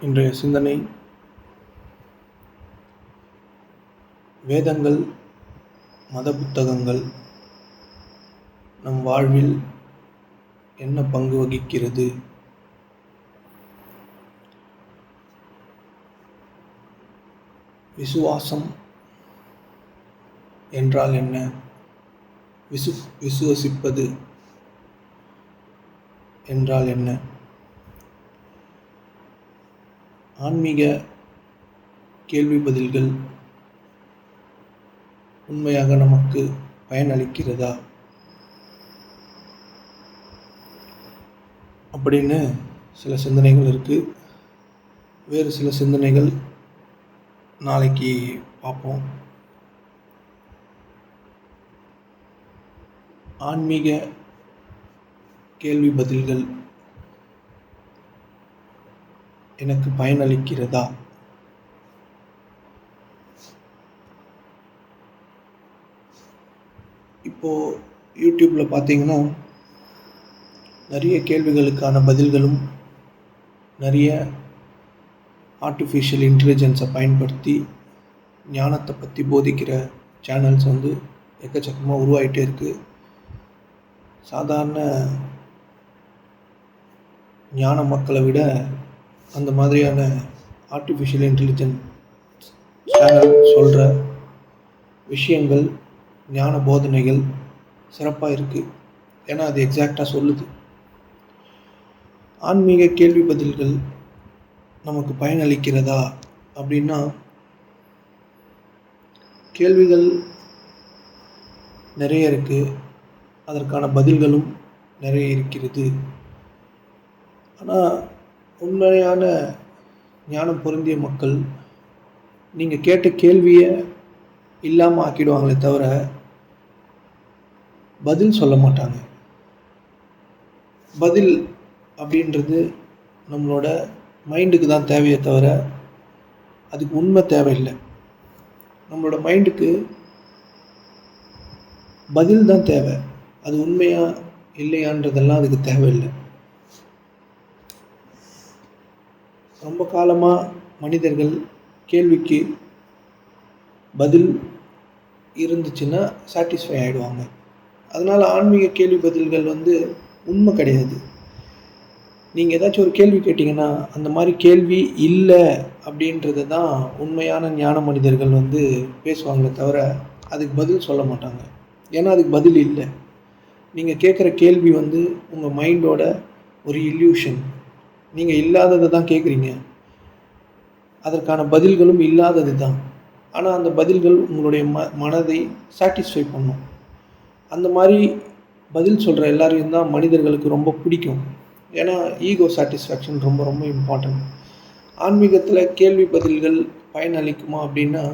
இன்றைய சிந்தனை வேதங்கள், மத புத்தகங்கள் நம் வாழ்வில் என்ன பங்கு வகிக்கிறது? விசுவாசம் என்றால் என்ன? விசுவசிப்பது என்றால் என்ன? ஆன்மீக கேள்வி பதில்கள் உண்மையாக நமக்கு பயனளிக்கிறதா அப்படின்னு சில சிந்தனைகள் இருக்குது. வேறு சில சிந்தனைகள் நாளைக்கு பார்ப்போம். ஆன்மீக கேள்வி பதில்கள் எனக்கு பயனளிக்கிறதா? இப்போது யூடியூப்பில் பார்த்தீங்கன்னா நிறைய கேள்விகளுக்கான பதில்களும் நிறைய ஆர்டிஃபிஷியல் இன்டெலிஜென்ஸை பயன்படுத்தி ஞானத்தை பற்றி போதிக்கிற சேனல்ஸ் எக்கச்சக்கமாக உருவாகிட்டே இருக்குது. சாதாரண ஞான மக்களை விட அந்த மாதிரியான ஆர்டிஃபிஷியல் இன்டெலிஜென்ஸ் சேனல் சொல்கிற விஷயங்கள், ஞான போதனைகள் சிறப்பாக இருக்குது. ஏன்னா அது எக்ஸாக்டாக சொல்லுது. ஆன்மீக கேள்வி பதில்கள் நமக்கு பயனளிக்கிறதா அப்படின்னா, கேள்விகள் நிறைய இருக்குது, அதற்கான பதில்களும் நிறைய இருக்கிறது. ஆனால் உண்மையான ஞானம் பொருந்திய மக்கள் நீங்கள் கேட்ட கேள்வியை இல்லாமல் ஆக்கிடுவாங்களே தவிர பதில் சொல்ல மாட்டாங்க. பதில் அப்படின்றது நம்மளோட மைண்டுக்கு தான் தேவையே தவிர அதுக்கு உண்மை தேவையில்லை. நம்மளோட மைண்டுக்கு பதில் தான் தேவை. அது உண்மையா இல்லையான்றதெல்லாம் அதுக்கு தேவையில்லை. ரொம்ப காலமாக மனிதர்கள் கேள்விக்கு பதில் இருந்துச்சுன்னா சாட்டிஸ்ஃபை ஆகிடுவாங்க. அதனால் ஆன்மீக கேள்வி பதில்கள் உண்மை கிடையாது. நீங்கள் ஏதாச்சும் ஒரு கேள்வி கேட்டிங்கன்னா அந்த மாதிரி கேள்வி இல்லை அப்படின்றது தான் உண்மையான ஞான மனிதர்கள் பேசுவாங்களே தவிர அதுக்கு பதில் சொல்ல மாட்டாங்க. ஏன்னா அதுக்கு பதில் இல்லை. நீங்கள் கேட்குற கேள்வி உங்கள் மைண்டோட ஒரு இல்யூஷன். நீங்கள் இல்லாததை தான் கேட்குறீங்க, அதற்கான பதில்களும் இல்லாதது தான். ஆனால் அந்த பதில்கள் உங்களுடைய மனதை சாட்டிஸ்ஃபை பண்ணும். அந்த மாதிரி பதில் சொல்கிற எல்லாரையும் தான் மனிதர்களுக்கு ரொம்ப பிடிக்கும். ஏன்னா ஈகோ சாட்டிஸ்ஃபேக்ஷன் ரொம்ப ரொம்ப இம்பார்ட்டன்ட். ஆன்மீகத்தில் கேள்வி பதில்கள் பயனளிக்குமா அப்படின்னா,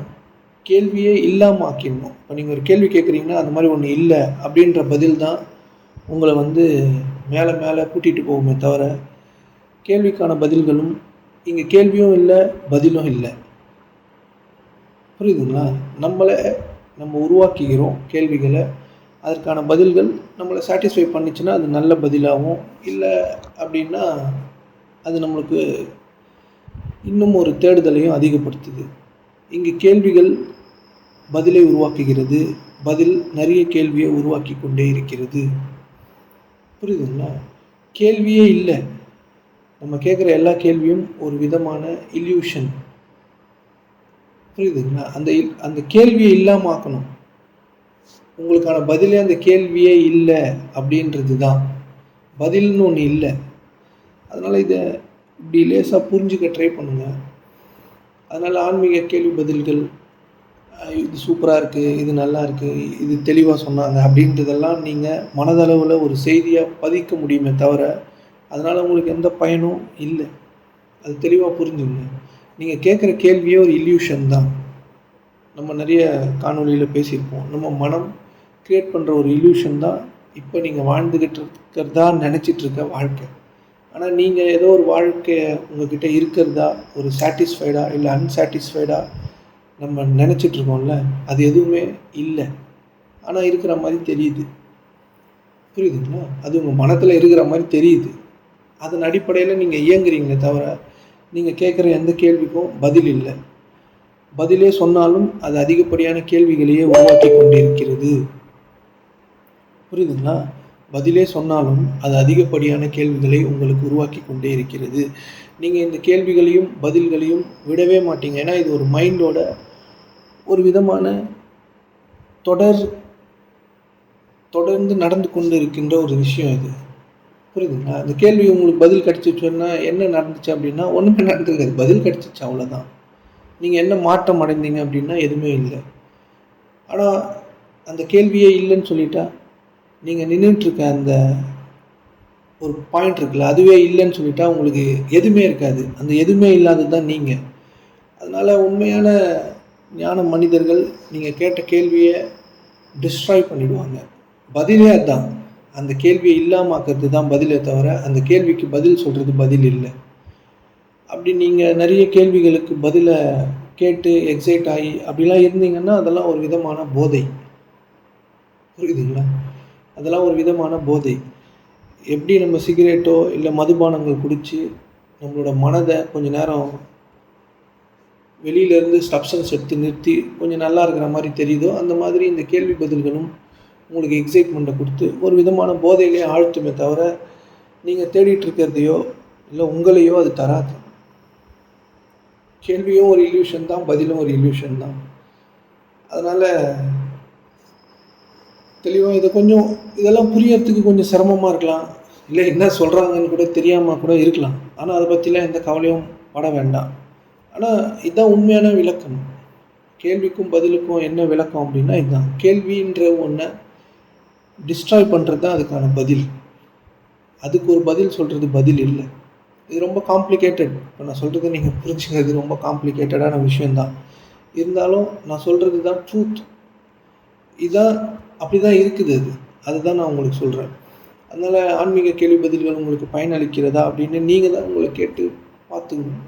கேள்வியே இல்லாமல் ஆக்கிடணும். இப்போ நீங்கள் ஒரு கேள்வி கேட்குறீங்கன்னா அந்த மாதிரி ஒன்று இல்லை அப்படின்ற பதில் தான் உங்களை மேலே மேலே கூட்டிகிட்டு போகுமே தவிர கேள்விக்கான பதில்களும் இங்கே கேள்வியும் இல்லை, பதிலும் இல்லை. புரியுதுங்களா? நம்ம உருவாக்கிக்கிறோம் கேள்விகளை. அதற்கான பதில்கள் நம்மளை சாட்டிஸ்ஃபை பண்ணிச்சுன்னா அது நல்ல பதிலாகவும், இல்லை அப்படின்னா அது நம்மளுக்கு இன்னும் ஒரு தேடுதலையும் அதிகப்படுத்துது. இங்கே கேள்விகள் பதிலை உருவாக்குகிறது, பதில் நிறைய கேள்வியை உருவாக்கி கொண்டே இருக்கிறது. புரியுதுங்களா? கேள்வியே இல்லை. நம்ம கேட்குற எல்லா கேள்வியும் ஒரு விதமான இல்யூஷன். புரியுதுங்களா? அந்த கேள்வியை இல்லாமல் ஆக்கணும். உங்களுக்கான பதிலே அந்த கேள்வியே இல்லை அப்படின்றது தான். பதில்னு ஒன்று இல்லை. அதனால் இதை இப்படி லேசாக புரிஞ்சுக்க ட்ரை பண்ணுங்கள். அதனால் ஆன்மீக கேள்வி பதில்கள் இது சூப்பராக இருக்குது, இது நல்லா இருக்குது, இது தெளிவாக சொன்னாங்க அப்படின்றதெல்லாம் நீங்கள் மனதளவில் ஒரு செய்தியாக பதிக்க முடியுமே தவிர அதனால் உங்களுக்கு எந்த பயனும் இல்லை. அது தெளிவாக புரிஞ்சுங்க. நீங்கள் கேட்குற கேள்வியே ஒரு இல்யூஷன் தான். நம்ம நிறைய காணொலியில் பேசியிருப்போம். நம்ம மனம் க்ரியேட் பண்ணுற ஒரு இல்யூஷன் தான் இப்போ நீங்கள் வாழ்ந்துக்கிட்டு இருக்கிறதா நினச்சிட்ருக்க வாழ்க்கை. ஆனால் நீங்கள் ஏதோ ஒரு வாழ்க்கையை உங்கள்கிட்ட இருக்கிறதா, ஒரு சாட்டிஸ்ஃபைடாக இல்லை அன்சாட்டிஸ்ஃபைடாக நம்ம நினச்சிட்ருக்கோம்ல, அது எதுவுமே இல்லை. ஆனால் இருக்கிற மாதிரி தெரியுது. புரியுதுங்களா? அது உங்கள் மனத்தில் இருக்கிற மாதிரி தெரியுது. அதன் அடிப்படையில் நீங்கள் இயங்குறீங்களே தவிர நீங்கள் கேட்குற எந்த கேள்விக்கும் பதில் இல்லை. பதிலே சொன்னாலும் அது அதிகப்படியான கேள்விகளையே உருவாக்கி கொண்டிருக்கிறது. புரியுதுங்களா? பதிலே சொன்னாலும் அது அதிகப்படியான கேள்விகளை உங்களுக்கு உருவாக்கி கொண்டே இருக்கிறது. நீங்கள் இந்த கேள்விகளையும் பதில்களையும் விடவே மாட்டீங்க. ஏன்னா இது ஒரு மைண்டோட ஒரு விதமான தொடர் தொடர்ந்து நடந்து கொண்டு இருக்கின்ற ஒரு விஷயம் இது. புரியுதுங்களா? அந்த கேள்வி உங்களுக்கு பதில் கிடைச்சிச்சுன்னா என்ன நடந்துச்சு அப்படின்னா, ஒண்ணுமே நடந்திருக்காது. பதில் கிடைச்சிச்சு அவ்வளோதான். நீங்க என்ன மாற்றம் அடைந்தீங்க அப்படின்னா எதுவுமே இல்ல. ஆனா அந்த கேள்வியே இல்லன்னு சொல்லிட்டா, நீங்க நின்னுட்டுருக்க அந்த ஒரு பாயிண்ட் இருக்குல்ல, அதுவே இல்லன்னு சொல்லிட்டா உங்களுக்கு எதுவுமே இருக்காது. அந்த எதுவுமே இல்லாதது தான் நீங்க. அதனால உண்மையான ஞான மனிதர்கள் நீங்க கேட்ட கேள்விய டிஸ்ட்ராய் பண்ணிடுவாங்க. பதிலே அதான். அந்த கேள்விய இல்லாம ஆக்குறது தான் பதிலே தவிர, அந்த கேள்விக்கு பதில் சொல்றது பதில் இல்ல. அப்படி நீங்க நெறைய கேள்விகளுக்கு பதில கேட்டு எக்ஸைட் ஆயி அப்படிலாம் இருந்தீங்கன்னா, அதெல்லாம் ஒரு விதமான போதை. புரியுதுங்களா? அதெல்லாம் ஒரு விதமான போதை. எப்படி நம்ம சிகரெட்டோ, இல்ல மதுபானங்கள் குடிச்சு, நம்மளோட மனத கொஞ்ச நேரம் வெளியிலேருந்து சப்ஸ்டன்ஸ் எடுத்து நிறுத்தி, கொஞ்சம் நல்லா இருக்கிற மாரி தெரியுதோ, அந்த மாதிரி இந்த கேள்வி பதில்களும் உங்களுக்கு எக்ஸைட்மெண்ட்ட குடுத்து, ஒரு விதமான போதையிலே ஆழ்த்துமே தவிர, நீங்க தேடிட்டு இருக்கிறதையோ, இல்ல உங்களையோ அது தராது. கேள்வியும் ஒரு இல்யூஷன் தான், பதிலும் ஒரு இல்யூஷன் தான். அதனால தெளிவா இத கொஞ்சம் இதெல்லாம் புரியறதுக்கு கொஞ்சம் சிரமமா இருக்கலாம். இல்ல என்ன சொல்றாங்கன்னு கூட தெரியாம கூட இருக்கலாம். ஆனா அத பத்திலாம் எந்த கவலையும் பட வேண்டாம். ஆனா இதான் உண்மையான விளக்கம். கேள்விக்கும் பதிலுக்கும் என்ன விளக்கம் அப்டின்னா இதுதான். கேள்வின்ற ஒண்ண டிஸ்ட்ராய் பண்றது தான் அதுக்கான பதில். அதுக்கு ஒரு பதில் சொல்றது பதில் இல்ல. இது ரொம்ப காம்ப்ளிகேட்டட். இப்ப நான் சொல்றத நீங்க புரிஞ்சுக்கிறது ரொம்ப காம்ப்ளிகேட்டடான விஷயம் தான். இருந்தாலும் நான் சொல்றது தான் ட்ரூத். இதான் அப்படிதான் இருக்குது அது. அதுதான் நான் உங்களுக்கு சொல்றேன். அதனால ஆன்மீக கேள்வி பதில்கள் உங்களுக்கு பயனளிக்கிறதா அப்படின்னு நீங்க தான் உங்கள கேட்டு பார்த்துக்கணும்.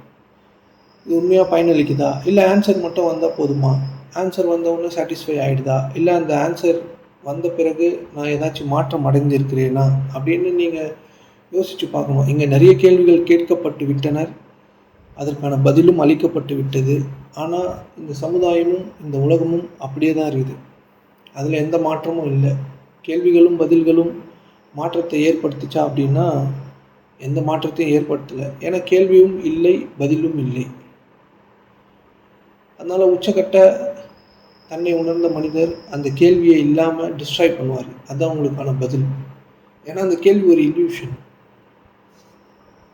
இது உண்மையா பயனளிக்குதா? இல்ல ஆன்சர் மட்டும் வந்தா போதுமா? ஆன்சர் வந்த உடனே சாட்டிஸ்ஃபை ஆயிடுதா? இல்ல அந்த ஆன்சர் வந்த பிறகு நான் ஏதாச்சும் மாற்றம் அடைந்திருக்கிறேனா? அப்படின்னு நீங்க யோசிச்சு பார்க்கணும். இங்க நெறைய கேள்விகள் கேட்கப்பட்டு விட்டனர். அதற்கான பதிலும் அளிக்கப்பட்டு விட்டது. ஆனா இந்த சமுதாயமும், இந்த உலகமும் அப்படியே தான் இருக்குது. அதுல எந்த மாற்றமும் இல்ல. கேள்விகளும், பதில்களும் மாற்றத்தை ஏற்படுத்துச்சா அப்படின்னா, எந்த மாற்றத்தையும் ஏற்படுத்தல. ஏன்னா கேள்வியும் இல்லை, பதிலும் இல்லை. அதனால உச்சக்கட்ட தன்னை உணர்ந்த மனிதர் அந்த கேள்வியே இல்லாம டிஸ்ட்ராய் பண்ணுவாரு. அதான் உங்களுக்கான பதில். ஏன்னா அந்த கேள்வி ஒரு இல்யூஷன்.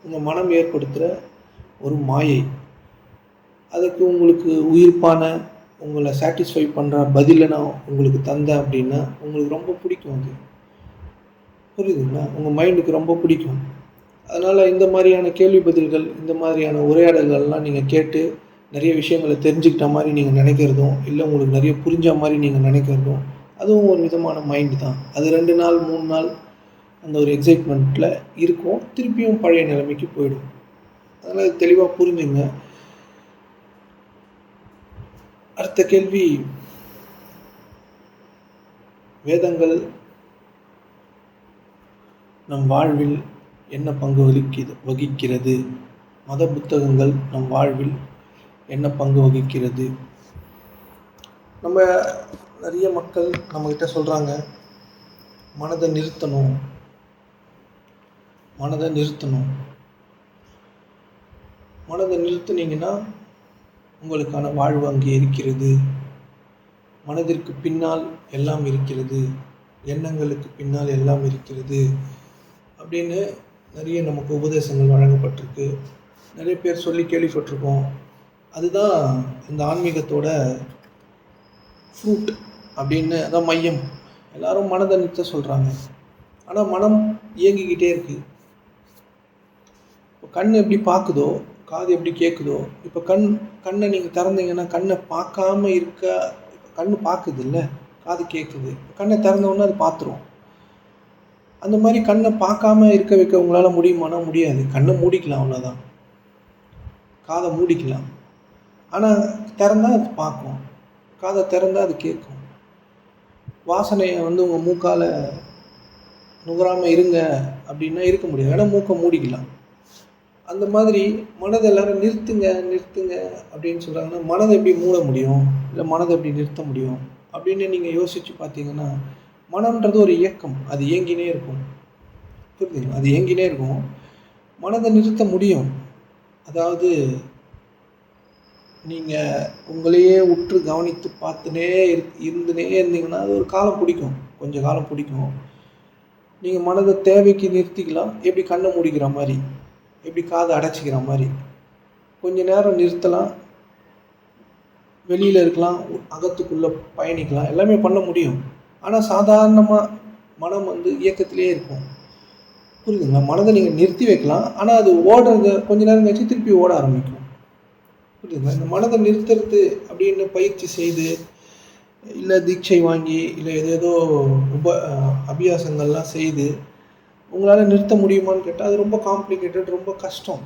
உங்க மனம் ஏற்படுத்துற ஒரு மாயை. அதுக்கு உங்களுக்கு உயிர்ப்பான, உங்கள சாட்டிஸ்ஃபை பண்ற பதில நான் உங்களுக்கு தந்தேன் அப்படின்னா, உங்களுக்கு ரொம்ப பிடிக்கும் அது. புரியுதுங்களா? உங்க மைண்டுக்கு ரொம்ப பிடிக்கும். அதனால இந்த மாரியான கேள்வி பதில்கள், இந்த மாதிரியான உரையாடல்கள்லாம் நீங்க கேட்டு, நெறைய விஷயங்கள தெரிஞ்சுக்கிட்ட மாரி நீங்க நெனைக்கிறதும், இல்ல உங்களுக்கு நெறைய புரிஞ்ச மாரி நீங்க நெனைக்கிறதும், அதுவும் ஒரு விதமான மைண்ட் தான். அது 2 நாள், 3 நாள் அந்த ஒரு எக்ஸைட்மெண்ட்ல இருக்கும். திருப்பியும் பழைய நிலைமைக்கு போயிடும். அதனால தெளிவா புரிஞ்சுங்க. அடுத்த கேள்வி, வேதங்கள் நம் வாழ்வில் என்ன பங்கு வகிக்கிறது? மத புத்தகங்கள் நம் வாழ்வில் என்ன பங்கு வகிக்கிறது? நம்ம நெறைய மக்கள் நம்மகிட்ட சொல்றாங்க, மனத நிறுத்தணும், மனத நிறுத்தணும். மனத நிறுத்துனீங்கன்னா, உங்களுக்கான வாழ்வு அங்கே இருக்கிறது. மனதிற்கு பின்னால் எல்லாம் இருக்கிறது. எண்ணங்களுக்கு பின்னால் எல்லாம் இருக்கிறது. அப்படின்னு நெறைய நமக்கு உபதேசங்கள் வழங்கப்பட்டிருக்கு. நெறைய பேர் சொல்லி கேள்விப்பட்டிருக்கோம். அதுதான் இந்த ஆன்மீகத்தோட ஃப்ரூட் அப்படின்னு அதான் மையம். எல்லாரும் மனத நிறுத்த சொல்றாங்க. ஆனா மனம் இயங்கிக்கிட்டே இருக்கு. இப்போ கண் எப்படி பார்க்குதோ, காது எப்படி கேட்குதோ, இப்போ கண்ண நீங்க திறந்தீங்கன்னா, கண்ண பார்க்காம இருக்க கண்ணு பார்க்குதுல்ல, காது கேட்குது. கண்ண திறந்த உடனே அது பார்த்துரும். அந்த மாரி கண்ண பார்க்காம இருக்க வைக்க உங்களால முடியுமான்னா முடியாது. கண்ண மூடிக்கலாம் அவ்வளோதான். காத மூடிக்கலாம். ஆனா திறந்தா அது பார்க்கும். காத திறந்தா அது கேட்கும். வாசனைய வந்து உங்க மூக்கால நுகராம இருங்க அப்படின்னா இருக்க முடியாது. வேணா மூக்க மூடிக்கலாம். அந்த மாதிரி மனதை எல்லாரும் நிறுத்துங்க நிறுத்துங்க அப்படின்னு சொல்கிறாங்கன்னா, மனதை எப்படி மூட முடியும், இல்லை மனதை எப்படி நிறுத்த முடியும் அப்படின்னு நீங்கள் யோசித்து பார்த்தீங்கன்னா, மனம்ன்றது ஒரு இயக்கம், அது இயங்கினே இருக்கும். புரியுதுங்களா? அது இயங்கினே இருக்கும். மனதை நிறுத்த முடியும். அதாவது நீங்கள் உங்களையே உற்று கவனித்து பார்த்துனே இருந்துனே இருந்தீங்கன்னா அது ஒரு காலம் பிடிக்கும், கொஞ்சம் காலம் பிடிக்கும். நீங்கள் மனதை தேவைக்கு நிறுத்திக்கலாம். எப்படி கண்ணை மூடிக்கிற மாதிரி, எப்படி காதை அடைச்சிக்கிற மாதிரி கொஞ்ச நேரம் நிறுத்தலாம். வெளியில் இருக்கலாம், அகத்துக்குள்ளே பயணிக்கலாம், எல்லாமே பண்ண முடியும். ஆனால் சாதாரணமாக மனம் வந்து இயக்கத்திலே இருக்கும். புரியுதுங்களா? மனதை நீங்கள் நிறுத்தி வைக்கலாம். ஆனால் அது ஓடுறத கொஞ்ச நேரம் கழிச்சு திருப்பி ஓட ஆரம்பிக்கும். புரியுதுங்களா? இந்த மனதை நிறுத்துறது அப்படின்னு பயிற்சி செய்து, இல்லை தீட்சை வாங்கி, இல்லை ஏதேதோ அபியாசங்கள்லாம் செய்து உங்களால் நிறுத்த முடியுமான்னு கேட்டால் அது ரொம்ப காம்ப்ளிகேட்டட், ரொம்ப கஷ்டம்,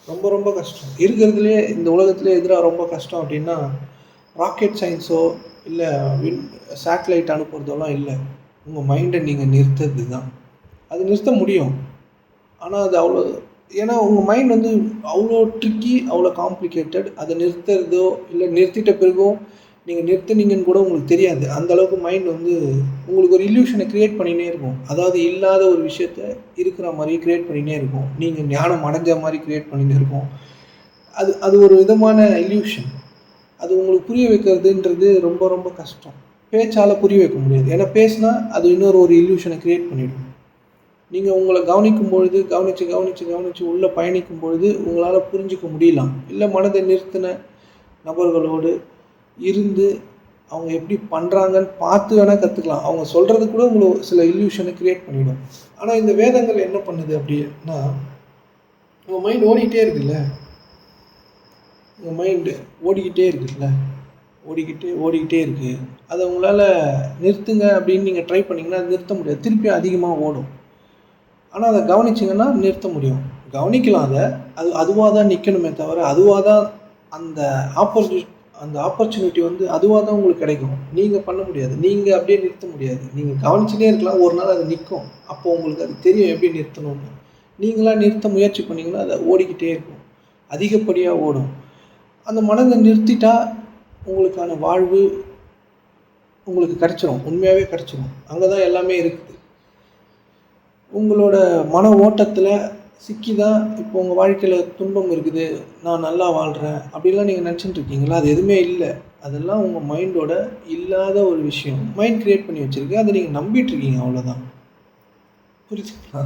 ரொம்ப ரொம்ப கஷ்டம். இருக்கிறதுலே இந்த உலகத்திலே எதிராக ரொம்ப கஷ்டம் அப்படின்னா ராக்கெட் சயின்ஸோ இல்லை சேட்டலைட் அனுப்புறதெல்லாம் இல்லை, உங்கள் மைண்டை நீங்கள் நிறுத்துறது தான். அது நிறுத்த முடியும். ஆனால் அது அவ்வளோ, ஏன்னா உங்கள் மைண்ட் வந்து அவ்வளோ ட்ரிக்கி, அவ்வளோ காம்ப்ளிகேட்டட். அதை நிறுத்துறதோ இல்லை நிறுத்திட்ட பிறகோ நீங்கள் நிறுத்துனீங்கன்னு கூட உங்களுக்கு தெரியாது. அந்தளவுக்கு மைண்ட் வந்து உங்களுக்கு ஒரு இல்யூஷனை க்ரியேட் பண்ணிகிட்டே இருக்கும். அதாவது இல்லாத ஒரு விஷயத்த இருக்கிற மாதிரி க்ரியேட் பண்ணிகிட்டே இருக்கும். நீங்கள் ஞானம் அடைஞ்ச மாதிரி க்ரியேட் பண்ணிகிட்டே இருக்கும். அது ஒரு விதமான இல்யூஷன். அது உங்களுக்கு புரிய வைக்கிறதுன்றது ரொம்ப ரொம்ப கஷ்டம். பேச்சால் புரிய வைக்க முடியாது. ஏன்னா பேசினா அது இன்னொரு ஒரு இல்யூஷனை க்ரியேட் பண்ணிவிடும். நீங்கள் உங்களை கவனிக்கும் பொழுது கவனித்து உள்ளே பயணிக்கும் பொழுது உங்களால் புரிஞ்சிக்க முடியலாம். இல்லை மனதை நிறுத்தின நபர்களோடு இருந்து அவங்க எப்படி பண்ணுறாங்கன்னு பார்த்து வேணால் கற்றுக்கலாம். அவங்க சொல்கிறது கூட உங்களுக்கு சில இல்யூஷனை க்ரியேட் பண்ணிவிடும். ஆனால் இந்த வேதங்கள் என்ன பண்ணுது அப்படின்னா, உங்கள் மைண்ட் ஓடிக்கிட்டே இருக்குல்ல, உங்கள் மைண்டு ஓடிக்கிட்டே இருக்குது. அதை உங்களால் நிறுத்துங்க அப்படின்னு நீங்கள் ட்ரை பண்ணிங்கன்னா அது நிறுத்த முடியாது. திருப்பி அதிகமாக ஓடும். ஆனால் அதை கவனிச்சிங்கன்னா நிறுத்த முடியும். கவனிக்கலாம். அது அதுவாக தான் நிற்கணுமே தவிர, அதுவாக தான் அந்த ஆப்பர்ச்சுனிட்டி வந்து அதுவாக தான் உங்களுக்கு கிடைக்கும். நீங்கள் பண்ண முடியாது. நீங்கள் அப்படியே நிறுத்த முடியாது. நீங்கள் கவனிச்சுட்டே இருக்கலாம். ஒரு நாள் அது நிற்கும். அப்போது உங்களுக்கு அது தெரியும் எப்படி நிறுத்தணும்னு. நீங்களாக நிறுத்த முயற்சி பண்ணிங்கன்னா அது ஓடிக்கிட்டே இருக்கும், அதிகப்படியாக ஓடும். அந்த மனதை நிறுத்திட்டா உங்களுக்கான வாழ்வு உங்களுக்கு கிடச்சிரும், உண்மையாகவே கிடச்சிரும். அங்கே தான் எல்லாமே இருக்குது. உங்களோட மன ஓட்டத்தில் சிக்கி தான் இப்போ உங்கள் வாழ்க்கையில் துன்பம் இருக்குது, நான் நல்லா வாழ்கிறேன் அப்படிலாம் நீங்கள் நினச்சிட்டு இருக்கீங்களா? அது எதுவுமே இல்லை. அதெல்லாம் உங்கள் மைண்டோட இல்லாத ஒரு விஷயம். மைண்ட் க்ரியேட் பண்ணி வச்சுருக்கு. அதை நீங்கள் நம்பிட்டுருக்கீங்க, அவ்வளோதான். புரிஞ்சுங்களா?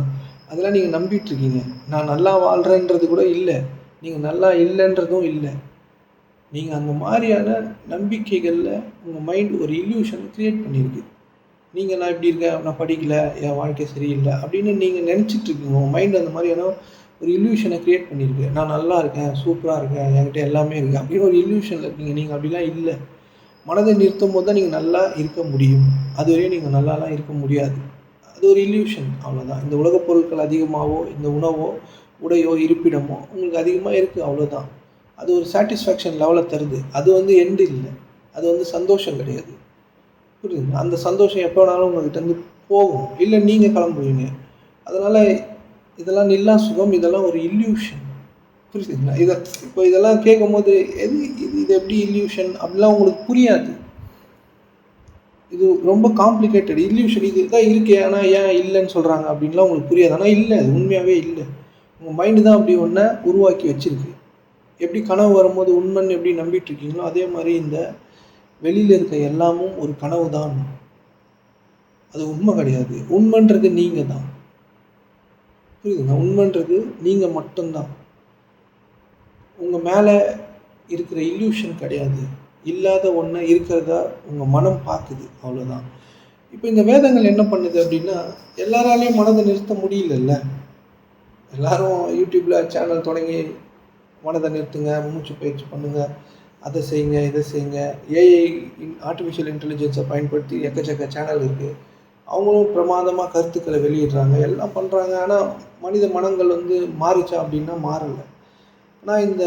அதெல்லாம் நீங்கள் நம்பிட்டுருக்கீங்க. நான் நல்லா வாழ்கிறேன்றது கூட இல்லை, நீங்கள் நல்லா இல்லைன்றதும் இல்லை. நீங்கள் அந்த மாதிரியான நம்பிக்கைகளில் உங்கள் மைண்ட் ஒரு இல்யூஷனை க்ரியேட் பண்ணியிருக்கு. நீங்கள் நான் இப்படி இருக்கேன், நான் படிக்கலை, என் வாழ்க்கை சரியில்லை அப்படின்னு நீங்கள் நினச்சிட்ருக்கீங்க. உங்கள் மைண்ட் அந்த மாதிரியான ஒரு இல்யூஷனை க்ரியேட் பண்ணியிருக்கு. நான் நல்லா இருக்கேன், சூப்பராக இருக்கேன், என்கிட்ட எல்லாமே இருக்குது அப்படின்னு ஒரு இல்யூஷனில் இருக்கீங்க. நீங்கள் அப்படிலாம் இல்லை. மனதை நிறுத்தும் போது தான் நீங்கள் நல்லா இருக்க முடியும். அதுவரையும் நீங்கள் நல்லாலாம் இருக்க முடியாது. அது ஒரு இல்யூஷன், அவ்வளோதான். இந்த உலகப் பொருட்கள் அதிகமாகவோ, இந்த உணவோ உடையோ இருப்பிடமோ உங்களுக்கு அதிகமாக இருக்குது, அவ்வளோதான். அது ஒரு சாட்டிஸ்ஃபேக்ஷன் லெவலை தருது. அது வந்து எண்டு இல்லை, அது வந்து சந்தோஷம் கிடையாது. புரியுதுங்களா? அந்த சந்தோஷம் எப்போ வேணாலும் உங்கள்கிட்டருந்து போகும், இல்லை நீங்கள் கிளம்புவீங்க. அதனால் இதெல்லாம் நில்லா சுகம், இதெல்லாம் ஒரு இல்யூஷன். புரியுதுங்களா? இப்போ இதெல்லாம் கேட்கும் போது இது எப்படி இல்யூஷன் அப்படிலாம் உங்களுக்கு புரியாது. இது ரொம்ப காம்ப்ளிகேட்டட் இல்யூஷன். இது தான் இருக்குது, ஆனால் ஏன் இல்லைன்னு சொல்கிறாங்க அப்படின்லாம் உங்களுக்கு புரியாது. ஆனால் இல்லை, அது உண்மையாகவே இல்லை. உங்கள் மைண்டு தான் அப்படி ஒன்றை உருவாக்கி வச்சுருக்கு. எப்படி கனவு வரும்போது உண்மைன்னு எப்படி நம்பிட்டுருக்கீங்களோ அதே மாதிரி இந்த வெளியில் இருக்க எல்லாமும் ஒரு கனவு தான். அது உண்மை கிடையாது. உண்மைன்றது நீங்கள் தான். புரியுதுங்க? உண்மைன்றது நீங்கள் மட்டும்தான். உங்கள் மேலே இருக்கிற இல்யூஷன் கிடையாது. இல்லாத ஒன்றை இருக்கிறதா உங்கள் மனம் பார்க்குது, அவ்வளோதான். இப்போ இந்த வேதங்கள் என்ன பண்ணுது அப்படின்னா, எல்லாராலையும் மனதை நிறுத்த முடியலல்ல. எல்லாரும் யூடியூப்பில் சேனல் தொடங்கி மனதை நிறுத்துங்க, மூச்சு பயிற்சி பண்ணுங்கள், அதை செய்யுங்க, இதை செய்யுங்க. ஏஐ ஆர்டிஃபிஷியல் இன்டெலிஜென்ஸை பயன்படுத்தி எக்கச்சக்க சேனல் இருக்குது. அவங்களும் பிரமாதமாக கருத்துக்களை வெளியிடுறாங்க, எல்லாம் பண்ணுறாங்க. ஆனால் மனித மனங்கள் வந்து மாறிச்சா அப்படின்னா மாறலை. ஆனால் இந்த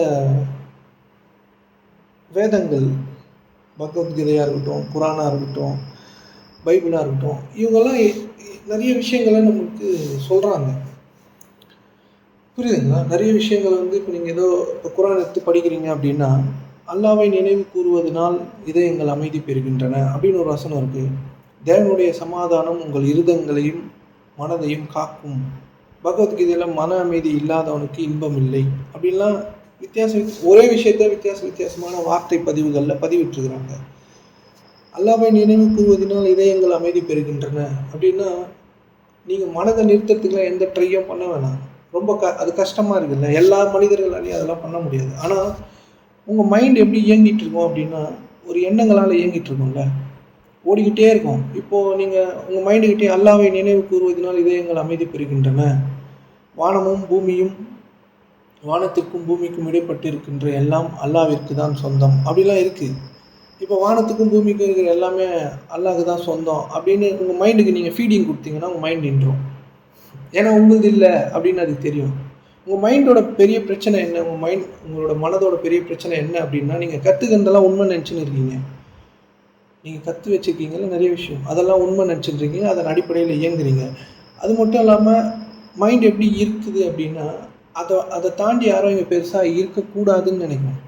வேதங்கள், பகவத்கீதையாக இருக்கட்டும், குரானாக இருக்கட்டும், பைபிளாக இருக்கட்டும், இவங்கெல்லாம் நிறைய விஷயங்களை நமக்கு சொல்கிறாங்க. புரியுதுங்களா? நிறைய விஷயங்கள் வந்து இப்போ நீங்கள் ஏதோ இப்போ குரான் எடுத்து படிக்கிறீங்க அப்படின்னா, அல்லாஹ்வை நினைவு கூறுவதனால் இதயங்கள் அமைதி பெறுகின்றன அப்படின்னு ஒரு வசனம் இருக்கு. தேவனுடைய சமாதானம் உங்கள் இருதயங்களையும் மனதையும் காக்கும். பகவத்கீதையில மன அமைதி இல்லாதவனுக்கு இன்பம் இல்லை. அப்படின்லாம் ஒரே விஷயத்த வித்தியாசமான வார்த்தை பதிவுகள்ல பதிவிட்டுருக்கிறாங்க. அல்லாஹ்வை நினைவு கூறுவதனால் இதயங்கள் அமைதி பெறுகின்றன அப்படின்னா, நீங்க மனத நிறுத்தறதுக்குலாம் எந்த ட்ரையும் பண்ண வேணாம். ரொம்ப அது கஷ்டமா இருக்குல்ல. எல்லா மனிதர்களாலயும் அதெல்லாம் பண்ண முடியாது. ஆனா, உங்க மைண்ட் எப்படி இயங்கிட்டு இருக்கும் அப்படின்னா, ஒரு எண்ணங்களால இயங்கிட்டு இருக்கும்ல. ஓடிக்கிட்டே இருக்கும். இப்போ நீங்க உங்க மைண்டுகிட்டயே அல்லாஹ்வை நினைவு கூறுவதனால் இதயங்கள் அமைதி பெறுகின்றன. வானமும் பூமியும் வானத்திற்கும் பூமிக்கும் இடைப்பட்டிருக்கின்ற எல்லாம் அல்லாஹ்விற்கு தான் சொந்தம். அப்படிலாம் இருக்கு. இப்போ வானத்துக்கும் பூமிக்கும் இருக்கிற எல்லாமே அல்லாஹ்க்கு தான் சொந்தம் அப்படின்னு உங்க மைண்டுக்கு நீங்க ஃபீடிங் குடுத்தீங்கன்னா, உங்க மைண்ட் நின்றும். ஏன்னா உங்களுது இல்ல அப்படின்னு அதுக்கு தெரியும். உங்க மைண்டோட பெரிய பிரச்சனை என்ன? உங்களோட மனதோட பெரிய பிரச்சனை என்ன அப்படின்னா, நீங்க கத்துக்கிறதெல்லாம் உண்மை நெனச்சுன்னு இருக்கீங்க. நீங்க கத்து வச்சிருக்கீங்கல்ல நிறைய விஷயம். அதெல்லாம் உண்மை நெனச்சுட்டு இருக்கீங்க. அதன் அடிப்படையில இயங்குறீங்க. அது மட்டும் இல்லாம மைண்ட் எப்படி இருக்குது அப்படின்னா, அத தாண்டி யாரும் இங்க பெருசா இருக்கக்கூடாதுன்னு நெனைக்கும்.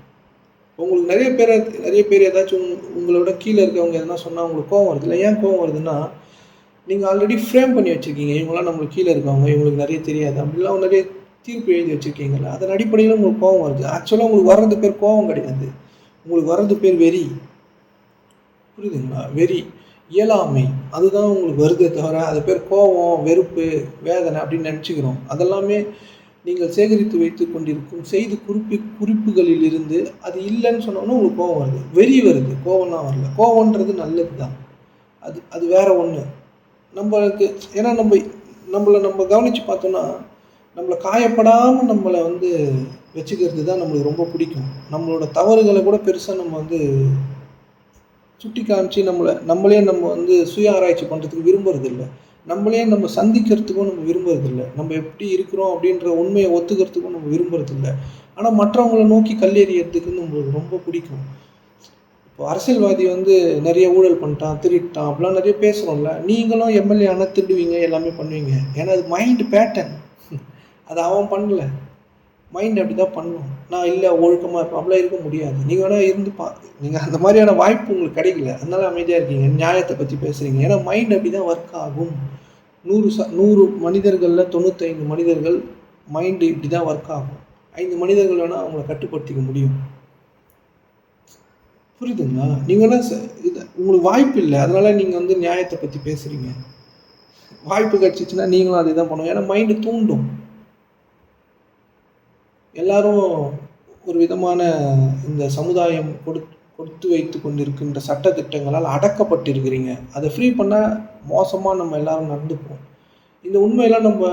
உங்களுக்கு நிறைய பேர் ஏதாச்சும் உங்களோட கீழ இருக்கவங்க எதனா சொன்னா உங்களுக்கு கோவம் வருதுல்ல. ஏன் கோவம் வருதுன்னா, நீங்க ஆல்ரெடி ஃப்ரேம் பண்ணி வச்சிருக்கீங்க. இவங்கலாம் நம்மளுக்கு கீழ இருக்கவங்க, இவங்களுக்கு நிறைய தெரியாது. அப்படிலாம் நிறைய தீர்ப்பு எழுதி வச்சிருக்கீங்கல்ல. அதன் அடிப்படையில உங்களுக்கு கோவம் வருது. ஆக்சுவலா உங்களுக்கு வர்றது பேர் கோவம் கிடையாது. உங்களுக்கு வர்றது பேர் வெறி. புரியுதுங்களா? வெறி, இயலாமை. அதுதான் உங்களுக்கு வருதே தவிர, அது பேர் கோவம், வெறுப்பு, வேதனை அப்படின்னு நெனச்சுக்கிறோம். அதெல்லாமே நீங்கள் சேகரித்து வைத்துக் கொண்டிருக்கும் குறிப்புகளில் இருந்து அது இல்லைன்னு சொன்னோன்னா உங்களுக்கு கோவம் வருது. வெறி வருது. கோவம்லாம் வரல. கோவம்ன்றது நல்லது தான். அது அது வேற ஒண்ணு. நம்மளுக்கு ஏன்னா நம்ம கவனிச்சு பார்த்தோம்னா, நம்மள காயப்படாம நம்மள வந்து வச்சுக்கிறது தான் நம்மளுக்கு ரொம்ப பிடிக்கும். நம்மளோட தவறுகள கூட பெருசா நம்ம வந்து சுட்டி காமிச்சு நம்மளே நம்ம வந்து சுய ஆராய்ச்சி பண்ணுறதுக்கு விரும்புறதில்ல. நம்மளே நம்ம சந்திக்கிறதுக்கும் நம்ம விரும்புறதில்ல. நம்ம எப்படி இருக்கிறோம் அப்படின்ற உண்மையை ஒத்துக்கிறதுக்கும் நம்ம விரும்புறதில்ல. ஆனா மற்றவங்கள நோக்கி கல்லெறியறதுக்கு நம்மளுக்கு ரொம்ப பிடிக்கும். இப்போ அரசியல்வாதி வந்து நெறைய ஊழல் பண்ணிட்டான், திருடிட்டான் அப்படிலாம் நெறைய பேசுறோம்ல. நீங்களும் எம்எல்ஏ ஆனா திருடுவீங்க, எல்லாமே பண்ணுவீங்க. ஏன்னா அது மைண்ட் பேட்டர்ன். அது அவன் பண்ணல. மைண்ட் அப்படிதான் பண்ணும். நான் இல்ல ஒழுக்கமா இருப்பேன். அப்படிலாம் இருக்க முடியாது. நீங்க வேணா நீங்க அந்த மாதிரியான வாய்ப்பு உங்களுக்கு கிடைக்கல. அதனால அமைதியா இருக்கீங்க. நியாயத்த பத்தி பேசுறீங்க. ஏன்னா மைண்ட் அப்படிதான் ஒர்க் ஆகும். 100 மனிதர்கள்ல 95 மனிதர்கள் மைண்ட் இப்படிதான் ஒர்க் ஆகும். 5 மனிதர்கள் வேணா அவங்கள கட்டுப்படுத்திக்க முடியும். புரியுதுங்களா? நீங்க வேணா உங்களுக்கு வாய்ப்பு இல்ல. அதனால நீங்க வந்து நியாயத்த பத்தி பேசுறீங்க. வாய்ப்பு கிடைச்சுச்சுன்னா நீங்களும் அதேதான் பண்ணுவீங்க. ஏன்னா மைண்ட் தூண்டும். எல்லாரும் ஒரு விதமான இந்த சமுதாயம் கொடுத்து வைத்துக் கொண்டிருக்கின்ற சட்ட திட்டங்களால் அடக்கப்பட்டிருக்கிறீங்க. அத ஃப்ரீ பண்ணா மோசமா நம்ம எல்லாரும் நடந்துப்போம். இந்த உண்மையெல்லாம் நம்ம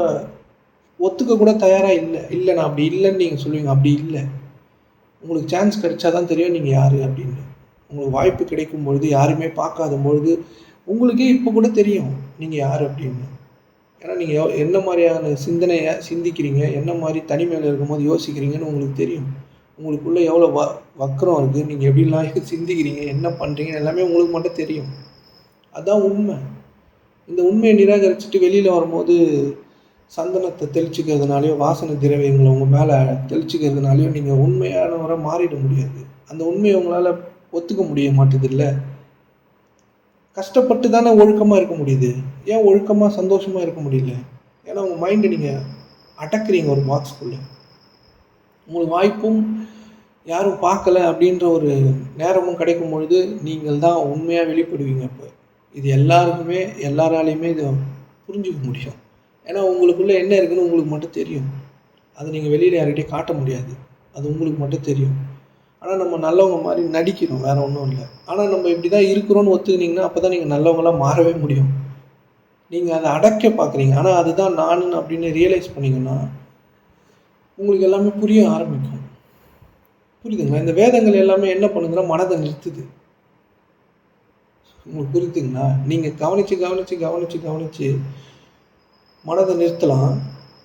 ஒத்துக்க கூட தயாரா இல்ல. இல்ல நான் அப்படி இல்லன்னு நீங்க சொல்லுவீங்க. அப்படி இல்ல. உங்களுக்கு சான்ஸ் கிடைச்சா தான் தெரியும் நீங்க யாரு அப்படின்னு. உங்களுக்கு வாய்ப்பு கிடைக்கும் பொழுது, யாருமே பார்க்காத பொழுது, உங்களுக்கே இப்ப கூட தெரியும் நீங்க யாரு அப்படின்னு. ஏன்னா நீங்க என்ன மாரியான சிந்தனைய சிந்திக்கிறீங்க, என்ன மாரி தனிமையில இருக்கும்போது யோசிக்கிறீங்கன்னு உங்களுக்கு தெரியும். உங்களுக்குள்ள எவ்வளோ வக்ரம் இருக்கு, நீங்க எப்படிலாம் சிந்திக்கிறீங்க, என்ன பண்றீங்கன்னு எல்லாமே உங்களுக்கு மட்டும் தெரியும். அதான் உண்மை. இந்த உண்மைய நிராகரிச்சுட்டு வெளியில வரும்போது, சந்தனத்த தெளிச்சுக்கிறதுனாலயோ, வாசனை திரவியங்கள உங்க மேல தெளிச்சுக்கிறதுனாலயோ, நீங்க உண்மையானவரா மாறிட முடியாது. அந்த உண்மைய உங்களால ஒத்துக்க முடிய மாட்டுதுல்ல. கஷ்டப்பட்டு தானே ஒழுக்கமா இருக்க முடியுது. ஏன் ஒழுக்கமா, சந்தோஷமா இருக்க முடியல? ஏன்னா உங்க மைண்ட நீங்க அடக்குறீங்க ஒரு பாக்ஸ்க்குள்ள. உங்களுக்கு வாய்ப்பும் யாரும் பார்க்கல அப்படின்ற ஒரு நேரமும் கிடைக்கும் பொழுது, நீங்கள் தான் உண்மையா வெளிப்படுவீங்க அப்ப. இது எல்லாருக்குமே, எல்லாராலயுமே இத புரிஞ்சுக்க முடியும். ஏன்னா உங்களுக்குள்ள என்ன இருக்குன்னு உங்களுக்கு மட்டும் தெரியும். அத நீங்க வெளியில யார்கிட்டயும் காட்ட முடியாது. அது உங்களுக்கு மட்டும் தெரியும். ஆனா நம்ம நல்லவங்க மாரி நடிக்கிறோம். வேற ஒண்ணும் இல்ல. ஆனா நம்ம இப்படிதான் இருக்கிறோம்னு ஒத்துக்கினீங்கன்னா, அப்பதான் நீங்க நல்லவங்களா மாறவே முடியும். நீங்க அத அடக்க பார்க்குறீங்க. ஆனா அதுதான் நானுன்னு அப்படின்னு ரியலைஸ் பண்ணீங்கன்னா, உங்களுக்கு எல்லாமே புரிய ஆரம்பிக்கும். புரியுதுங்களா? இந்த வேதங்கள் எல்லாமே என்ன பண்ணுதுன்னா, மனத நிறுத்துது. உங்களுக்கு புரியுதுங்களா? நீங்க கவனிச்சு மனத நிறுத்தலாம்.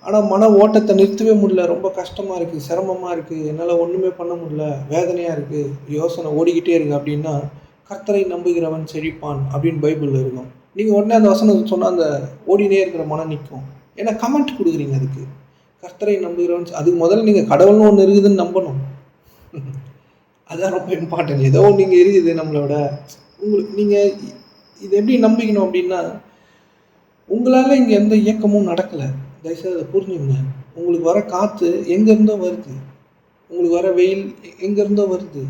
ஆனா மன ஓட்டத்த நிறுத்தவே முடியல. ரொம்ப கஷ்டமா இருக்கு, சிரமமா இருக்கு, என்னால ஒண்ணுமே பண்ண முடியல, வேதனையா இருக்கு, யோசனை ஓடிக்கிட்டே இருக்கு அப்படின்னா, "கர்த்தரை நம்புகிறவன் செழிப்பான்" அப்படின்னு பைபிள்ல இருக்கும். நீங்க உடனே அந்த வசனம் சொன்னா அந்த ஓடினே இருக்கிற மனம் நிக்கும். ஏன்னா கமெண்ட் குடுக்குறீங்க அதுக்கு. கர்த்தரை நம்புகிறவன் அதுக்கு முதல்ல நீங்கள் கடவுள்னு ஒன்று இருக்குதுன்னு நம்பணும். அதுதான் ரொம்ப இம்பார்ட்டன்ட். ஏதோ ஒன்று இங்கே இருக்குது நம்மளோட. உங்களுக்கு நீங்கள் இது எப்படி நம்பிக்கணும் அப்படின்னா, உங்களால் இங்கே எந்த இயக்கமும் நடக்கலை. தயவுசெய்து அதை புரிஞ்சுங்க. உங்களுக்கு வர காற்று எங்கேருந்தோ வருது. உங்களுக்கு வர வெயில் எங்கேருந்தோ வருது.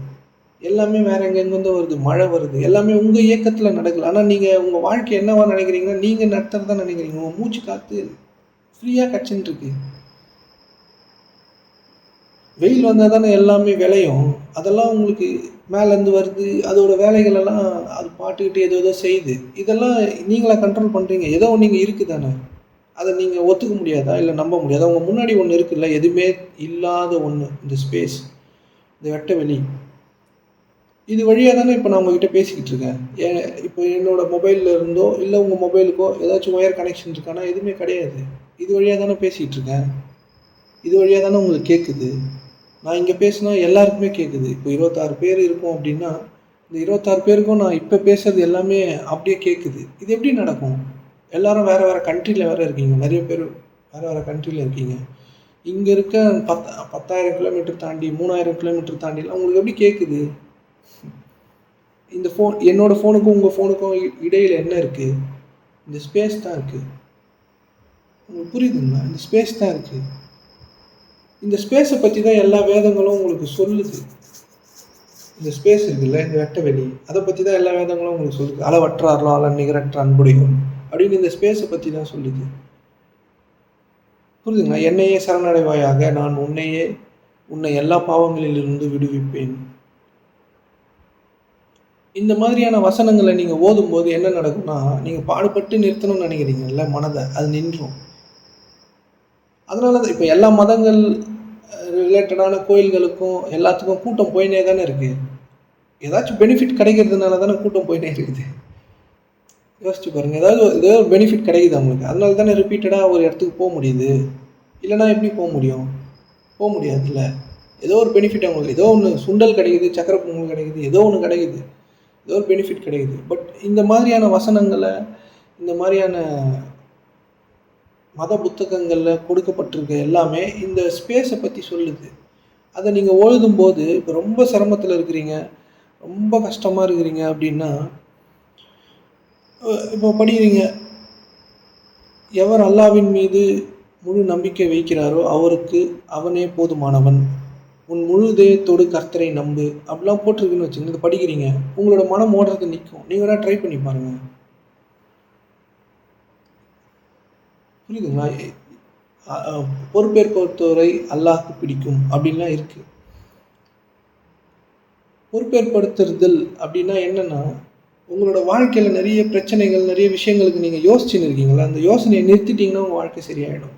எல்லாமே வேற எங்கெங்கிருந்தோ வருது. மழை வருது. எல்லாமே உங்கள் இயக்கத்தில் நடக்கல. ஆனால் நீங்கள் உங்கள் வாழ்க்கை என்னவா நினைக்கிறீங்கன்னா, நீங்கள் நடத்துறதா நினைக்கிறீங்க. உங்கள் மூச்சு காற்று ஃப்ரீயாக கிடச்சின்னு இருக்கு. வெயில் வந்தால் தானே எல்லாமே விளையும். அதெல்லாம் உங்களுக்கு மேலேருந்து வருது. அதோட வேலைகளெல்லாம் அது பாட்டுக்கிட்டு ஏதோ ஏதோ செய்யுது. இதெல்லாம் நீங்களா கண்ட்ரோல் பண்ணுறீங்க. ஏதோ ஒன்று இங்கே இருக்குது தானே. அதை நீங்கள் ஒத்துக்க முடியாதா? இல்லை நம்ப முடியாதா? உங்கள் முன்னாடி ஒன்று இருக்குல்ல, எதுவுமே இல்லாத ஒன்று, இந்த ஸ்பேஸ், இந்த வெட்ட வெளி. இது வழியாக தானே இப்போ நான் உங்ககிட்ட பேசிக்கிட்டு இருக்கேன். இப்போ என்னோடய மொபைலில் இருந்தோ இல்லை உங்கள் மொபைலுக்கோ ஏதாச்சும் ஒயர் கனெக்ஷன் இருக்கானா? எதுவுமே கிடையாது. இது வழியாக தானே பேசிகிட்டு இருக்கேன். இது வழியாக தானே உங்களுக்கு கேட்குது. நான் இங்கே பேசினா எல்லாருக்குமே கேட்குது. இப்போ 26 பேர் இருக்கோம் அப்படின்னா, இந்த 26 பேருக்கும் நான் இப்போ பேசுகிறது எல்லாமே அப்படியே கேட்குது. இது எப்படி நடக்கும்? எல்லாரும் வேறு வேறு கண்ட்ரியில் வேறு இருக்கீங்க. நிறைய பேர் வேறு வேறு கண்ட்ரியில் இருக்கீங்க. இங்கே இருக்க 10,000 கிலோமீட்டர் தாண்டி 3000 கிலோமீட்டர் தாண்டிலாம் உங்களுக்கு எப்படி கேட்குது? இந்த ஃபோன், என்னோடய ஃபோனுக்கும் உங்கள் ஃபோனுக்கும் இடையில் என்ன இருக்குது? இந்த ஸ்பேஸ் தான் இருக்குது. உங்களுக்கு புரியுதுங்களா? இந்த ஸ்பேஸ் தான் இருக்குது. இந்த ஸ்பேஸை பற்றி தான் எல்லா வேதங்களும் உங்களுக்கு சொல்லுது. இந்த ஸ்பேஸ் இருக்குல்ல, இந்த வெட்ட வெளி, அதை பற்றி தான் எல்லா வேதங்களும் உங்களுக்கு சொல்லுது. அளவற்ற அருளாளன் நிகரற்ற அன்புடையும் அப்படின்னு இந்த ஸ்பேஸை பற்றி தான் சொல்லுது. புரியுதுங்களா? என்னையே சரணடைவாயாக, நான் உன்னை எல்லா பாவங்களிலிருந்து விடுவிப்பேன். இந்த மாதிரியான வசனங்களை நீங்கள் ஓதும்போது என்ன நடக்கும்னா, நீங்கள் பாடுபட்டு நிறுத்தணும்னு நினைக்கிறீங்கல்ல மனதை, அது நின்றும். அதனால தான் இப்போ எல்லா மதங்கள் ரிலேட்டடான கோயில்களுக்கும் எல்லாத்துக்கும் கூட்டம் போயினே தானே இருக்குது. ஏதாச்சும் பெனிஃபிட் கிடைக்கிறதுனால தானே கூட்டம் போயினே இருக்குது. யோசிச்சு பாருங்கள். ஏதோ ஒரு பெனிஃபிட் கிடைக்குது அவங்களுக்கு. அதனால தானே ரிப்பீட்டடாக ஒரு இடத்துக்கு போக முடியுது. இல்லைனா எப்படி போக முடியும்? போக முடியாதுல்ல. ஏதோ ஒரு பெனிஃபிட் அவங்களுக்கு, ஏதோ ஒன்று சுண்டல் கிடைக்குது, சக்கரை பொங்கல் கிடைக்குது, ஏதோ ஒன்று கிடைக்குது, ஏதோ ஒரு பெனிஃபிட் கிடைக்குது. பட் இந்த மாதிரியான வசனங்களை, இந்த மாதிரியான மத புத்தகங்களில் கொடுக்கப்பட்டிருக்க எல்லாமே இந்த ஸ்பேஸை பற்றி சொல்லுது. அதை நீங்கள் எழுதும்போது இப்போ ரொம்ப சிரமத்தில் இருக்கிறீங்க, ரொம்ப கஷ்டமாக இருக்கிறீங்க அப்படின்னா, இப்போ படிக்கிறீங்க, எவர் அல்லாவின் மீது முழு நம்பிக்கை வைக்கிறாரோ அவருக்கு அவனே போதுமானவன், உன் முழு இதயத்தோடு கர்த்தரை நம்பு அப்படிலாம் போட்டிருக்குன்னு வச்சுக்கோங்க. இதை படிக்கிறீங்க, உங்களோட மனம் ஓடுறது நிற்கும். நீங்கள் வேணால் ட்ரை பண்ணி பாருங்கள். புரியுதுங்களா? பொறுப்பேற்படுத்துவரை அல்லாஹ்க்கு பிடிக்கும் அப்படின்லாம் இருக்குது. பொறுப்பேற்படுத்துதல் அப்படின்னா என்னென்னா, உங்களோட வாழ்க்கையில் நிறைய பிரச்சனைகள், நிறைய விஷயங்களுக்கு நீங்கள் யோசிச்சுன்னு இருக்கீங்களா, அந்த யோசனையை நிறுத்திட்டிங்கன்னா உங்கள் வாழ்க்கை சரியாயிடும்.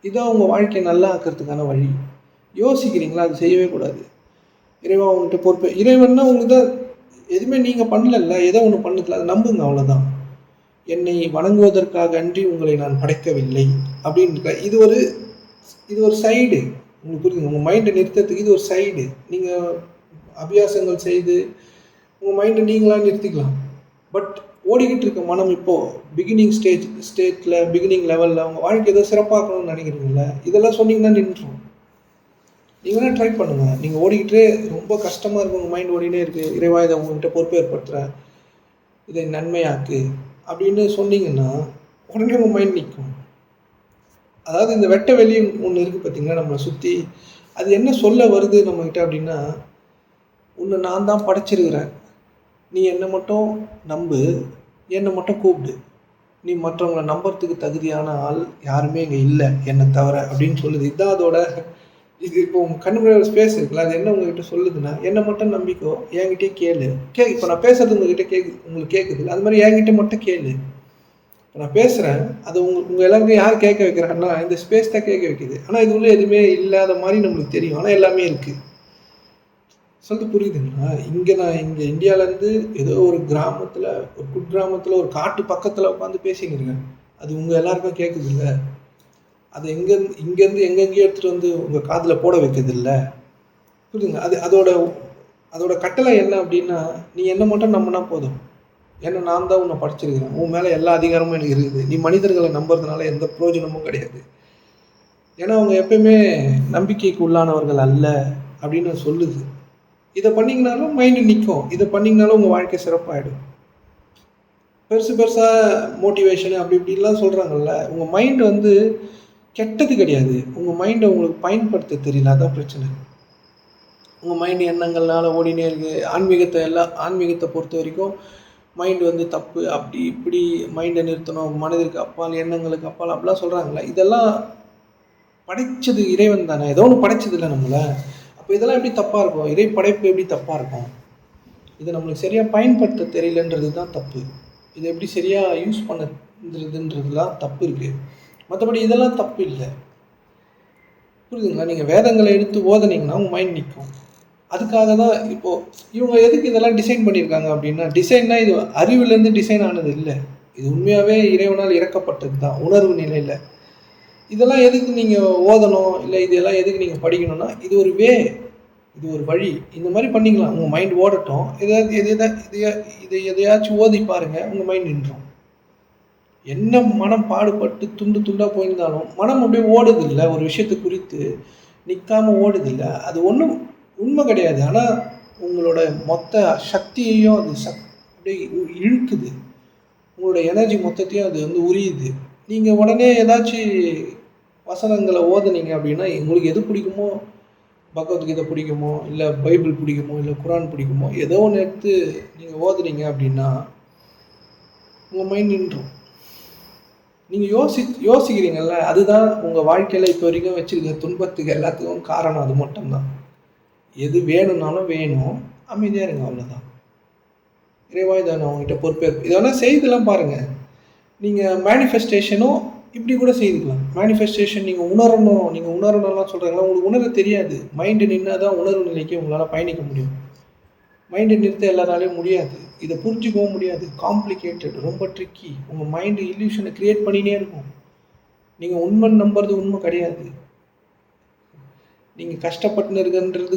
இதான் உங்கள் வாழ்க்கையை நல்லா ஆக்கிறதுக்கான வழி. யோசிக்கிறீங்களா, அது செய்யவே கூடாது. இறைவன் உங்கள்கிட்ட பொறுப்பு, இறைவன்னா உங்களுக்கு தான் எதுவுமே நீங்கள் பண்ணல, ஏதோ ஒன்று பண்ணுதுல, அதை நம்புங்க, அவ்வளோதான். என்னை வணங்குவதற்காக அன்றி உங்களை நான் படைக்கவில்லை அப்படின்னு. இது ஒரு சைடு. உங்களுக்கு புரியுதுங்க? உங்கள் மைண்டை நிறுத்தத்துக்கு இது ஒரு சைடு. நீங்கள் அபியாசங்கள் செய்து உங்கள் மைண்டை நீங்களாக நிறுத்திக்கலாம். பட் ஓடிக்கிட்டு இருக்க மனம் இப்போது பிகினிங் லெவலில் உங்கள் வாழ்க்கை ஏதோ சிறப்பாக்கணும்னு நினைக்கிறீங்கள, இதெல்லாம் சொன்னீங்கன்னா நின்றுடும். நீங்கள் வேணால் ட்ரை பண்ணுங்கள். நீங்கள் ஓடிக்கிட்டே ரொம்ப கஷ்டமாக இருக்கும், உங்கள் மைண்ட் ஓடினே இருக்குது, இறைவா இதை உங்கள்கிட்ட பொறுப்பு ஏற்படுத்துகிறேன், இதை நன்மையாக்கு அப்படின்னு சொன்னீங்கன்னா உடனே உங்கள் மைண்ட் நிற்கும். அதாவது இந்த வெட்ட வெளி ஒன்று இருக்குது பார்த்தீங்கன்னா நம்மளை சுற்றி, அது என்ன சொல்ல வருது நம்மக்கிட்ட அப்படின்னா, உன்னை நான் தான் படைச்சிருக்கிறேன், நீ என்னை மட்டும் நம்பு, என்னை மட்டும் கூப்பிடு, நீ மற்றவங்களை நம்புறதுக்கு தகுதியான ஆள் யாருமே இங்கே இல்லை என்னை தவிர அப்படின்னு சொல்லுது. இதுதான் அதோட இது. இப்போ உங்கள் கண்ணு முன்னாடி ஸ்பேஸ் இருக்குல்ல, அது என்ன உங்ககிட்ட சொல்லுதுன்னா, என்னை மட்டும் நம்பிக்கோ, என்கிட்டே கேளு. இப்போ நான் பேசுறது உங்ககிட்ட உங்களுக்கு கேட்குது, அது மாதிரி என்கிட்ட மட்டும் கேளு. இப்போ நான் பேசுகிறேன், அது உங்கள் எல்லாருக்கும் யார் கேட்க வைக்கிறாங்கன்னா இந்த ஸ்பேஸ் தான் கேட்க வைக்குது. ஆனால் இது உள்ள எதுவுமே இல்லாத மாதிரி நம்மளுக்கு தெரியும், ஆனால் எல்லாமே இருக்குது. சொல்லிட்டு புரியுதுங்களா? நான் இங்கே இந்தியாவிலேருந்து ஏதோ ஒரு கிராமத்தில், ஒரு குக்கிராமத்தில், ஒரு காட்டு பக்கத்தில் உட்காந்து பேசின்னு இருக்கேன். அது உங்கள் எல்லாருக்கும் கேட்குது இல்லை? அது இங்கேருந்து எங்கெங்கேயோ எடுத்துகிட்டு வந்து உங்கள் காதில் போட வைக்கிறது இல்லை. புரியுதுங்க? அதோட கட்டளை என்ன அப்படின்னா, நீ என்னை மட்டும் நம்பினா போதும், ஏன்னா நான் தான் உன்னை படிச்சிருக்கிறேன், உன் மேலே எல்லா அதிகாரமும் எனக்கு இருக்குது, நீ மனிதர்களை நம்புறதுனால எந்த பிரயோஜனமும் கிடையாது. ஏன்னா அவங்க எப்பயுமே நம்பிக்கைக்கு உள்ளானவர்கள் அல்ல அப்படின்னு சொல்லுது. இதை பண்ணீங்கனாலும் மைண்டு நிற்கும், இதை பண்ணீங்கனாலும் உங்கள் வாழ்க்கை சிறப்பாயிடும். பெருசு பெருசா மோட்டிவேஷன் அப்படி இப்படிலாம் சொல்கிறாங்கல்ல, உங்கள் மைண்ட் வந்து கெட்டது கிடையாது. உங்கள் மைண்டை உங்களுக்கு பயன்படுத்த தெரியல, அதான் பிரச்சனை. உங்கள் மைண்டு எண்ணங்கள்னால ஓடினே இருக்குது. ஆன்மீகத்தை பொறுத்த வரைக்கும் மைண்டு வந்து தப்பு, அப்படி இப்படி மைண்டை நிறுத்தணும், மனதிற்கு அப்பால் எண்ணங்களுக்கு அப்பால் அப்படிலாம் சொல்கிறாங்கல்ல, இதெல்லாம் படைச்சது இறைவன் தானே, ஏதோ ஒன்று படைச்சது இல்லை நம்மளை. அப்போ இதெல்லாம் எப்படி தப்பாக இருக்கும்? இறை படைப்பு எப்படி தப்பாக இருக்கும்? இதை நம்மளுக்கு சரியாக பயன்படுத்த தெரியலன்றது தான் தப்பு. இதை எப்படி சரியாக யூஸ் பண்ணுறதுன்றதுலாம் தப்பு இருக்குது. மற்றபடி இதெல்லாம் தப்பு இல்லை. புரியுதுங்களா? நீங்கள் வேதங்களை எடுத்து ஓதனீங்கன்னா உங்கள் மைண்ட் நிற்கும். அதுக்காக தான் இப்போது இவங்க எதுக்கு இதெல்லாம் டிசைன் பண்ணியிருக்காங்க அப்படின்னா, டிசைன்னா இது அறிவுலேருந்து டிசைன் ஆனது இல்லை. இது உண்மையாகவே இறைவனால் இறக்கப்பட்டது தான், உணர்வு நிலையில். இதெல்லாம் எதுக்கு நீங்கள் ஓதணும், இல்லை இதெல்லாம் எதுக்கு நீங்கள் படிக்கணும்னா, இது ஒரு இது ஒரு வழி. இந்த மாதிரி பண்ணிக்கலாம். உங்கள் மைண்ட் ஓடட்டும். இதை எதையாச்சும் ஓதி பாருங்கள், உங்கள் மைண்ட் நின்றும். என்ன மனம் பாடுபட்டு துண்டு துண்டாக போயிருந்தாலும் மனம் அப்படியே ஓடுது இல்லை, ஒரு விஷயத்தை குறித்து நிற்காமல் ஓடுது இல்லை, அது ஒன்றும் உண்மை கிடையாது. ஆனால் உங்களோட மொத்த சக்தியையும் அது அப்படியே இழுக்குது. உங்களோட எனர்ஜி மொத்தத்தையும் அது வந்து உரியுது. நீங்கள் உடனே ஏதாச்சும் வசனங்களை ஓதுனீங்க அப்படின்னா, உங்களுக்கு எது பிடிக்குமோ, பகவத்கீதை பிடிக்குமோ, இல்லை பைபிள் பிடிக்குமோ, இல்லை குரான் பிடிக்குமோ, ஏதோ ஒன்று எடுத்து நீங்கள் ஓதுனீங்க அப்படின்னா உங்கள் மைண்ட் நின்றும். நீங்கள் யோசிக்கிறீங்கல்ல, அதுதான் உங்கள் வாழ்க்கையில் இப்போ வரைக்கும் வச்சுருக்க துன்பத்துக்கு எல்லாத்துக்கும் காரணம். அது மட்டும்தான். எது வேணும்னாலும் வேணும், அமைதியாக இருங்க, அவ்வளோதான். இறைவா இதை நான் உங்ககிட்ட பொறுப்பேற்பு. இதை வேணால் செய்தெல்லாம் பாருங்கள். நீங்கள் மேனிஃபெஸ்டேஷனும் இப்படி கூட செய்துக்கலாம். மேனிஃபெஸ்டேஷன் நீங்கள் உணரணும்லாம் சொல்கிறாங்களா, உங்களுக்கு உணர தெரியாது. மைண்டு நின்னா தான் உணர்வு நிலைக்கு உங்களால் பயணிக்க முடியும். மைண்டை நிறுத்த எல்லாராலையும் முடியாது. இதை புரிஞ்சுக்கவும் முடியாது. காம்ப்ளிகேட்டட், ரொம்ப ட்ரிக்கி. உங்கள் மைண்டு இல்யூஷனை க்ரியேட் பண்ணினே இருக்கும். நீங்கள் உண்மை நம்புறது உண்மை கிடையாது. நீங்கள் கஷ்டப்பட்டுன்னு இருக்குன்றது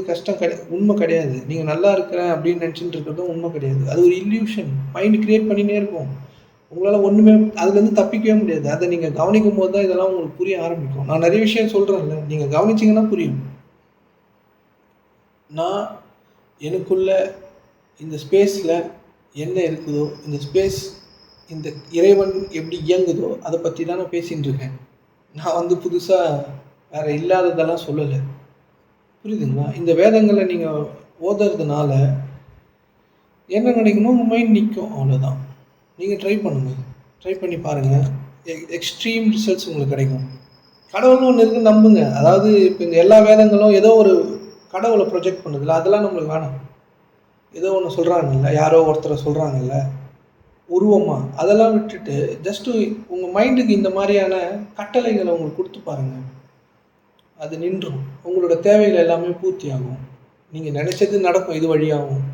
உண்மை கிடையாது. நீங்கள் நல்லா இருக்கிறேன் அப்படின்னு நினச்சிட்டு இருக்கிறதும் உண்மை கிடையாது. அது ஒரு இல்யூஷன். மைண்டு க்ரியேட் பண்ணினே இருக்கும். உங்களால் ஒன்றுமே அதுலேருந்து தப்பிக்கவே முடியாது. அதை நீங்கள் கவனிக்கும் போது தான் இதெல்லாம் உங்களுக்கு புரிய ஆரம்பிக்கும். நான் நிறைய விஷயம் சொல்கிறேன்ல, நீங்கள் கவனிச்சிங்கன்னா புரியும். நான் எனக்குள்ள இந்த ஸ்பேஸில் என்ன இருக்குதோ, இந்த ஸ்பேஸ் இந்த இறைவன் எப்படி இயங்குதோ அதை பற்றி தான் நான் பேசிகிட்டு இருக்கேன். நான் வந்து புதுசாக வேறு இல்லாததெல்லாம் சொல்லலை. புரியுதுங்களா? இந்த வேதங்களை நீங்கள் ஓதுறதுனால என்ன நினைக்கணும், உங்கள் மைண்ட் நிற்கும், அவ்வளோதான். நீங்கள் ட்ரை பண்ணுங்கள், ட்ரை பண்ணி பாருங்கள். எக்ஸ்ட்ரீம் ரிசல்ட்ஸ் உங்களுக்கு கிடைக்கும். கடவுள்னு ஒன்று இருக்குன்னு நம்புங்க. அதாவது இப்போ இந்த எல்லா வேதங்களும் ஏதோ ஒரு கடவுளை ப்ரொஜெக்ட் பண்ணுதில்ல, அதெல்லாம் நம்மளுக்கு வேணாம். ஏதோ ஒன்று சொல்கிறாங்கல்ல, யாரோ ஒருத்தரை சொல்கிறாங்கல்ல உருவமாக, அதெல்லாம் விட்டுட்டு ஜஸ்ட்டு உங்கள் மைண்டுக்கு இந்த மாதிரியான கட்டளைகளை உங்களுக்கு கொடுத்து பாருங்கள். அது நின்றும். உங்களோட தேவைகள் எல்லாமே பூர்த்தி ஆகும். நீங்கள் நினச்சது நடக்கும் இது வழியாகும்.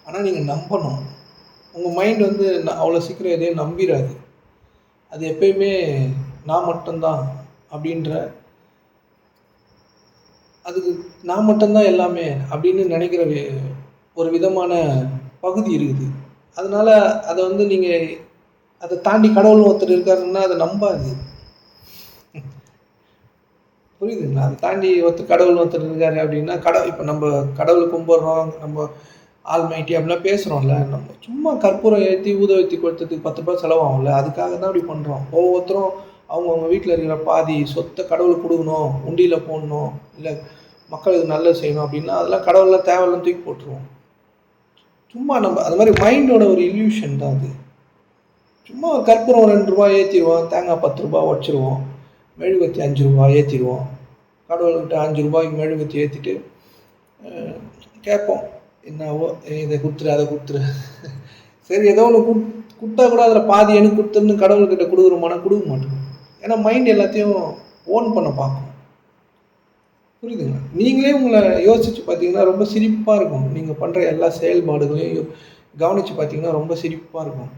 ஆனால் நீங்கள் நம்பணும். உங்கள் மைண்ட் வந்து அவ்வளோ சீக்கிரம் எதையும் நம்பிடாது. அது எப்பயுமே நான் மட்டும்தான் அப்படின்ற, அதுக்கு நான் மட்டும்தான் எல்லாமே அப்படின்னு நினைக்கிற ஒரு விதமான பகுதி இருக்குது. அதனால் அதை வந்து நீங்கள் அதை தாண்டி கடவுள் ஒருத்தர் இருக்காருன்னா அதை நம்பாது. புரியுதுங்களா? அதை தாண்டி கடவுள் ஒருத்தர் இருக்காரு அப்படின்னா இப்போ நம்ம கடவுளை கும்பிட்றோம், நம்ம ஆல்மைட்டி அப்படிலாம் பேசுகிறோம்ல, நம்ம சும்மா கற்பூரம் ஏற்றி ஊதுவத்தி கொடுத்ததுக்கு 10 ரூபாய் செலவாகும்ல, அதுக்காக தான் அப்படி பண்ணுறோம். ஒவ்வொருத்தரும் அவங்கவுங்க வீட்டில் இருக்கிற பாதி சொத்தை கடவுளுக்கு கொடுக்கணும், உண்டியில் போடணும், இல்லை மக்களுக்கு நல்லது செய்யணும் அப்படின்னா அதெல்லாம் கடவுள்லாம் தேவையில்லாம் தூக்கி போட்டுருவோம். சும்மா நம்ம அது மாதிரி மைண்டோட ஒரு இல்யூஷன் தான் அது. சும்மா ஒரு கற்பூரம் 2 ரூபாய் ஏற்றிடுவோம், தேங்காய் 10 ரூபாய் உடச்சிருவோம், மெழுகுவத்தி 5 ரூபாய் ஏற்றிடுவோம். கடவுள்கிட்ட 5 ரூபாய்க்கு மெழுகுவத்தி ஏற்றிட்டு கேட்போம், என்னவோ இதை கொடுத்துரு அதை கொடுத்துரு. சரி ஏதோ ஒன்று கொடுத்தா கூட அதில் பாதி எனக்கு கொடுத்துருந்து கடவுள்கிட்ட கொடுக்குறோமானா கொடுக்க மாட்டோம். ஏன்னா மைண்ட் எல்லாத்தையும் ஓன் பண்ண பார்க்கும். புரியுதுங்களா? நீங்களே உங்களை யோசித்து பார்த்தீங்கன்னா ரொம்ப சிரிப்பாக இருக்கும். நீங்கள் பண்ணுற எல்லா செயல்பாடுகளையும் கவனித்து பார்த்தீங்கன்னா ரொம்ப சிரிப்பாக இருக்கும்.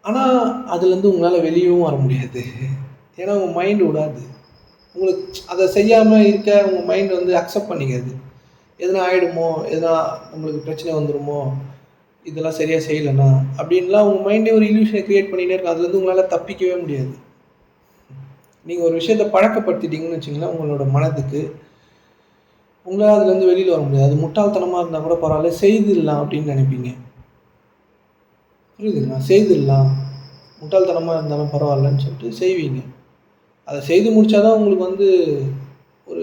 ஆனால் அதுலேருந்து உங்களால் வெளியவும் வர முடியாது. ஏன்னா உங்கள் மைண்டு விடாது. உங்களுக்கு அதை செய்யாமல் இருக்க உங்கள் மைண்ட் வந்து அக்செப்ட் பண்ணிக்காது. எதனா ஆகிடுமோ, எதனா நம்மளுக்கு பிரச்சனை வந்துடுமோ, இதெல்லாம் சரியாக செய்யலைன்னா அப்படின்லாம் உங்கள் மைண்டே ஒரு இல்யூஷனை க்ரியேட் பண்ணிகிட்டே இருக்கும். அதுலேருந்து உங்களால் தப்பிக்கவே முடியாது. நீங்கள் ஒரு விஷயத்த பழக்கப்படுத்திட்டீங்கன்னு வச்சிங்களேன் உங்களோட மனதுக்கு, உங்களால் அதுலேருந்து வெளியில் வர முடியாது. அது முட்டாள்தனமாக இருந்தால் கூட பரவாயில்ல, செய்திடலாம் அப்படின்னு நினைப்பீங்க. புரியுதுங்களா? செய்திடலாம், முட்டாள்தனமாக இருந்தாலும் பரவாயில்லன்னு சொல்லிட்டு செய்வீங்க. அதை செய்து முடித்தா தான் உங்களுக்கு வந்து ஒரு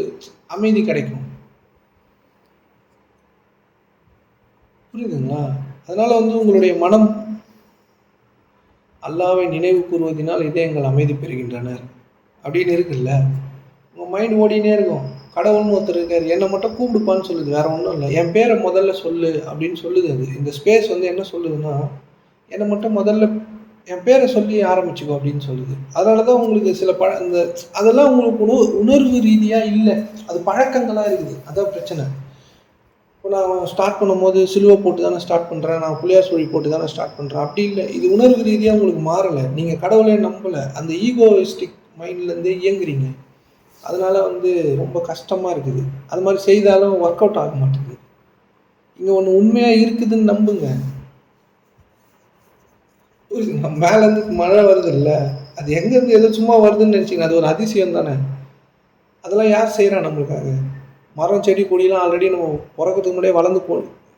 அமைதி கிடைக்கும். புரியுதுங்களா? அதனால் வந்து உங்களுடைய மனம் அல்லாவை நினைவு கூறுவதினால் இதயங்கள் அமைதி பெறுகின்றனர் அப்படின்னு இருக்குல்ல. உங்கள் மைண்ட் ஓடினே இருக்கும். கடவுள்னு ஒருத்தர் இருக்காரு, என்னை மட்டும் கூப்பிடுப்பான்னு சொல்லுது, வேற ஒன்றும் இல்லை. என் பேரை முதல்ல சொல்லு அப்படின்னு சொல்லுது. அது இந்த ஸ்பேஸ் வந்து என்ன சொல்லுதுன்னா, என்னை மட்டும் முதல்ல என் பேரை சொல்லி ஆரம்பிச்சுக்கோ அப்படின்னு சொல்லுது. அதனால தான் உங்களுக்கு சில இந்த அதெல்லாம் உங்களுக்கு உணர்வு ரீதியாக இல்லை, அது பழக்கங்களாக இருக்குது. அதான் பிரச்சனை. இப்போ நான் ஸ்டார்ட் பண்ணும்போது சிலுவை போட்டு தானே ஸ்டார்ட் பண்ணுறேன், நான் புளியார் சுழி போட்டு தானே ஸ்டார்ட் பண்ணுறேன், அப்படி இல்லை. இது உணர்வு ரீதியாக உங்களுக்கு மாறலை, நீங்கள் கடவுளே நம்பலை, அந்த ஈகோயிஸ்டிக் மைண்ட்லேருந்தே இயங்குறீங்க. அதனால வந்து ரொம்ப கஷ்டமாக இருக்குது. அது மாதிரி செய்தாலும் ஒர்க் அவுட் ஆக மாட்டேங்குது. இங்கே ஒன்று உண்மையாக இருக்குதுன்னு நம்புங்க. புரியுதுங்களா? மேலேருந்து மழை வருது இல்லை, அது எங்கேருந்து எதோ சும்மா வருதுன்னு நினச்சிங்க, அது ஒரு அதிசயம் தானே. அதெல்லாம் யார் செய்கிறா நம்மளுக்காக? மரம் செடி கொடிலாம் ஆல்ரெடி நம்ம பிறக்கிறதுக்கு முன்னாடியே வளர்ந்து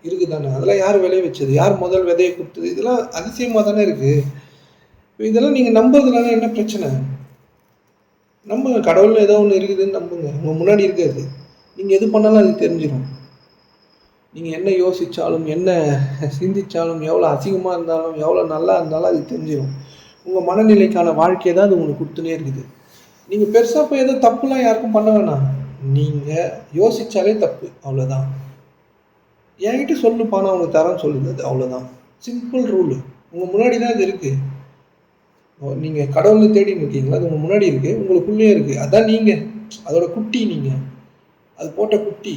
இருக்குது தானே. அதெல்லாம் யார் விளைய வச்சது? யார் முதல் விதையை கொடுத்தது? இதெல்லாம் அதிசயமாக தானே இருக்குது. இதெல்லாம் நீங்கள் நம்புறதுனால என்ன பிரச்சனை? நம்புங்க, கடவுள்னு ஏதோ ஒன்று இருக்குதுன்னு நம்புங்க. உங்கள் முன்னாடி இருக்காது, நீங்கள் எது பண்ணாலும் அது தெரிஞ்சிடும். நீங்கள் என்ன யோசித்தாலும், என்ன சிந்தித்தாலும், எவ்வளோ அசிங்கமாக இருந்தாலும், எவ்வளோ நல்லா இருந்தாலும் அது தெரிஞ்சிடும். உங்கள் மனநிலைக்கான வாழ்க்கையை தான் அது உங்களுக்கு கொடுத்துனே இருக்குது. நீங்கள் பெருசாக போய் எதுவும் தப்புலாம் யாருக்கும் பண்ண வேணாம். நீங்கள் யோசித்தாலே தப்பு, அவ்வளோதான். என்கிட்ட சொல்லுப்பா, நான் உனக்கு தரேன்னு சொல்லுது அது, அவ்வளோதான். Simple rule. உங்கள் முன்னாடி தான் அது இருக்குது. நீங்கள் கடவுளை தேடின்னு இருக்கீங்களா, அது உங்கள் முன்னாடி இருக்குது, உங்களுக்குள்ளேயே இருக்குது. அதான் நீங்கள், அதோட குட்டி, நீங்கள் அது போட்ட குட்டி.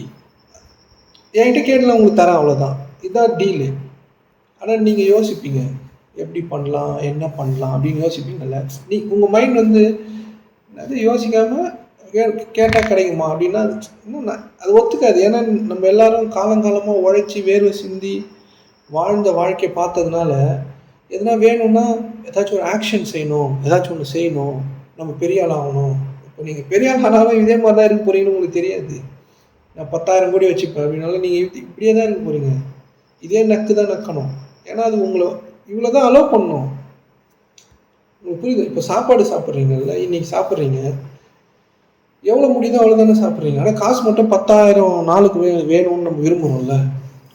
என்கிட்ட கேட்டலாம் உங்களுக்கு தரேன், அவ்வளோதான். இதுதான் டீலு. ஆனால் நீங்கள் யோசிப்பீங்க, எப்படி பண்ணலாம், என்ன பண்ணலாம் அப்படின்னு யோசிப்பீங்கள்ல. உங்கள் மைண்ட் வந்து அது யோசிக்காமல் கேட்டால் கிடைக்குமா அப்படின்னா இன்னும் அது ஒத்துக்காது. ஏன்னா நம்ம எல்லாரும் காலங்காலமாக உழைச்சி வேர்வை சிந்தி வாழ்ந்த வாழ்க்கையை பார்த்ததுனால எதுனா வேணும்னா ஏதாச்சும் ஒரு ஆக்ஷன் செய்யணும், ஏதாச்சும் ஒன்று செய்யணும், நம்ம பெரிய ஆள் ஆகணும். இப்போ நீங்கள் பெரிய ஆள் ஆனாலும் இதே மாதிரி தான் இருக்க போகிறீங்கன்னு உங்களுக்கு தெரியாது. நான் 10,000 கோடி வச்சுப்பேன் அப்படின்னாலும் நீங்கள் இப்படியே தான் இருக்க போகிறீங்க. இதே நக்கு தான் நக்கணும். ஏன்னா அது உங்களை இவ்வளோ தான் அலோவ் பண்ணணும். உங்களுக்கு புரியுது? இப்போ சாப்பாடு சாப்பிட்றீங்கல்ல, இன்றைக்கி சாப்பிட்றீங்க, எவ்வளோ முடியுதோ அவ்வளோ தானே சாப்பிட்றீங்க. ஆனால் காசு மட்டும் 10,000 நாளுக்கு வேணும்னு நம்ம விரும்புகிறோம்ல.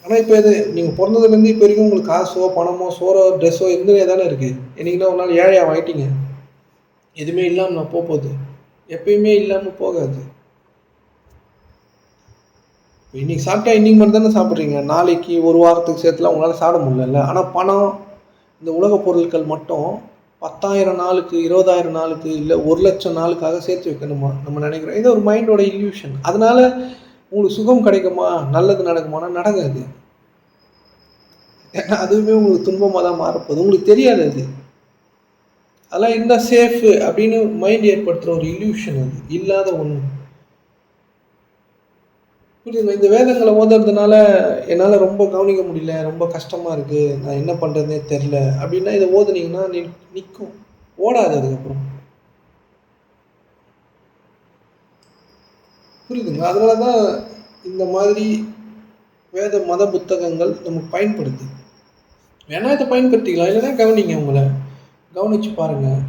ஆனால் இப்போ இது நீங்கள் பிறந்ததுலேருந்து இப்போ வரைக்கும் உங்களுக்கு காசோ பணமோ சோறோ ட்ரெஸ்ஸோ இருந்தே தானே இருக்குது. என்றைக்குன்னா ஒரு நாள் ஏழையாக ஆகிட்டீங்க. எதுவுமே இல்லாமல் நான் போகுது, எப்பயுமே இல்லாமல் போகாது. இன்றைக்கி சாப்பிட்டா இன்றைக்கி மட்டும் தானே சாப்பிட்றீங்க, நாளைக்கு ஒரு வாரத்துக்கு சேர்த்துலாம் உங்களால் சாப்பிட முடியல. ஆனால் பணம், இந்த உலக பொருட்கள் மட்டும் 10,000 நாளுக்கு, 20,000 நாளுக்கு, இல்லை 1,00,000 நாளுக்காக சேர்த்து வைக்கணுமா நம்ம நினைக்கிறோம். இது ஒரு மைண்டோட இல்யூஷன். அதனால உங்களுக்கு சுகம் கிடைக்குமா, நல்லது நடக்குமானா நடக்காது. ஏன்னா அதுவுமே உங்களுக்கு துன்பமாக தான் மாறப்போகுது. உங்களுக்கு தெரியாது அது. அதெல்லாம் இருந்தால் சேஃபு அப்படின்னு மைண்ட் ஏற்படுத்துகிற ஒரு இல்யூஷன், அது இல்லாத ஒன்று. புரியுதுங்க? இந்த வேதங்களை ஓதுறதுனால என்னால் ரொம்ப கவனிக்க முடியல, ரொம்ப கஷ்டமாக இருக்குது, நான் என்ன பண்ணுறதுனே தெரில அப்படின்னா இதை ஓதுனீங்கன்னா நிற்கும், ஓடாது அதுக்கப்புறம். புரியுதுங்களா? அதனால தான் இந்த மாதிரி வேத மத புத்தகங்கள் நமக்கு பயன்படுது. வேணா இதை பயன்படுத்திக்கலாம், இல்லைன்னா கவனிங்க, உங்களை கவனித்து பாருங்கள்.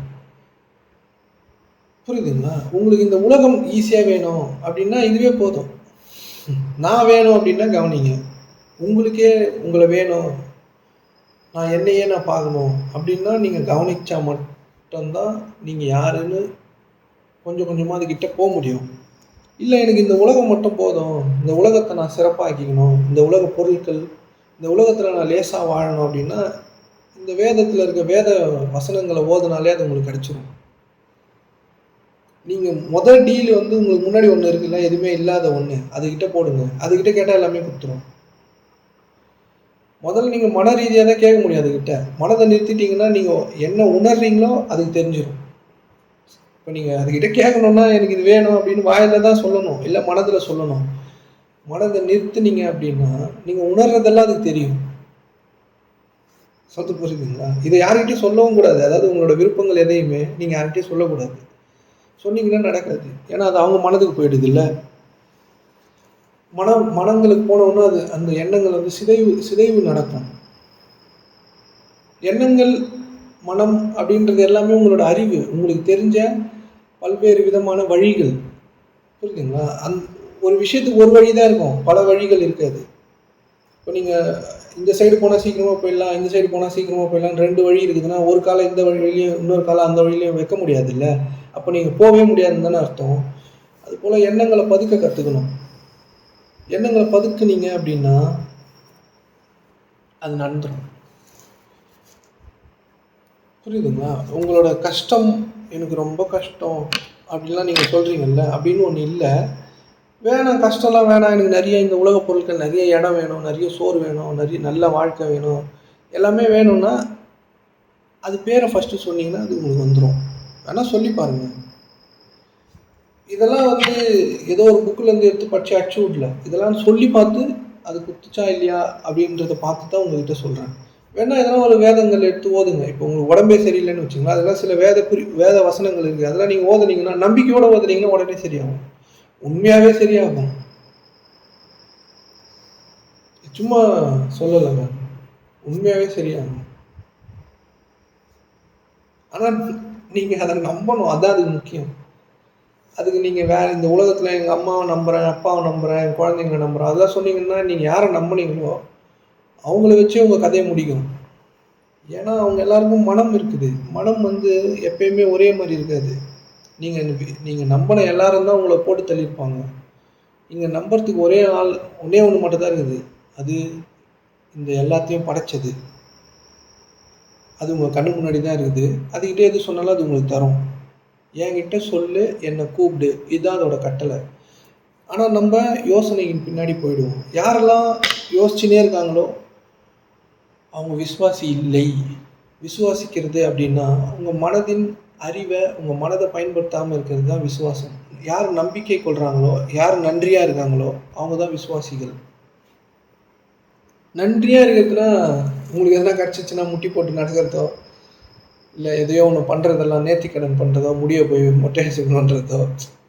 புரியுதுங்களா? உங்களுக்கு இந்த உலகம் ஈஸியாக வேணும் அப்படின்னா இதுவே போதும். நான் வேணும் அப்படின்னா கவனிங்க. உங்களுக்கே உங்களை வேணும், நான் என்னையே நான் பார்க்கணும் அப்படின்னா நீங்கள் கவனித்தா மட்டும்தான் நீங்கள் யாருன்னு கொஞ்சம் கொஞ்சமாக அதுக்கிட்ட போக முடியும். இல்லை எனக்கு இந்த உலகம் மட்டும் போதும், இந்த உலகத்தை நான் சிறப்பாக்கிக்கணும், இந்த உலக பொருட்கள், இந்த உலகத்தில் நான் லேசாக வாழணும் அப்படின்னா இந்த வேதத்தில் இருக்க வேத வசனங்களை ஓதுனாலே அது உங்களுக்கு கிடச்சிரும். நீங்கள் முதல் டீல் வந்து உங்களுக்கு முன்னாடி ஒன்று இருக்குல்ல, எதுவுமே இல்லாத ஒன்று, அதுக்கிட்ட போடுங்க. அதுக்கிட்ட கேட்டால் எல்லாமே கொடுத்துரும். முதல்ல நீங்கள் மன ரீதியாக தான் கேட்க முடியும் அதுக்கிட்ட. மனதை நிறுத்திட்டீங்கன்னா நீங்கள் என்ன உணர்றீங்களோ அதுக்கு தெரிஞ்சிடும். இப்போ நீங்கள் அதுக்கிட்ட கேட்கணுன்னா எனக்கு இது வேணும் அப்படின்னு வாயில் தான் சொல்லணும், இல்லை மனதில் சொல்லணும். மனதை நிறுத்துனீங்க அப்படின்னா நீங்கள் உணர்றதெல்லாம் அதுக்கு தெரியும். புரியுதுங்களா? இதை யார்கிட்டையும் சொல்லவும் கூடாது. அதாவது உங்களோட விருப்பங்கள் எதையுமே நீங்கள் யார்கிட்டையும் சொல்லக்கூடாது. சொன்னீங்கன்னா நடக்காது. ஏன்னா அது அவங்க மனதுக்கு போயிடுதுல்ல. மனங்களுக்கு போனோம்னா அது அந்த எண்ணங்கள் வந்து சிதைவு சிதைவு நடக்கும். எண்ணங்கள், மனம் அப்படின்றது எல்லாமே உங்களோட அறிவு. உங்களுக்கு தெரிஞ்ச பல்வேறு விதமான வழிகள். புரியுதுங்களா? ஒரு விஷயத்துக்கு ஒரு வழி தான் இருக்கும். பல வழிகள் இருக்காது. இப்போ நீங்க இந்த சைடு போனா சீக்கிரமா போயிடலாம், இந்த சைடு போனா சீக்கிரமா போயிடலாம்ன்னு 2 வழி இருக்குதுன்னா, ஒரு கால இந்த வழியிலயும், இன்னொரு கால அந்த வழியிலயும் வைக்க முடியாதுல்ல. அப்ப நீங்க போவே முடியாதுன்னு தானே அர்த்தம். அதுபோல எண்ணங்கள பதுக்க கத்துக்கணும். எண்ணங்கள பதுக்குனீங்க அப்படின்னா, அது நடந்துரும். புரியுதுங்களா? உங்களோட கஷ்டம், எனக்கு ரொம்ப கஷ்டம் அப்படின்லாம் நீங்க சொல்றீங்கல்ல, அப்படின்னு ஒண்ணு இல்ல. வேணாம் கஷ்டம்லாம் வேணாம். எனக்கு நெறைய இந்த உலக பொருட்கள், நெறைய இடம் வேணும், நெறைய சோறு வேணும், நெறைய நல்ல வாழ்க்கை வேணும். எல்லாமே வேணும்னா, அது பேர ஃபர்ஸ்ட்டு சொன்னீங்கன்னா, அது உங்களுக்கு வந்துரும். வேணா சொல்லி பாருங்க. இதெல்லாம் வந்து ஏதோ ஒரு புக்லேருந்து எடுத்து படிச்சு அடிச்சு விடல. இதெல்லாம் சொல்லி பார்த்து, அது குத்துச்சா இல்லையா அப்படின்றத பார்த்து தான் உங்ககிட்ட சொல்றேன். வேணா எதனா ஒரு வேதங்கள் எடுத்து ஓதுங்க. இப்போ உங்களுக்கு உடம்பே சரியில்லைன்னு வச்சுக்கங்களேன், அதெல்லாம் சில வேத வசனங்கள் இருக்கு. அதெல்லாம் நீங்க ஓதுனீங்கன்னா, நம்பிக்கையோட ஓதுனீங்கன்னா உடனே சரியாகும். உண்மையாவே சரியாகும். சும்மா சொல்லலங்க. உண்மையாவே சரியாகும். ஆனா நீங்க அத நம்பணும். அதான் அதுக்கு முக்கியம். அதுக்கு நீங்க வேற இந்த உலகத்துல எங்க அம்மாவ நம்புறேன், அப்பாவ நம்புறேன், என் குழந்தைங்கள நம்புறேன். அதெல்லாம் சொன்னீங்கன்னா, நீங்க யார நம்புனீங்களோ, அவங்கள வச்சே உங்க கதைய முடிக்கணும். ஏன்னா, அவங்க எல்லாருக்கும் மனம் இருக்குது. மனம் வந்து எப்பயுமே ஒரே மாரி இருக்காது. நீங்க நீங்க நம்புன எல்லாரும் தான் உங்கள போட்டு தள்ளியிருப்பாங்க. நீங்க நம்புறதுக்கு ஒரே ஆள், ஒண்ணே ஒண்ணு மட்டும் தான் இருக்குது. அது இந்த எல்லாத்தையும் படைச்சது. அது உங்க கண்ணு முன்னாடி தான் இருக்குது. அதுகிட்ட எது சொன்னாலும் அது உங்களுக்கு தரும். என்கிட்ட சொல்லு, என்ன கூப்பிடு. இதான் அதோட கட்டளை. ஆனா நம்ப யோசனையின் பின்னாடி போயிடுவோம். யாரெல்லாம் யோசிச்சுன்னே இருக்காங்களோ, அவங்க விசுவாசி இல்லை. விசுவாசிக்கிறது அப்படின்னா, உங்க மனதின் அறிவ, உங்க மனத பயன்படுத்தாம இருக்கிறது தான் விசுவாசம். யார் நம்பிக்கை கொள்றாங்களோ, யார் நன்றியா இருக்காங்களோ, அவங்க தான் விசுவாசிகள். நன்றியா இருக்கிறதுனா, உங்களுக்கு எதனா கிடைச்சிச்சுன்னா முட்டி போட்டு நடக்கிறதோ, இல்ல எதையோ ஒண்ணு பண்றதெல்லாம் நேர்த்திக்கடன் பண்றதோ, முடிய போய் மொட்டை அடிச்சுக்கணுன்றதோ,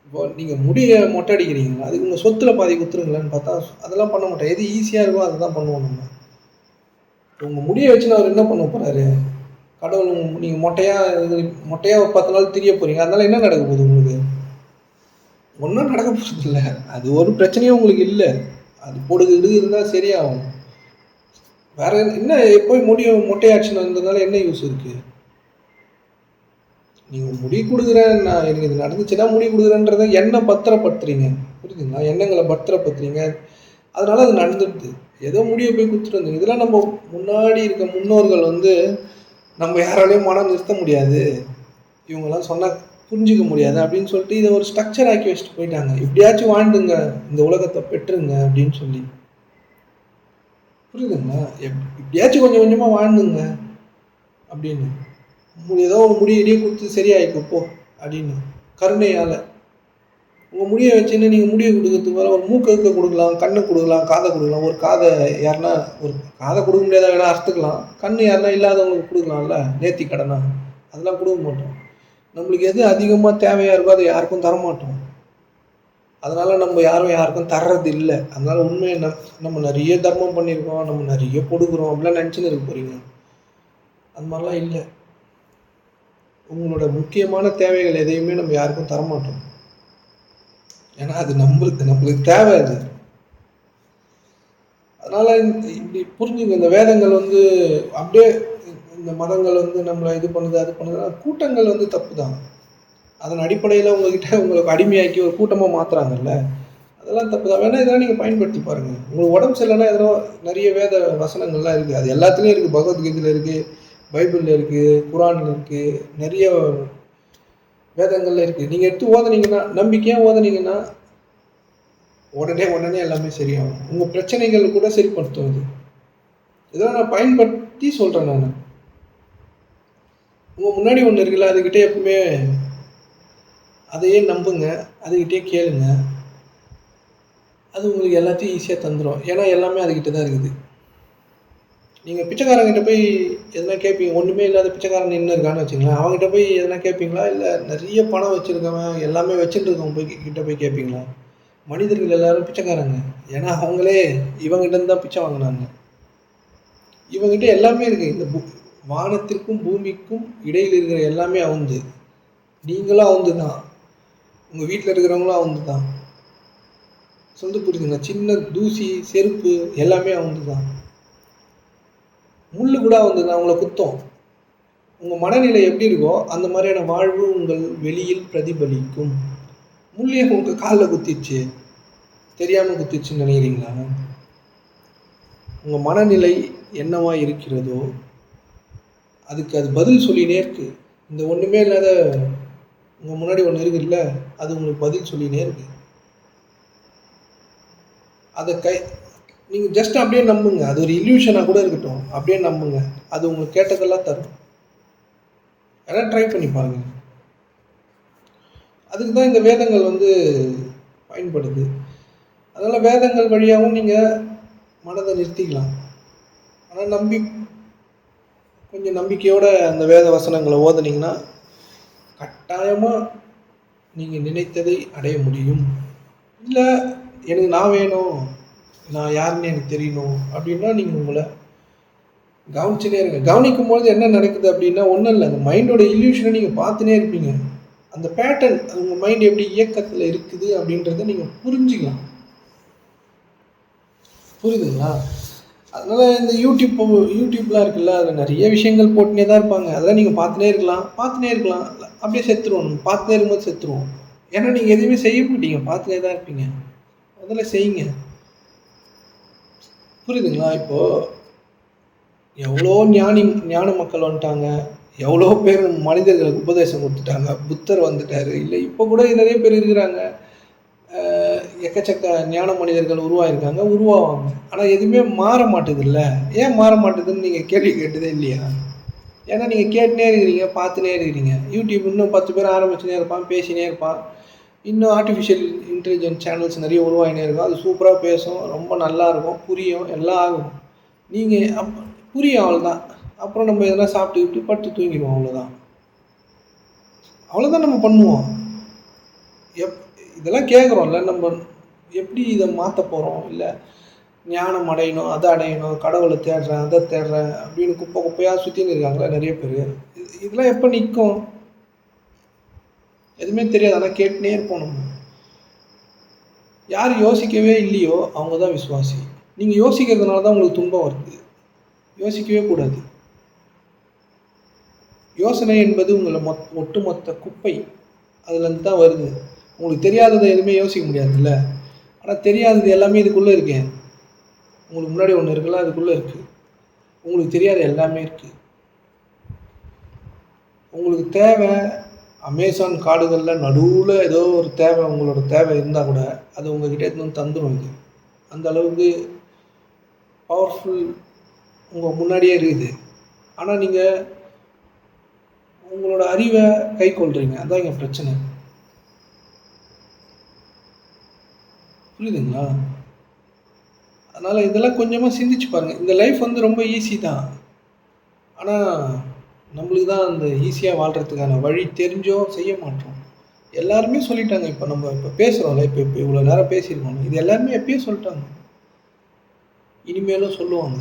இப்போ நீங்க முடிய மொட்டை அடிக்கிறீங்களா, அதுக்கு உங்க சொத்துல பாதி குடுத்துருங்களேன்னு பார்த்தா, அதெல்லாம் பண்ண மாட்டோம். எது ஈஸியா இருக்கோ அததான் பண்ணுவோம் நம்ம. உங்க முடிய வச்சுன்னு அவரு என்ன பண்ண போறாரு? கடவுள் நீங்க மொட்டையா ஒரு 10 நாள் திரிய போறீங்க. அதனால என்ன நடக்க போகுது உங்களுக்கு? ஒண்ணும் நடக்க போறதில்ல. அது ஒரு பிரச்சனையும் உங்களுக்கு இல்ல. அது பொடுகு கிடுகு இருந்தா சரியாகும். வேற என்ன போய் முடிய மொட்டையாச்சுன்னு வந்ததுனால என்ன யூஸ் இருக்கு? நீங்க முடி குடுக்குறேன், நான் எனக்கு இது நடந்துச்சுன்னா முடி குடுக்குறேன்றத பத்திரப்படுத்துறீங்க. புரியுதுங்களா? எண்ணங்கள பத்திரப்படுத்துறீங்க. அதனால அது நடந்துடுது. ஏதோ முடிய போய் குடுத்துட்டு வந்தீங்க. இதெல்லாம் நம்ம முன்னாடி இருக்க முன்னோர்கள் வந்து, நம்ம யாராலயும் மனம் நிறுத்த முடியாது. இவங்கலாம் சொன்னா புரிஞ்சுக்க முடியாது அப்படின்னு சொல்லிட்டு, இத ஒரு ஸ்ட்ரக்சர் ஆக்கி வச்சுட்டு போயிட்டாங்க. எப்படியாச்சும் வாழ்ந்துங்க, இந்த உலகத்த பெற்றுங்க அப்படின்னு சொல்லி. புரியுதுங்களா? எப்படியாச்சும் கொஞ்சம் கொஞ்சமா வாழ்ந்துங்க அப்படின்னு. ஏதோ ஒரு முடிய கிடிய குடுத்து சரியாயிக்கோ போ அப்படின்னு. கருணையால. உங்க முடிய வச்சுன்னு நீங்க முடிய குடுக்கறதுக்கு பதிலா ஒரு மூக்க கீக்க குடுக்கலாம், கண்ண குடுக்கலாம், காத குடுக்கலாம். ஒரு காத யாருன்னா ஒரு காத குடுக்க முடியாதா வேணா அறுத்துக்கலாம். கண்ணு யாருன்னா இல்லாதவங்களுக்கு குடுக்கலாம்ல, நேர்த்திக் கடனா. அதெல்லாம் குடுக்க மாட்டோம். நம்மளுக்கு எது அதிகமா தேவையா இருக்கோ, அத யாருக்கும் தரமாட்டோம். அதனால நம்ம யாரும் யாருக்கும் தர்றது இல்ல. அதனால உண்மைய நம்ம நெறைய தர்மம் பண்ணியிருக்கோம், நம்ம நெறைய குடுக்குறோம் அப்படிலாம் நெனச்சுன்னு இருக்க போறீங்க. அந்த மாரிலாம் இல்ல. உங்களோட முக்கியமான தேவைகள் எதையுமே நம்ம யாருக்கும் தரமாட்டோம். ஏன்னா அது நம்மளுக்கு தேவை அது. அதனால இப்படி புரிஞ்சுங்க. இந்த வேதங்கள் வந்து அப்படியே இந்த மதங்கள் வந்து நம்மள இது பண்ணுது, அது பண்ணுதுன்னா கூட்டங்கள் வந்து தப்பு தான். அதன் அடிப்படையில உங்களுக்கு அடிமையாக்கி ஒரு கூட்டமா மாத்துறாங்கல்ல. அதெல்லாம் தப்பு தான். வேணா இதெல்லாம் நீங்க பயன்படுத்தி பாருங்க. உங்களுக்கு உடம்பு சரியில்லன்னா எதனா நெறைய வேத வசனங்கள்லாம் இருக்கு. அது எல்லாத்துலயும் இருக்கு. பகவத்கீதையில இருக்கு, பைபிள்ல இருக்கு, குரான்ல இருக்கு. நெறைய வேதங்கள்ல இருக்கு. நீங்க எடுத்து ஓதுனீங்கன்னா, நம்பிக்கையா ஓதுனீங்கன்னா, உடனே எல்லாமே சரியாகும். உங்க பிரச்சனைகள் கூட சரிப்படுத்தும் இது. இதெல்லாம் நான் பயன்படுத்தி சொல்றேன் நானு. உங்க முன்னாடி ஒண்ணு இருக்குல்ல, அதுகிட்ட எப்பவுமே அதையே நம்புங்க. அதுகிட்டயே கேளுங்க. அது உங்களுக்கு எல்லாத்தையும் ஈஸியா தந்துரும். ஏன்னா எல்லாமே அதுகிட்ட தான் இருக்குது. நீங்கள் பிச்சைக்காரங்கிட்ட போய் எதனா கேட்பீங்க, ஒன்றுமே இல்லாத பிச்சைக்காரன் நின்று இருக்கான்னு வச்சுங்களேன், அவங்ககிட்ட போய் எதனா கேட்பீங்களா? இல்லை நிறைய பணம் வச்சுருக்கவன் எல்லாமே வச்சுட்டு இருக்கவன் கிட்ட போய் கேட்பீங்களா? மனிதர்கள் எல்லாரும் பிச்சைக்காரங்க. ஏன்னா அவங்களே இவங்ககிட்ட இருந்து தான் பிச்சை வாங்கினாங்க. இவங்ககிட்ட எல்லாமே இருக்குது. இந்த வானத்திற்கும் பூமிக்கும் இடையில் இருக்கிற எல்லாமே அவந்து. நீங்களும் அவந்து தான், உங்கள் வீட்டில் இருக்கிறவங்களும் அவந்து தான். சொல்றது புரியுதுங்களா? சின்ன தூசி செருப்பு எல்லாமே அவந்து தான். முள்ளு கூட அவந்து தான், அவங்கள குத்தம். உங்கள் மனநிலை எப்படி இருக்கோ அந்த மாதிரியான வாழ்வு உங்கள் வெளியில் பிரதிபலிக்கும். முள்ளியை உங்கள் காலில் குத்திடுச்சு, தெரியாமல் குத்திடுச்சுன்னு நினைக்கிறீங்களா? உங்கள் மனநிலை என்னவா இருக்கிறதோ அதுக்கு அது பதில் சொல்லினே இருக்கு. இந்த ஒன்றுமே இல்லாத உங்கள் முன்னாடி ஒன்று இருக்குல்ல, அது உங்களுக்கு பதில் சொல்லினே இருக்கு. அதை நீங்கள் ஜஸ்ட் அப்படியே நம்புங்க. அது ஒரு இல்யூஷனாக கூட இருக்கட்டும், அப்படியே நம்புங்க. அது உங்களுக்கு கேட்டதெல்லாம் தரும். எல்லாம் ட்ரை பண்ணி பாருங்க. அதுக்கு தான் இந்த வேதங்கள் பயன்படுது. அதனால் வேதங்கள் வழியாகவும் நீங்கள் மனதை நிறுத்திக்கலாம். ஆனால் கொஞ்சம் நம்பிக்கையோடு அந்த வேத வசனங்களை ஓதுனீங்கன்னா கட்டாயமாக நீங்கள் நினைத்ததை அடைய முடியும். இல்லை எனக்கு நான் வேணும், நான் யாருன்னு எனக்கு தெரியணும் அப்படின்னா நீங்கள் உங்களை கவனிச்சுனே இருங்க. கவனிக்கும்போது என்ன நடக்குது அப்படின்னா ஒன்றும் இல்லை, அந்த மைண்டோட இல்யூஷனை நீங்கள் பார்த்துனே இருப்பீங்க. அந்த பேட்டர்ன் உங்கள் மைண்ட் எப்படி இயக்கத்தில் இருக்குது அப்படின்றத நீங்கள் புரிஞ்சுக்கலாம். புரியுதுங்களா? அதனால் இந்த யூடியூப்லாம் இருக்குல்ல, அதில் நிறைய விஷயங்கள் போட்டுனே தான் இருப்பாங்க. அதெல்லாம் நீங்கள் பார்த்துனே இருக்கலாம். அப்படியே செத்துருவோம். நம்ம பார்த்துனே இருக்கும்போது செத்துருவோம். ஏன்னா நீங்கள் எதுவுமே செய்ய மாட்டீங்க, பார்த்துனே தான் இருப்பீங்க. அதெல்லாம் செய்யுங்க. புரியுதுங்களா? இப்போது எவ்வளோ ஞான மக்கள் வந்துட்டாங்க, எவ்வளோ பேர் மனிதர்களுக்கு உபதேசம் கொடுத்துட்டாங்க. புத்தர் வந்துட்டார். இல்லை இப்போ கூட நிறைய பேர் இருக்கிறாங்க, எக்கச்சக்க ஞான மனிதர்கள் உருவாவாங்க. ஆனால் எதுவுமே மாற மாட்டுதில்ல. ஏன் மாற மாட்டுதுன்னு நீங்கள் கேள்வி கேட்டதே இல்லையா? ஏன்னா நீங்கள் கேட்டுனே இருக்கிறீங்க, பார்த்துனே இருக்கிறீங்க. யூடியூப் இன்னும் 10 பேர் ஆரம்பிச்சுனே இருப்பான், பேசினே இருப்பான். இன்னும் ஆர்டிஃபிஷியல் இன்டெலிஜென்ஸ் சேனல்ஸ் நிறைய உருவாகினே இருக்கும். அது சூப்பராக பேசும், ரொம்ப நல்லாயிருக்கும், புரியும், எல்லாம் ஆகும். நீங்கள் புரியும், அவ்வளோதான். அப்புறம் நம்ம எதனா சாப்பிட்டுக்கிட்டு படுத்து தூங்கிடுவோம், அவ்வளோதான் நம்ம பண்ணுவோம். இதெல்லாம் கேட்குறோம்ல, நம்ம எப்படி இதை மாற்ற போகிறோம்? இல்லை ஞானம் அடையணும், அதை அடையணும், கடவுளை தேடுறேன், அதை தேடுறேன் அப்படின்னு குப்பையாக சுற்றின்னு இருக்காங்களா நிறைய பேர். இதெல்லாம் எப்போ நிற்கும்? எதுவுமே தெரியாது, ஆனால் கேட்டுனே இருப்போம். நம்ம யார் யோசிக்கவே இல்லையோ அவங்க தான் விசுவாசி. நீங்கள் யோசிக்கிறதுனால தான் உங்களுக்கு துன்பம் வருது. யோசிக்கவே கூடாது. யோசனை என்பது உங்களை ஒட்டுமொத்த குப்பை, அதுலேருந்து தான் வருது. உங்களுக்கு தெரியாததை எதுவுமே யோசிக்க முடியாதுல்ல. ஆனால் தெரியாதது எல்லாமே இதுக்குள்ளே இருக்கேன். உங்களுக்கு முன்னாடி ஒன்று இருக்குல்ல, அதுக்குள்ளே இருக்குது. உங்களுக்கு தெரியாத எல்லாமே இருக்குது. உங்களுக்கு தேவை அமேசான் காடுகளில் நடுவில் ஏதோ ஒரு தேவை, உங்களோட தேவை இருந்தால் கூட அது உங்கள்கிட்ட எடுத்து தந்துடும். இது அந்த அளவுக்கு பவர்ஃபுல் உங்கள் முன்னாடியே இருக்குது. ஆனால் நீங்கள் உங்களோட அறிவை கை கொள்றீங்க, அதுதான் இங்கே பிரச்சனை. புரியுதுங்களா? அதனால் இதெல்லாம் கொஞ்சமாக சிந்திச்சு பாருங்கள். இந்த லைஃப் ரொம்ப ஈஸி தான். ஆனால் நம்மளுக்கு தான் அந்த ஈஸியாக வாழ்கிறதுக்கான வழி தெரிஞ்சோ செய்ய மாட்டோம். எல்லாருமே சொல்லிட்டாங்க. இப்போ நம்ம பேசுகிறோம்ல, இப்போ இவ்வளோ நேரம் பேசியிருக்கோம், இது எல்லாருமே எப்பயும் சொல்லிட்டாங்க, இனிமேலும் சொல்லுவாங்க.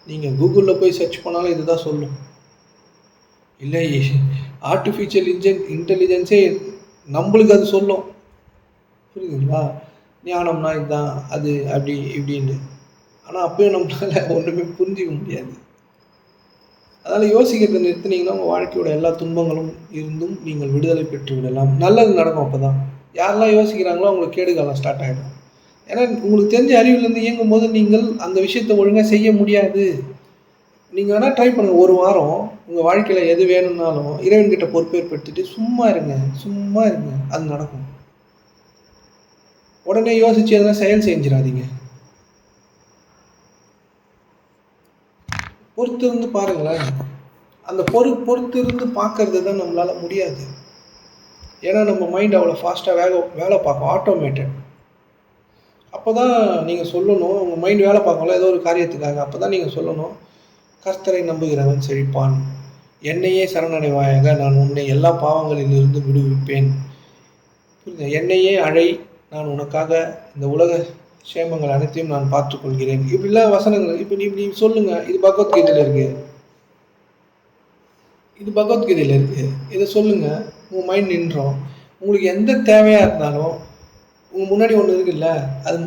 நீங்கள் கூகுளில் போய் சர்ச் பண்ணாலும் இது தான் சொல்லும். இல்லை ஆர்டிஃபிஷியல் இன்டெலிஜென்ஸே நம்மளுக்கு அது சொல்லும். புரியுதுங்களா? ஞானம்னா இதுதான், அது அப்படி இப்படின்னு. ஆனால் அப்பயும் நம்மளால் ஒன்றுமே புரிஞ்சிக்க முடியாது. அதனால் யோசிக்கிறத நிறுத்தினீங்கன்னா உங்கள் வாழ்க்கையோட எல்லா துன்பங்களும் இருந்தும் நீங்கள் விடுதலை பெற்று விடலாம். நல்லது நடக்கும். அப்போ தான் யாரெல்லாம் யோசிக்கிறாங்களோ அவங்களுக்கு கேடுகாலம் ஸ்டார்ட் ஆகிடும். ஏன்னா உங்களுக்கு தெரிஞ்ச அறிவிலேருந்து இயங்கும் போது நீங்கள் அந்த விஷயத்தை ஒழுங்காக செய்ய முடியாது. நீங்கள் வேணால் ட்ரை பண்ணுங்கள். ஒரு வாரம் உங்கள் வாழ்க்கையில் எது வேணும்னாலும் இறைவன்கிட்ட பொறுப்பேற்படுத்திட்டு சும்மா இருங்க, அது நடக்கும். உடனே யோசிச்சு எதனா செயல் செஞ்சிடாதீங்க. பொறுத்து இருந்து பாருங்களேன். அந்த பொறுத்து இருந்து பார்க்கறது தான் நம்மளால் முடியாது. ஏன்னா நம்ம மைண்ட் அவ்வளோ ஃபாஸ்ட்டாக வேலை பார்க்கும். அப்போ தான் நீங்கள் சொல்லணும். உங்கள் மைண்ட் வேலை பார்க்கும்ல ஏதோ ஒரு காரியத்துக்காக. அப்போ தான் நீங்கள் சொல்லணும், "கர்த்தரை நம்புகிறவன் செழிப்பான். என்னையே சரணடைவாயாக, நான் உன்னை எல்லா பாவங்களிலிருந்து விடுவிப்பேன். புரியுதா? என்னையே அழை, நான் உனக்காக இந்த உலக சேமங்கள் அனைத்தையும் நான் பார்த்துக்கொள்கிறேன்." இப்படிலாம் வசனங்கள் இப்ப நீ இப்படி சொல்லுங்க. இது பகவத்கீதையில இருக்கு. இது பகவத்கீதையில இருக்கு. இத சொல்லுங்க. உங்க மைண்ட் நின்றும். உங்களுக்கு எந்த தேவையா இருந்தாலும், உங்க முன்னாடி ஒண்ணு இருக்குல்ல, அது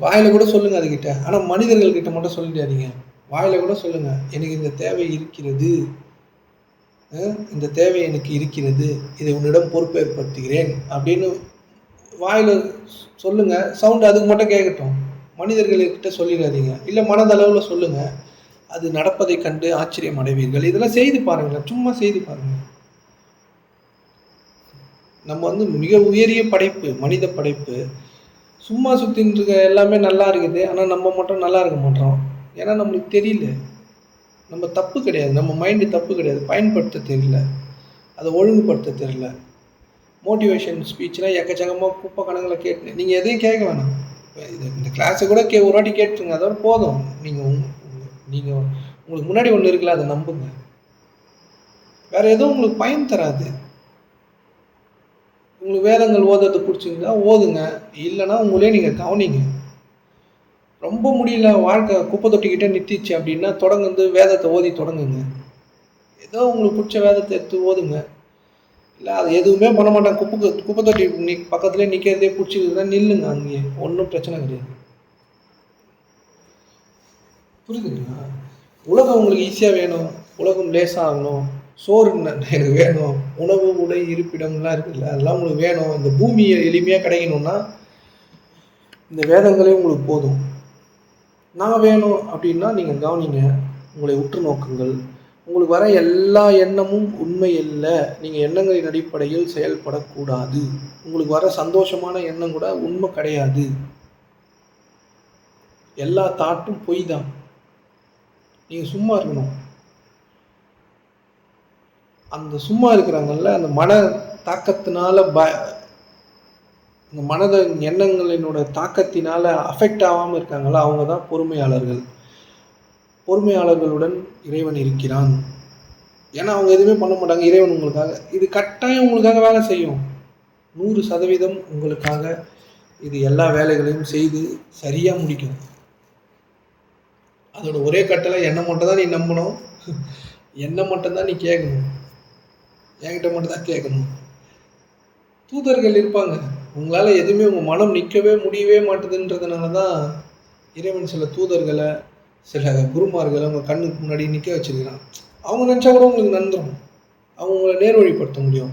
வாயில கூட சொல்லுங்க அதுகிட்ட. ஆனா மனிதர்கள் கிட்ட மட்டும் சொல்லிடாதீங்க. வாயில கூட சொல்லுங்க. "எனக்கு இந்த தேவை இருக்கிறது. இந்த தேவை எனக்கு இருக்கிறது. இதை உன்னிடம் பொறுப்பேற்படுத்துகிறேன்." அப்படின்னு வாயில சொல்லுங்க. சவுண்ட் அதுக்கு மட்டும் கேட்கட்டும். மனிதர்கள்கிட்ட சொல்லிடாதீங்க. இல்ல மனதளவுல சொல்லுங்க. அது நடப்பதைக் கண்டு ஆச்சரியம் அடைவீர்கள். இதெல்லாம் செய்து பாருங்களேன். சும்மா செய்து பாருங்க. நம்ம வந்து மிக உயரிய படைப்பு, மனித படைப்பு. சும்மா சுத்தின்னு இருக்க எல்லாமே நல்லா இருக்குது. ஆனா நம்ம மட்டும் நல்லா இருக்க மாட்றோம். ஏன்னா நம்மளுக்கு தெரியல. நம்ம தப்பு கிடையாது. நம்ம மைண்ட் தப்பு கிடையாது. பயன்படுத்த தெரியல. அத ஒழுங்குபடுத்த தெரியல. மோட்டிவேஷன் ஸ்பீச்லாம் எக்கச்சக்கமா குப்பை கணக்குல கேட்டு நீங்க எதையும் கேட்க வேணாம். இப்ப இந்த கிளாஸ கூட ஒரு வாட்டி கேட்டுருங்க. அதோட போதும். நீங்க நீங்க உங்களுக்கு முன்னாடி ஒண்ணு இருக்குல்ல, அத நம்புங்க. வேற எதுவும் உங்களுக்கு பயன் தராது. உங்களுக்கு வேதங்கள் ஓதுறது புடிச்சிருந்தா ஓதுங்க. இல்லன்னா உங்களே நீங்க கவனிங்க. ரொம்ப முடியல, வாழ்க்கை குப்பை தொட்டிக்கிட்ட நிறுத்திருச்சு அப்படின்னா, தொடர்ந்து வேதத்த ஓதி தொடங்குங்க. ஏதோ உங்களுக்கு புடிச்ச வேதத்த எடுத்து ஓதுங்க. இல்ல அது எதுவுமே பண்ண மாட்டாங்க. குப்பை தொட்டி பக்கத்திலேயே நிக்கிறதே புடிச்சிருக்குதுன்னா நில்லுங்க அங்கேயே. ஒண்ணும் பிரச்சனை கிடையாது. புரியுதுங்களா? உலகம் உங்களுக்கு ஈஸியா வேணும். உலகம் லேசாகணும். சோறு எனக்கு வேணும். உணவு, உடை, இருப்பிடம்லாம் இருக்குல்ல, அதெல்லாம் உங்களுக்கு வேணும். இந்த பூமி எளிமையா கிடைக்கணும்னா, இந்த வேதங்களே உங்களுக்கு போதும். நான் வேணும் அப்படின்னா நீங்க கவனிங்க. உங்களை உற்று நோக்குங்கள். உங்களுக்கு வர எல்லா எண்ணமும் உண்மை அல்ல. நீங்க எண்ணங்களின் அடிப்படையில் செயல்படக்கூடாது. உங்களுக்கு வர சந்தோஷமான எண்ணம் கூட உண்மை கிடையாது. எல்லா தாட்டும் பொய் தான். நீங்க சும்மா இருக்கணும். அந்த சும்மா இருக்கிறாங்கல்ல, அந்த மன தாக்கத்தினால இந்த மனத எண்ணங்களினோட தாக்கத்தினால அஃபெக்ட் ஆகாம இருக்காங்கல்ல, அவங்க தான் பொறுமையாளர்கள். பொறுமையாளர்களுடன் இறைவன் இருக்கிறான். ஏன்னா அவங்க எதுவுமே பண்ண மாட்டாங்க. இறைவன் உங்களுக்காக இது கட்டாயம் உங்களுக்காக வேலை செய்யும். 100% உங்களுக்காக இது எல்லா வேலைகளையும் செய்து சரியா முடிக்கும். அதோட ஒரே கட்டளை என்ன மட்டும் தான் நீ நம்பணும். என்ன மட்டும் தான் நீ கேட்கணும். என்கிட்ட மட்டும் தான் கேட்கணும். தூதர்கள் இருப்பாங்க. உங்களால எதுவுமே உங்க மனம் நிக்கவே முடியவே மாட்டுதுன்றதுனால தான் இறைவன் சில தூதர்கள, சில குருமார்கள உங்க கண்ணுக்கு முன்னாடி நிக்க வச்சிருக்கிறான். அவங்க நினைச்சா கூட உங்களுக்கு நடந்துரும். அவங்க உங்கள நேர்வழிப்படுத்த முடியும்.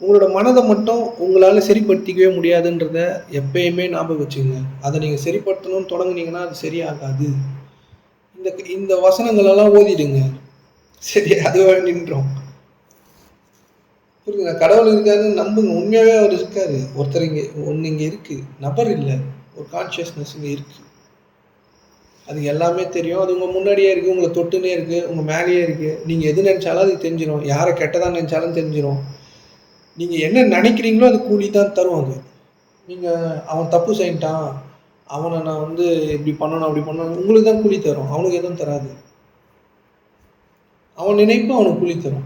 உங்களோட மனத மட்டும் உங்களால சரிப்படுத்திக்கவே முடியாதுன்றத எப்பயுமே ஞாபகம் வச்சுக்கங்க. அத நீங்க சரிப்படுத்தணும்னு தொடங்குனீங்கன்னா, அது சரியாகாது. இந்த இந்த வசனங்கள் எல்லாம் ஓதிடுங்க. சரி அதுவா நின்றும். புரியுதுங்களா? கடவுள் இருக்காருன்னு நம்புங்க. உண்மையாவே அவர் இருக்காரு. ஒருத்தர் இங்க இருக்கு. நபர் இல்ல. ஒரு கான்ஷியஸ்னஸ் இங்க இருக்கு. அது எல்லாமே தெரியும். அது உங்க முன்னாடியே இருக்கு. உங்கள தொட்டுன்னே இருக்கு. உங்க மேலேயே இருக்கு. நீங்க எது நெனச்சாலும் அது தெரிஞ்சிரும். யார கெட்டதா நெனச்சாலும் தெரிஞ்சிரும். நீங்க என்ன நெனைக்கிறீங்களோ அது கூலி தான் தரும் அது. நீங்க அவன் தப்பு செஞ்சுட்டான். அவன நான் வந்து இப்படி பண்ணணும், அப்படி பண்ணணும். உங்களுக்கு தான் கூலி தரும். அவனுக்கு எதுவும் தராது. அவன் நினைப்பு அவனுக்கு கூலி தரும்.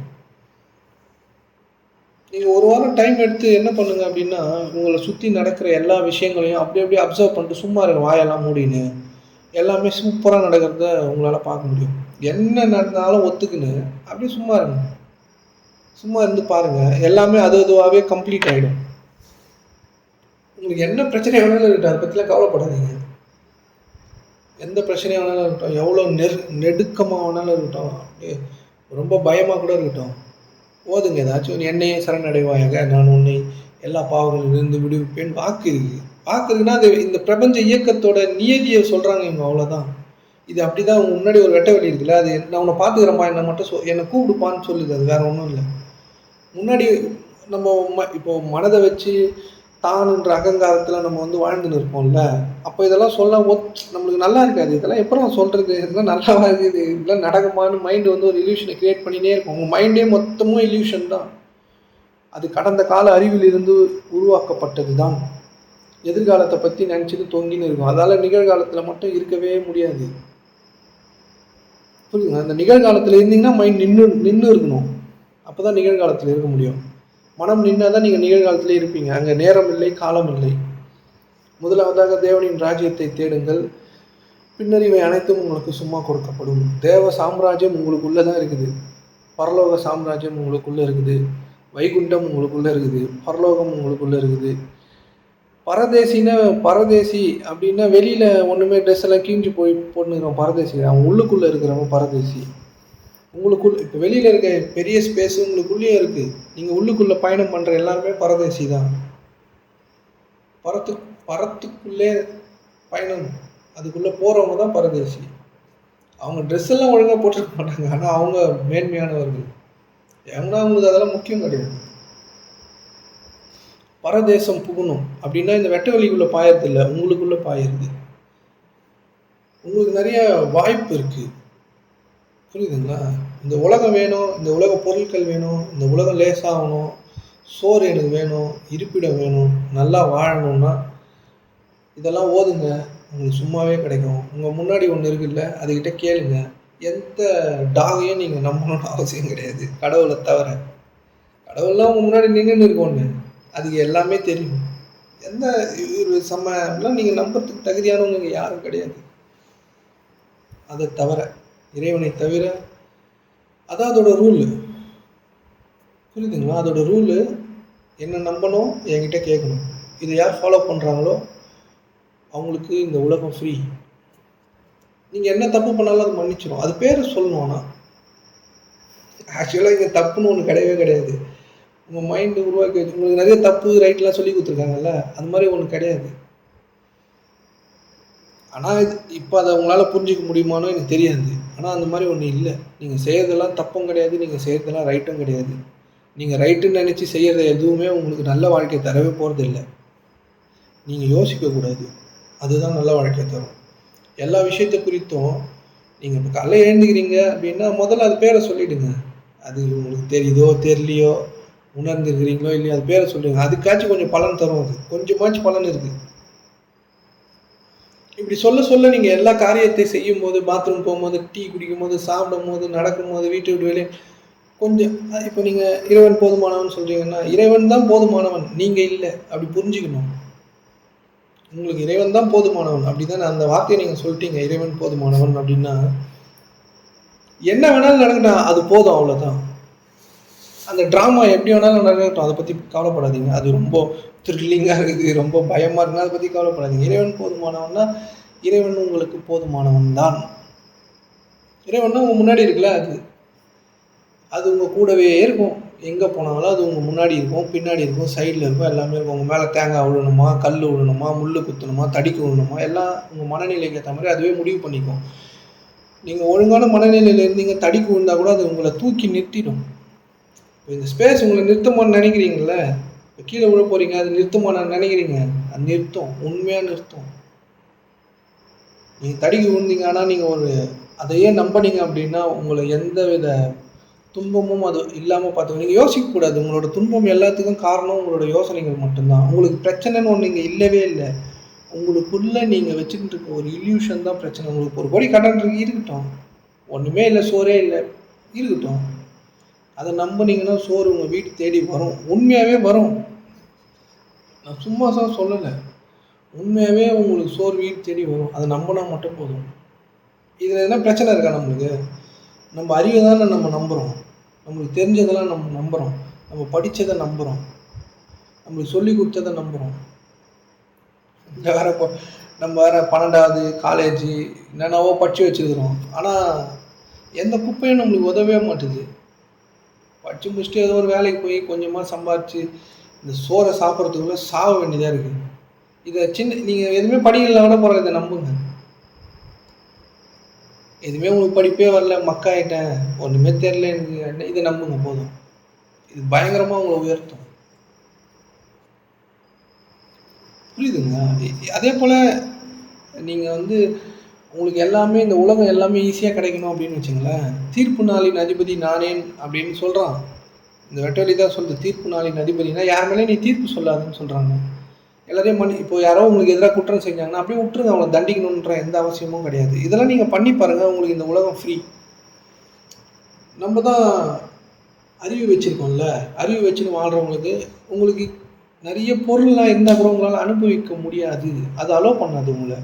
நீங்க ஒரு வாரம் டைம் எடுத்து என்ன பண்ணுங்க அப்படின்னா, உங்கள சுத்தி நடக்கிற எல்லா விஷயங்களையும் அப்படி அப்படியே அப்சர்வ் பண்ணிட்டு சும்மா இருங்க வாயெல்லாம் மூடின்னு. எல்லாமே சூப்பரா நடக்கிறத உங்களால பார்க்க முடியும். என்ன நடந்தாலும் ஒத்துக்கின்னு அப்படியே சும்மா இருங்க. சும்மா இருந்து பாருங்க. எல்லாமே அது அதுவாவே கம்ப்ளீட் ஆயிடும். உங்களுக்கு என்ன பிரச்சனை வேணாலும் இருக்கட்டும். அத பத்திலாம் கவலைப்படாதீங்க. எந்த பிரச்சனையா வேணாலும் இருக்கட்டும். எவ்வளோ நெருக்கமா வேணாலும் இருக்கட்டும். அப்படியே ரொம்ப பயமா கூட இருக்கட்டும். ஓதுங்க ஏதாச்சும் "என்னையே சரணடைவாயாக, நான் உன்னை எல்லா பாவங்களிலிருந்து விடுவிப்பேன்." வாக்கு இருக்கு. வாக்கு இருக்குன்னா, அது இந்த பிரபஞ்ச இயக்கத்தோட நியதிய சொல்றாங்க இவங்க அவ்வளோதான். இது அப்படிதான் உங்க முன்னாடி ஒரு வெட்ட வெளி இருக்குல்ல, அது "நான் உன்ன பார்த்துக்கிறேன்ப்பா, என்ன மட்டும் என்ன கூப்பிடுப்பான்னு" சொல்லுது. அது வேற ஒண்ணும் இல்ல. முன்னாடி நம்ம இப்போ மனத வச்சு தானுன்ற அகங்காரத்துல நம்ம வந்து வாழ்ந்துன்னு இருப்போம்ல. அப்ப இதெல்லாம் சொல்ல நம்மளுக்கு நல்லா இருக்காது. இதெல்லாம் எப்புட்றா சொல்றது? இதெல்லாம் நல்லாவா இருக்குது? இதெல்லாம் நடக்குமான்னு மைண்ட் வந்து ஒரு இல்யூஷன கிரியேட் பண்ணினே இருக்கும். உங்க மைண்டே மொத்தமும் இல்யூஷன் தான். அது கடந்த கால அறிவிலிருந்து உருவாக்கப்பட்டது தான். எதிர்காலத்தை பற்றி நினச்சிட்டு தொங்கின்னு இருக்கும். அதால் நிகழ்காலத்தில் மட்டும் இருக்கவே முடியாது. புரியுதுங்களா? அந்த நிகழ்காலத்தில் இருந்தீங்கன்னா மைண்ட் நின்று இருக்கணும். அப்போ தான் நிகழ்காலத்தில் இருக்க முடியும். மனம் நின்றால் தான் நீங்கள் நிகழ்காலத்திலே இருப்பீங்க. அங்கே நேரம் இல்லை, காலம் இல்லை. முதலாவதாக தேவனின் ராஜ்யத்தை தேடுங்கள், பின்னர் இவை அனைத்தும் உங்களுக்கு சும்மா கொடுக்கப்படும். தேவ சாம்ராஜ்யம் உங்களுக்குள்ளே தான் இருக்குது. பரலோக சாம்ராஜ்யம் உங்களுக்குள்ளே இருக்குது. வைகுண்டம் உங்களுக்குள்ளே இருக்குது. பரலோகம் உங்களுக்குள்ளே இருக்குது. பரதேசி அப்படின்னா வெளியில் ஒன்றுமே ட்ரெஸ் எல்லாம் கிழிஞ்சு போய் போட்டுக்கிறோம் பரதேசி. அவன் உள்ளுக்குள்ளே இருக்கிறவன் பரதேசி. இப்போ வெளியில் இருக்க பெரிய ஸ்பேஸ் உங்களுக்குள்ளேயே இருக்குது. நீங்கள் உள்ளுக்குள்ளே பயணம் பண்ணுற எல்லாருமே பரதேசி தான். பரத்துக்குள்ளே பயணம் அதுக்குள்ளே போகிறவங்க தான் பரதேசி. அவங்க ட்ரெஸ் எல்லாம் ஒழுங்காக போட்டிருக்க மாட்டாங்க, ஆனால் அவங்க மேன்மையானவர்கள். ஏன்னா அவங்களுக்கு அதெல்லாம் முக்கியம் கிடையாது. பரதேசம் புகணும் அப்படின்னா இந்த வெட்ட வெளிக்குள்ளே பாயறது இல்லை, உங்களுக்குள்ளே பாயிருது. உங்களுக்கு நிறைய வாய்ப்பு இருக்குது. புரியுதுங்களா? இந்த உலகம் வேணும், இந்த உலக பொருட்கள் வேணும், இந்த உலகம் லேசாகணும், சோறு எனக்கு வேணும், இருப்பிடம் வேணும், நல்லா வாழணும்னா இதெல்லாம் ஓதுங்க, உங்களுக்கு சும்மாவே கிடைக்கும். உங்கள் முன்னாடி ஒன்று இருக்குல்ல, அதுக்கிட்ட கேளுங்க. எந்த டாகையும் நீங்கள் நம்பணும்னு அவசியம் கிடையாது, கடவுளை தவிர. கடவுள்லாம் உங்கள் முன்னாடி நின்றுன்னு இருக்கோன்னு அதுக்கு எல்லாமே தெரியும். எந்த ஒரு சமயம்லாம் நீங்கள் நம்புறதுக்கு தகுதியானவங்க யாரும் கிடையாது. அதை தவிர, இறைவனை தவிர. அதான் அதோட ரூலு. புரியுதுங்களா? அதோட ரூலு என்ன நம்பணும், என்கிட்ட கேட்கணும். இதை யார் ஃபாலோ பண்ணுறாங்களோ அவங்களுக்கு இந்த உலகம் ஃப்ரீ. நீங்கள் என்ன தப்பு பண்ணாலும் அது மன்னிச்சிடும். அது பேர் சொல்லணும். ஆனால் ஆக்சுவலாக இங்கே தப்புன்னு ஒன்று கிடையவே கிடையாது. உங்கள் மைண்டு உருவாக்கி வச்சு உங்களுக்கு நிறைய தப்பு ரைட்லாம் சொல்லி கொடுத்துருக்காங்கல்ல, அது மாதிரி ஒன்று கிடையாது. ஆனால் இப்போ அதை உங்களால் புரிஞ்சிக்க முடியுமானோ எனக்கு தெரியாது. ஆனால் அந்த மாதிரி ஒன்று இல்லை. நீங்கள் செய்கிறதெல்லாம் தப்பும் கிடையாது, நீங்கள் செய்கிறதெல்லாம் ரைட்டும் கிடையாது. நீங்கள் ரைட்டுன்னு நினச்சி செய்கிறத எதுவுமே உங்களுக்கு நல்ல வாழ்க்கையை தரவே போகிறது இல்லை. நீங்கள் யோசிக்கக்கூடாது, அதுதான் நல்ல வாழ்க்கையை தரும். எல்லா விஷயத்தை குறித்தும் நீங்கள் இப்போ காலையில் எழுந்துக்கிறீங்க அப்படின்னா முதல்ல அது பேரை சொல்லிவிடுங்க. அது உங்களுக்கு தெரியுதோ தெரியலையோ, உணர்ந்துருக்கிறீங்களோ இல்லையோ, அது பேரை சொல்லுங்க. அதுக்காச்சும் கொஞ்சம் பலன் தரும். அது கொஞ்சமாச்சும் பலன் இருக்குது. இப்படி சொல்ல சொல்ல நீங்கள் எல்லா காரியத்தை செய்யும் போது, பாத்ரூம் போகும்போது, டீ குடிக்கும் போது, சாப்பிடும் போது, நடக்கும்போது, வீட்டை விட்டு வெளியே கொஞ்சம் இப்போ நீங்கள் இறைவன் போதுமானவன் சொல்கிறீங்கன்னா, இறைவன் தான் போதுமானவன், நீங்கள் இல்லை. அப்படி புரிஞ்சுக்கணும். உங்களுக்கு இறைவன் தான் போதுமானவன் அப்படி தானே அந்த வார்த்தையை நீங்கள் சொல்லிட்டீங்க. இறைவன் போதுமானவன் அப்படின்னா என்ன வேணாலும் நடக்கட்டும், அது போதும், அவ்வளோதான். அந்த ட்ராமா எப்படி வேணாலும் நடக்கட்டும், அதை பற்றி கவலைப்படாதீங்க. அது ரொம்ப த்ரில்லிங்காக இருக்குது, ரொம்ப பயமாக இருக்குன்னா அதை பற்றி கவலைப்படாதீங்க. இறைவன் போதுமானவன்னா இறைவன் உங்களுக்கு போதுமானவன் தான். இறைவன்னா உங்கள் முன்னாடி இருக்குல்ல, அது உங்கள் கூடவே இருக்கும். எங்கே போனாலும் அது உங்கள் முன்னாடி இருக்கும், பின்னாடி இருக்கும், சைடில் இருக்கும், எல்லாமே இருக்கும். உங்கள் மேலே தேங்காய் விழணுமா, கல் விழணுமா, முள் குத்தணுமா, தடிக்கு விழணுமா, எல்லாம் உங்கள் மனநிலைக்கு ஏற்ற மாதிரி அதுவே முடிவு பண்ணிக்கும். நீங்கள் ஒழுங்கான மனநிலையில் இருந்தீங்க, தடிக்கு விழுந்தால் கூட அது உங்களை தூக்கி நிறுத்திடும். இப்போ இந்த ஸ்பேஸ் உங்களை நிறுத்தமானு நினைக்கிறீங்கள, இப்போ கீழே விழ போகிறீங்க, அது நிறுத்தமான நினைக்கிறீங்க, அது நிறுத்தும், உண்மையாக நிறுத்தும். நீங்கள் தடிக்கு விழுந்தீங்க, ஆனால் நீங்கள் ஒரு அதையே நம்பினீங்க அப்படின்னா உங்களை எந்த வித துன்பமும் அது இல்லாமல் பார்த்துக்கணும். நீங்கள் யோசிக்கக்கூடாது. உங்களோட துன்பம் எல்லாத்துக்கும் காரணம் உங்களோட யோசனைகள் மட்டும்தான். உங்களுக்கு பிரச்சனைன்னு ஒன்று இங்கே இல்லவே இல்லை. உங்களுக்குள்ளே நீங்கள் வச்சுக்கிட்டு இருக்க ஒரு இல்யூஷன் தான் பிரச்சனை. உங்களுக்கு ஒரு கோடி கடன் இருக்கட்டும், ஒன்றுமே இல்லை, சோறே இல்லை இருக்கட்டும், அதை நம்பினீங்கன்னா சோறு உங்கள் வீட்டு தேடி வரும். உண்மையாகவே வரும். நான் சும்மா தான் சொல்லலை, உண்மையாகவே உங்களுக்கு சோறு வீட்டு தேடி வரும். அதை நம்பினா மட்டும் போதும். இதில் என்ன பிரச்சனை இருக்கா? நம்மளுக்கு நம்ம அறிவை தானே நம்ம நம்புகிறோம், நம்மளுக்கு தெரிஞ்சதெல்லாம் நம்ம நம்புகிறோம், நம்ம படித்ததை நம்புகிறோம், நம்மளுக்கு சொல்லி கொடுத்ததை நம்புகிறோம். நம்ம வேறு 12வது காலேஜு என்னென்னவோ படித்து வச்சுருக்கிறோம். ஆனால் எந்த குப்பையும் நம்மளுக்கு உதவே மாட்டுது. படித்து முடிச்சுட்டு ஏதோ ஒரு வேலைக்கு போய் கொஞ்சமாக சம்பாதிச்சு இந்த சோறை சாப்பிட்றதுக்குள்ளே சாக வேண்டியதாக இருக்குது. இதை நீங்கள் எதுவுமே படிக்கல விட போகிற, இதை நம்புங்க. எதுவுமே உங்களுக்கு படிப்பே வரல, மக்காயிட்டேன், ஒன்றுமே தெரில எனக்கு, இதை நம்புங்க போதும். இது பயங்கரமாக உங்களை உயர்த்தும். புரியுதுங்களா? அதே போல் நீங்கள் உங்களுக்கு எல்லாமே இந்த உலகம் எல்லாமே ஈஸியாக கிடைக்கணும் அப்படின்னு வச்சுங்களேன். தீர்ப்பு நாளின் அதிபதி நானேன் அப்படின்னு சொல்கிறான். இந்த வெட்டவெளி தான் சொல்லுது, தீர்ப்பு நாளின் அதிபதினா யார் மேலே நீ தீர்ப்பு சொல்லாதுன்னு சொல்கிறாங்க. எல்லாரையும் இப்போ யாரோ உங்களுக்கு எதிராக குற்றம் செஞ்சாங்கன்னா அப்படியே விட்டுருங்க, அவங்கள தண்டிக்கணுன்ற எந்த அவசியமும் கிடையாது. இதெல்லாம் நீங்கள் பண்ணி பாருங்கள், உங்களுக்கு இந்த உலகம் ஃப்ரீ. நம்ம தான் அறிவு வச்சுருக்கோம்ல, அறிவு வச்சுன்னு வாழ்கிறவங்களுக்கு உங்களுக்கு நிறைய பொருள்லாம் இருந்தால் கூட உங்களால் அனுபவிக்க முடியாது. அது அலோவ் பண்ணாது உங்களை.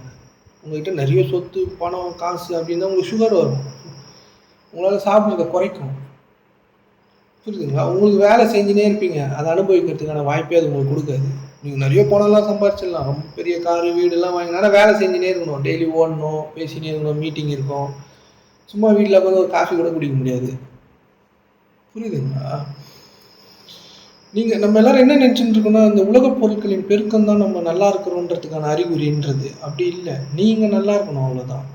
உங்கள்கிட்ட நிறைய சொத்து, பணம், காசு அப்படின்னா உங்களுக்கு சுகர் வரும். உங்களால் சாப்பிட்றத குறைக்கும். புரியுதுங்களா? உங்களுக்கு வேலை செஞ்சுனே இருப்பீங்க, அதை அனுபவிக்கிறதுக்கான வாய்ப்பே அது உங்களுக்கு கொடுக்காது. நீங்கள் நிறைய பணம்லாம் சம்பாரிச்சிடலாம், ரொம்ப பெரிய காரு வீடுலாம் வாங்கினா, ஆனால் வேலை செஞ்சுனே இருக்கணும், டெய்லி ஓடணும், பேசினே இருக்கணும், மீட்டிங் இருக்கும். சும்மா வீட்டில் உட்காந்து ஒரு காஃபி கூட குடிக்க முடியாது. புரியுதுங்களா? நீங்கள் நம்ம எல்லாரும் என்ன நினச்சிட்டு இருக்கோம்னா, இந்த உலகப் பொருட்களின் பெருக்கம் தான் நம்ம நல்லா இருக்கிறோன்றதுக்கான அறிகுறின்றது. அப்படி இல்லை, நீங்கள் நல்லா இருக்கணும், அவ்வளோதான்.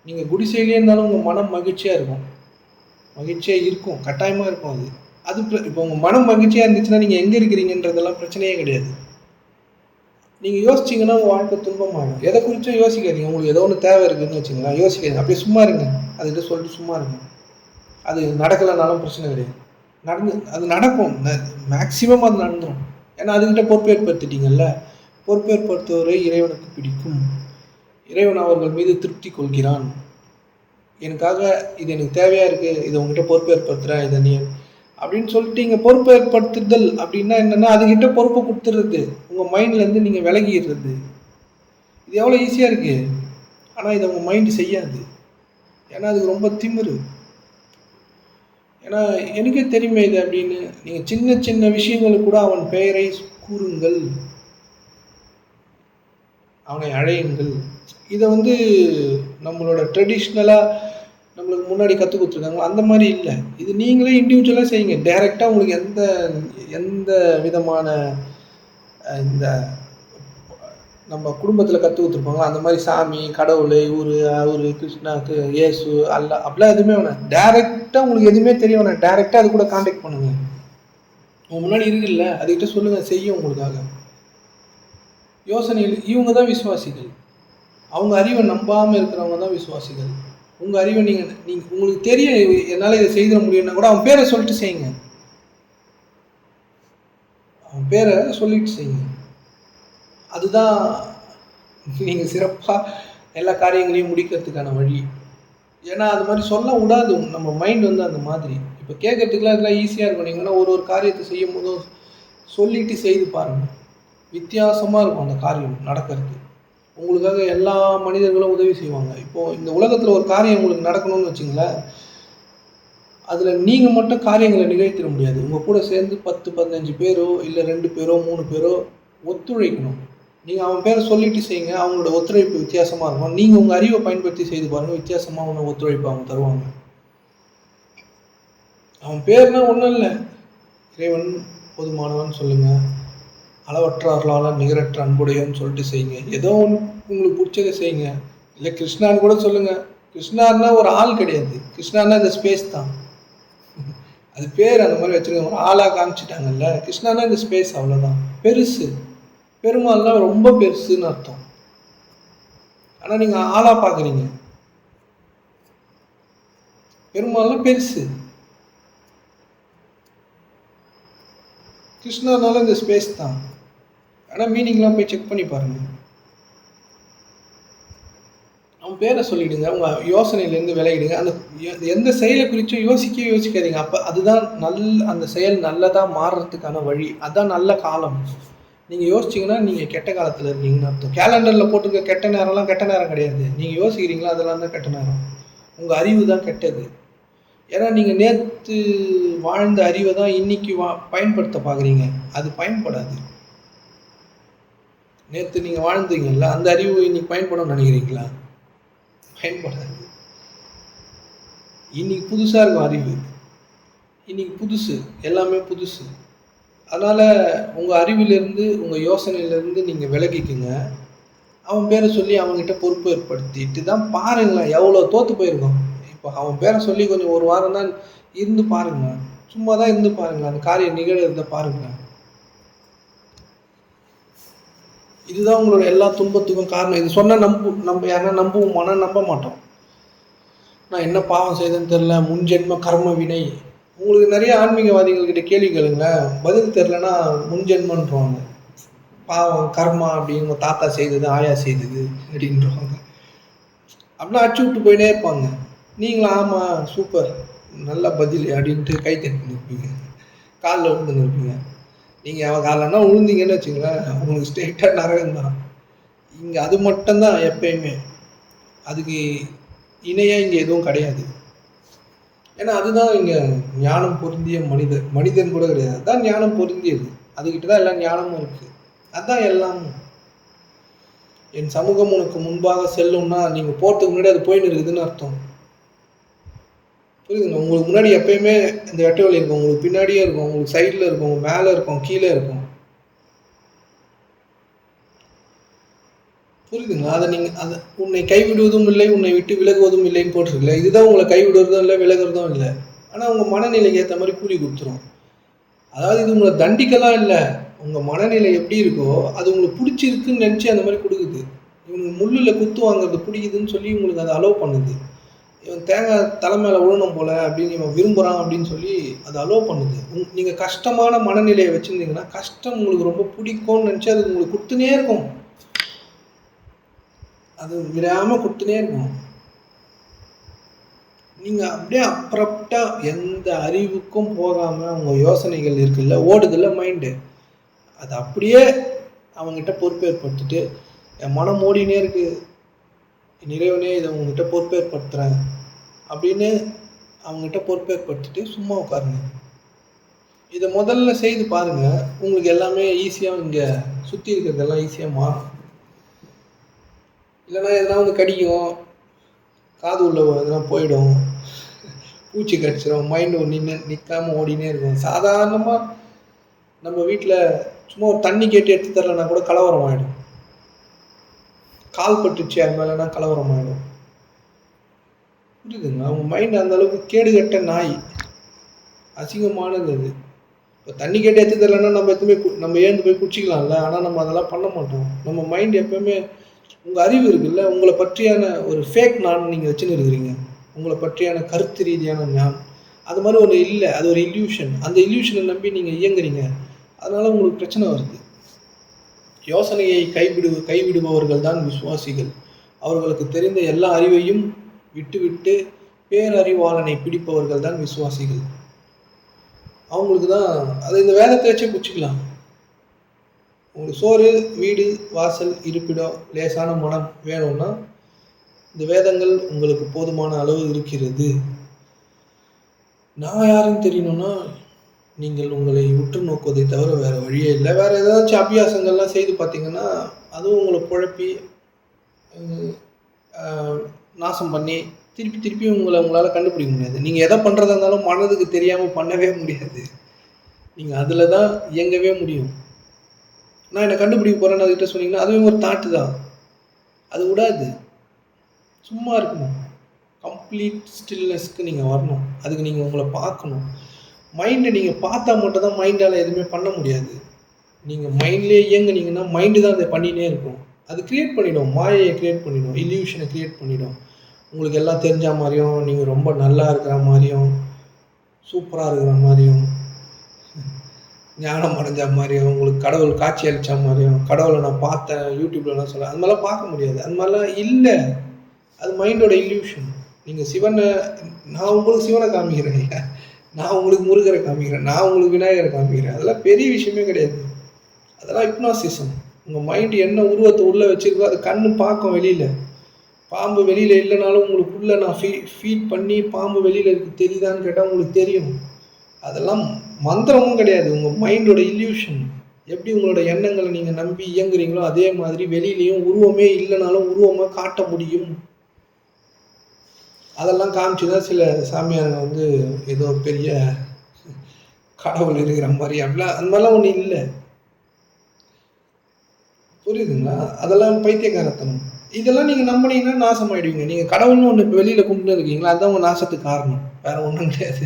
நீங்கள் குடிசையிலே இருந்தாலும் உங்கள் மனம் மகிழ்ச்சியாக இருக்கும். மகிழ்ச்சியாக இருக்கும், கட்டாயமாக இருக்கும். அது இப்போ உங்கள் மனம் மகிழ்ச்சியாக இருந்துச்சுன்னா நீங்கள் எங்கே இருக்கிறீங்கன்றதெல்லாம் பிரச்சனையே கிடையாது. நீங்கள் யோசிச்சிங்கன்னா உங்கள் வாழ்க்கை துன்பமாகும். எதை குறித்தும் யோசிக்காதீங்க. உங்களுக்கு ஏதோ ஒன்று தேவை இருக்குதுன்னு வச்சுங்களேன், யோசிக்காதீங்க, அப்படியே சும்மா இருங்க. அதுக்கிட்ட சொல்லிட்டு சும்மா இருங்க. அது நடக்கலைனாலும் பிரச்சனை கிடையாது. அது நடக்கும், மேக்சிமம் அது நடந்துடும். ஏன்னா அதுக்கிட்ட பொறுப்பேற்படுத்திட்டீங்கல்ல. பொறுப்பேற்படுத்துவரை இறைவனுக்கு பிடிக்கும். இறைவன் அவர்கள் மீது திருப்தி கொள்கிறான். எனக்காக இது எனக்கு தேவையாக இருக்குது, இதை உங்ககிட்ட பொறுப்பேற்படுத்துகிறேன், இதை நீ அப்படின்னு சொல்லிட்டு இங்கே பொறுப்பேற்படுத்துதல் அப்படின்னா என்னென்னா, அதுக்கிட்ட பொறுப்பை கொடுத்துடுறது, உங்கள் மைண்ட்லேருந்து நீங்கள் விலகிடுறது. இது எவ்வளோ ஈஸியாக இருக்குது, ஆனால் இதை உங்கள் மைண்டு செய்யாது. ஏன்னா அதுக்கு ரொம்ப திமிரு. ஏன்னா எனக்கே தெரியுமே இது அப்படின்னு. நீங்கள் சின்ன சின்ன விஷயங்களுக்கு கூட அவன் பெயரை கூறுங்கள், அவனை அழையுங்கள். இதை நம்மளோட ட்ரெடிஷ்னலாக நம்மளுக்கு முன்னாடி கற்றுக் கொடுத்துருக்காங்க, அந்த மாதிரி இல்லை. இது நீங்களே இண்டிவிஜுவலாக செய்யுங்க. டைரெக்டாக உங்களுக்கு எந்த விதமான இந்த நம்ம குடும்பத்தில் கற்றுக் கொடுத்துருப்பாங்க அந்த மாதிரி சாமி, கடவுள், அவரு கிருஷ்ணாக்கு, இயேசு, அல்லா அப்படிலாம் எதுவுமே வேணாம். டைரெக்டாக உங்களுக்கு எதுவுமே தெரிய வேணாம். டைரெக்டாக அது கூட கான்டாக்ட் பண்ணுங்கள். உங்கள் முன்னாடி இருக்குல்ல, அதுக்கிட்ட சொல்லுங்கள், செய்யும் உங்களுக்காக. யோசனையில் இவங்க தான் விசுவாசிகள். அவங்க அறிவை நம்பாமல் இருக்கிறவங்க தான் விசுவாசிகள். உங்கள் அறிவை நீங்கள் உங்களுக்கு தெரியும் என்னால் இதை செய்திட முடியும்னா கூட அவன் பேரை சொல்லிட்டு செய்யுங்க. அவன் பேரை சொல்லிட்டு செய்யுங்க. அதுதான் நீங்கள் சிறப்பாக எல்லா காரியங்களையும் முடிக்கிறதுக்கான வழி. ஏன்னா அது மாதிரி சொல்ல விடாது நம்ம மைண்ட் அந்த மாதிரி. இப்போ கேட்கறதுக்குலாம் இதெல்லாம் ஈஸியாக இருக்கும். நீங்கன்னா ஒரு காரியத்தை செய்யும் போதும் சொல்லிட்டு செய்து பாருங்கள், வித்தியாசமாக இருக்கும் அந்த காரியம் நடக்கிறது. உங்களுக்காக எல்லா மனிதர்களும் உதவி செய்வாங்க. இப்போது இந்த உலகத்தில் ஒரு காரியம் உங்களுக்கு நடக்கணும்னு வச்சுங்களேன், அதில் நீங்கள் மட்டும் காரியங்களை நிகழ்த்திட முடியாது. உங்கள் கூட சேர்ந்து 10-15 பேரோ இல்லை 2 பேரோ 3 பேரோ ஒத்துழைக்கணும். நீங்கள் அவன் பேரை சொல்லிட்டு செய்யுங்க, அவங்களோட ஒத்துழைப்பு வித்தியாசமாக இருக்கும். நீங்கள் உங்கள் அறிவை பயன்படுத்தி செய்து பாருங்கள், வித்தியாசமாக ஒன்று ஒத்துழைப்பு அவங்க தருவாங்க. அவன் பேர்னா ஒன்றும் இல்லை, இறைவன் போதுமானவன் சொல்லுங்கள், அளவற்ற அருளாளன் நிகரற்ற அன்புடையன்னு சொல்லிட்டு செய்யுங்க. ஏதோ ஒன்று உங்களுக்கு பிடிச்சதை செய்யுங்க. இல்லை கிருஷ்ணான்னு கூட சொல்லுங்கள். கிருஷ்ணான்னா ஒரு ஆள் கிடையாது, கிருஷ்ணான்னா இந்த ஸ்பேஸ் தான். அது பேர் அந்த மாதிரி வச்சுருக்காங்க, ஒரு ஆளாக காமிச்சிட்டாங்கல்ல. கிருஷ்ணானா இந்த ஸ்பேஸ், அவ்வளோதான். பெருசு, பெருமாள்லாம் ரொம்ப பெருசுன்னு அர்த்தம். ஆனால் நீங்கள் ஆளாக பார்க்குறீங்க. பெருமாள்லாம் பெருசு, கிருஷ்ணானால இந்த ஸ்பேஸ் தான். ஆனால் மீனிங்லாம் போய் செக் பண்ணி பாருங்கள். அவன் பேரை சொல்லிவிடுங்க, உங்கள் யோசனையிலேருந்து விலகிடுங்க. அந்த எந்த செயலை குறித்தும் யோசிக்காதீங்க. அப்போ அதுதான் அந்த செயல் நல்லதாக மாறுறதுக்கான வழி. அதுதான் நல்ல காலம். நீங்கள் யோசிச்சிங்கன்னா நீங்கள் கெட்ட காலத்தில் இருக்கீங்கன்னு அர்த்தம். கேலண்டரில் போட்டிருக்க கெட்ட நேரம்லாம் கெட்ட நேரம் கிடையாது. நீங்கள் யோசிக்கிறீங்களா, அதெல்லாம் தான் கெட்ட நேரம். உங்கள் அறிவு தான் கெட்டது. ஏன்னா நீங்கள் நேற்று வாழ்ந்த அறிவை தான் இன்றைக்கி பயன்படுத்த பார்க்குறீங்க. அது பயன்படாது. நேற்று நீங்கள் வாழ்ந்தீங்கல்ல, அந்த அறிவு இன்னைக்கு பயன்படும் நினைக்கிறீங்களா? பயன்படாது. இன்னைக்கு புதுசாக இருக்கும் அறிவு, இன்னைக்கு புதுசு, எல்லாமே புதுசு. அதனால் உங்கள் அறிவிலிருந்து உங்கள் யோசனையிலேருந்து நீங்கள் விலகிக்குங்க. அவன் பேரை சொல்லி அவங்ககிட்ட பொறுப்பு ஏற்படுத்திட்டு தான் பாருங்களேன், எவ்வளோ தோற்று போயிருக்கோம். இப்போ அவன் பேரை சொல்லி கொஞ்சம் ஒரு வாரம் தான் இருந்து பாருங்கள், சும்மா தான் இருந்து பாருங்கள், அந்த காரியம் நிகழ்கிறத பாருங்கள். இதுதான் உங்களோட எல்லா துன்பத்துக்கும் காரணம். இது சொன்னால் நம்ம யாருன்னா நம்புவோமானா நம்ப மாட்டோம். நான் என்ன பாவம் செய்தேன்னு தெரில, முன்ஜென்ம கர்ம வினை. உங்களுக்கு நிறைய ஆன்மீகவாதிகள்கிட்ட கேள்வி கேளுங்களேன், பதில் தெரிலனா முன்ஜென்மன்றவாங்க. பாவம் கர்மா அப்படின்னு உங்க தாத்தா செய்தது, ஆயா செய்தது அப்படின்றவாங்க. அப்படிலாம் அடிச்சு விட்டு போயினே இருப்பாங்க. நீங்களும் ஆமா சூப்பர் நல்ல பதில் அப்படின்ட்டு கை தட்டின்னு இருப்பீங்க. கால்ல விழுந்துன்னு இருப்பீங்க. நீங்க அவ கால்லனா விழுந்தீங்கன்னு வச்சுக்கங்களேன், உங்களுக்கு ஸ்ட்ரெயிட்டா நரகம் தான். இங்க அது மட்டும் தான் எப்பயுமே. அதுக்கு இணையா இங்க எதுவும் கிடையாது. ஏன்னா அதுதான் இங்க ஞானம் பொருந்திய மனிதர். மனிதன் கூட கிடையாது. அதான் ஞானம் பொருந்தியது. அதுகிட்ட தான் எல்லா ஞானமும் இருக்கு. அதான் எல்லாமும். என் சமூகம் உனக்கு முன்பாக செல்லும்னா, நீங்க போறதுக்கு முன்னாடி அது போயின்னு இருக்குதுன்னு அர்த்தம். புரியுதுங்களா? உங்களுக்கு முன்னாடி எப்பயுமே இந்த வெட்ட வெளி இருக்கும். உங்களுக்கு பின்னாடியே இருக்கும். உங்களுக்கு சைடுல இருக்கும். உங்க மேல இருக்கும். கீழ இருக்கும். புரியுதுங்களா? அத நீங்க உன்னை கைவிடுவதும் இல்லை, உன்னை விட்டு விலகுவதும் இல்லைன்னு போட்டிருக்குல்ல. இதுதான் உங்கள கைவிடுறதும் இல்ல, விலகுறதும் இல்ல. ஆனா உங்க மனநிலைக்கு ஏத்த மாரி கூலி குடுத்துரும். அதாவது இது உங்கள தண்டிக்கலாம் இல்ல. உங்க மனநிலை எப்படி இருக்கோ, அது உங்களுக்கு புடிச்சிருக்குன்னு நெனச்சு அந்த மாரி குடுக்குது. இவனுக்கு முள்ளுல குத்து வாங்குறது புடிக்குதுன்னு சொல்லி உங்களுக்கு அத அலோவ் பண்ணுது. இவன் தேங்காய் தலை மேல விழணும் போல அப்படின்னு இவன் விரும்புறான் அப்படின்னு சொல்லி அத அலோவ் பண்ணுது. நீங்க கஷ்டமான மனநிலைய வச்சிருந்தீங்கன்னா, கஷ்டம் உங்களுக்கு ரொம்ப பிடிக்கும்னு நெனச்சு அது உங்களுக்கு குடுத்துன்னே இருக்கும். அது விடாம குடுத்துன்னே இருக்கும். நீங்க அப்படியே அப்ரப்ட்டா எந்த அறிவுக்கும் போகாம உங்க யோசனைகள் இருக்குல்ல, ஓடுதுல்ல மைண்டு. அத அப்படியே அவன்கிட்ட பொறுப்பேற்படுத்திட்டு, என் மனம் ஓடினே இருக்கு. இறைவனே இத உன்கிட்ட பொறுப்பேற்படுத்துறேன். அப்படின்னு அவங்ககிட்ட பொறுப்பேற்படுத்திட்டு சும்மா உட்காருங்க. இத முதல்ல செய்து பாருங்க. உங்களுக்கு எல்லாமே ஈஸியா இங்க சுத்தி இருக்கிறதெல்லாம் ஈஸியா மாறும். இல்லன்னா எதனா வந்து கடிக்கும். காது உள்ள எதனா போயிடும். பூச்சி கடிச்சிரும். மைண்ட் நிக்காம ஓடினே இருக்கும். சாதாரணமா நம்ம வீட்ல சும்மா ஒரு தண்ணி கேட்டு எடுத்து தரலன்னா கூட கலவரம் ஆயிடும். கால் பட்டுச்சு அது மேலனா கலவரம் ஆயிடும். புரியுதுங்களா? உங்க மைண்ட் அந்த அளவுக்கு கேடுகெட்ட நாய். அசிங்கமானது அது. இப்ப தண்ணி கேட்டு எடுத்து தரலன்னா நம்ம எதுவுமே நம்ம எழுந்து போய் குடிச்சுக்கலாம்ல. ஆனா நம்ம அதெல்லாம் பண்ண மாட்டோம். நம்ம மைண்ட் எப்பவுமே உங்க அறிவு இருக்குல்ல, உங்கள பற்றியான ஒரு ஃபேக் நான் நீங்க வச்சுன்னு இருக்கிறீங்க. உங்கள பற்றியான கருத்து ரீதியான நான். அது மாரி ஒண்ணு இல்ல. அது ஒரு இல்யூஷன். அந்த இல்யூஷன நம்பி நீங்க இயங்குறீங்க. அதனால உங்களுக்கு பிரச்சனை வருது. யோசனையை கைவிடுபவர்கள் தான் விசுவாசிகள். அவர்களுக்கு தெரிந்த எல்லா அறிவையும் விட்டுவிட்டு பேரறிவாளனை பிடிப்பவர்கள் தான் விசுவாசிகள். அவங்களுக்கு தான் அது இந்த வேதத்த வச்சே புடிச்சுக்கலாம். உங்களுக்கு சோறு, வீடு, வாசல், இருப்பிடம், லேசான மனம் வேணும்னா, இந்த வேதங்கள் உங்களுக்கு போதுமான அளவு இருக்கிறது. நான் யாருன்னு தெரியணும்னா, நீங்கள் உங்களை உற்று நோக்குவதை தவிர வேற வழியே இல்ல. வேற ஏதாச்சும் அபியாசங்கள்லாம் செய்து பார்த்தீங்கன்னா, அதுவும் உங்கள குழப்பி, ம் அ நாசம் பண்ணி, திருப்பி திருப்பி உங்களால கண்டுபிடிக்க முடியாது. நீங்க எத பண்றதா இருந்தாலும் மனதுக்கு தெரியாம பண்ணவே முடியாது. நீங்க அதுல தான் இயங்கவே முடியும். நான் என்ன கண்டுபிடிக்க போறேன்னு அதுகிட்ட சொன்னீங்கன்னா, அதுவும் ஒரு தாட்டு தான். அது விடாது. சும்மா இருக்கணும். கம்ப்ளீட் ஸ்டில்னஸ்க்கு நீங்க வரணும். அதுக்கு நீங்க உங்கள பார்க்கணும். மைண்ட நீங்க பார்த்தா மட்டும் தான் மைண்டால எதுவுமே பண்ண முடியாது. நீங்க மைண்ட்லயே இயங்குனீங்கன்னா, மைண்ட் தான் அத பண்ணின்னே இருக்கும். அது கிரியேட் பண்ணிடும். மாயைய கிரியேட் பண்ணிடும். இல்யூஷன கிரியேட் பண்ணிடும். உங்களுக்கு எல்லாம் தெரிஞ்ச மாரியும், நீங்க ரொம்ப நல்லா இருக்கிற மாரியும், சூப்பரா இருக்கிற மாரியும், ஞானம் அடைஞ்ச மாரியும், உங்களுக்கு கடவுள் காட்சி அளிச்ச மாரியும், கடவுள நான் பார்த்தேன், YouTubeலலாம் சொல்ல அது மாரிலாம் பார்க்க முடியாது. அது மாரிலாம் இல்ல. அது மைண்டோட இல்யூஷன். நீங்க நான் உங்களுக்கு சிவன காமிக்கிறேன்ங்க. நான் உங்களுக்கு முருகர காமிக்கிறேன். நான் உங்களுக்கு விநாயகர காமிக்கிறேன். அதெல்லாம் பெரிய விஷயமே கிடையாது. அதெல்லாம் ஹிப்னாசிசம். உங்க மைண்ட் என்ன உருவத்த உள்ள வச்சிருக்கோ, அது கண்ணு பார்க்கும் வெளியில. பாம்பு வெளியில இல்லனாலும் உங்களுக்குள்ள நான் ஃபீட் பண்ணி பாம்பு வெளியில இருக்கு தெரியுதான்னு கேட்டா உங்களுக்கு தெரியும். அதெல்லாம் மந்திரமும் கிடையாது. உங்க மைண்டோட இல்யூஷன். எப்படி உங்களோட எண்ணங்கள நீங்க நம்பி இயங்குறீங்களோ, அதே மாதிரி வெளியிலயும் உருவமே இல்லனாலும் உருவமா காட்ட முடியும். அதெல்லாம் காமிச்சு தான் சில சாமியாருங்க வந்து ஏதோ பெரிய கடவுள் இருக்கிற மாரி அப்படிலாம் அந்த மாரிலாம் ஒண்ணும் இல்ல. புரியுதுங்களா? அதெல்லாம் பைத்தியக்காரத்தனம். இதெல்லாம் நீங்க நம்புனீங்கன்னா நாசமாயிடுவீங்க. நீங்க கடவுள்னு ஒண்ணு இப்ப வெளியில கும்பிட்டுன்னு இருக்கீங்களா, அதான் உங்க நாசத்துக்கு காரணம். வேற ஒண்ணும் கிடையாது.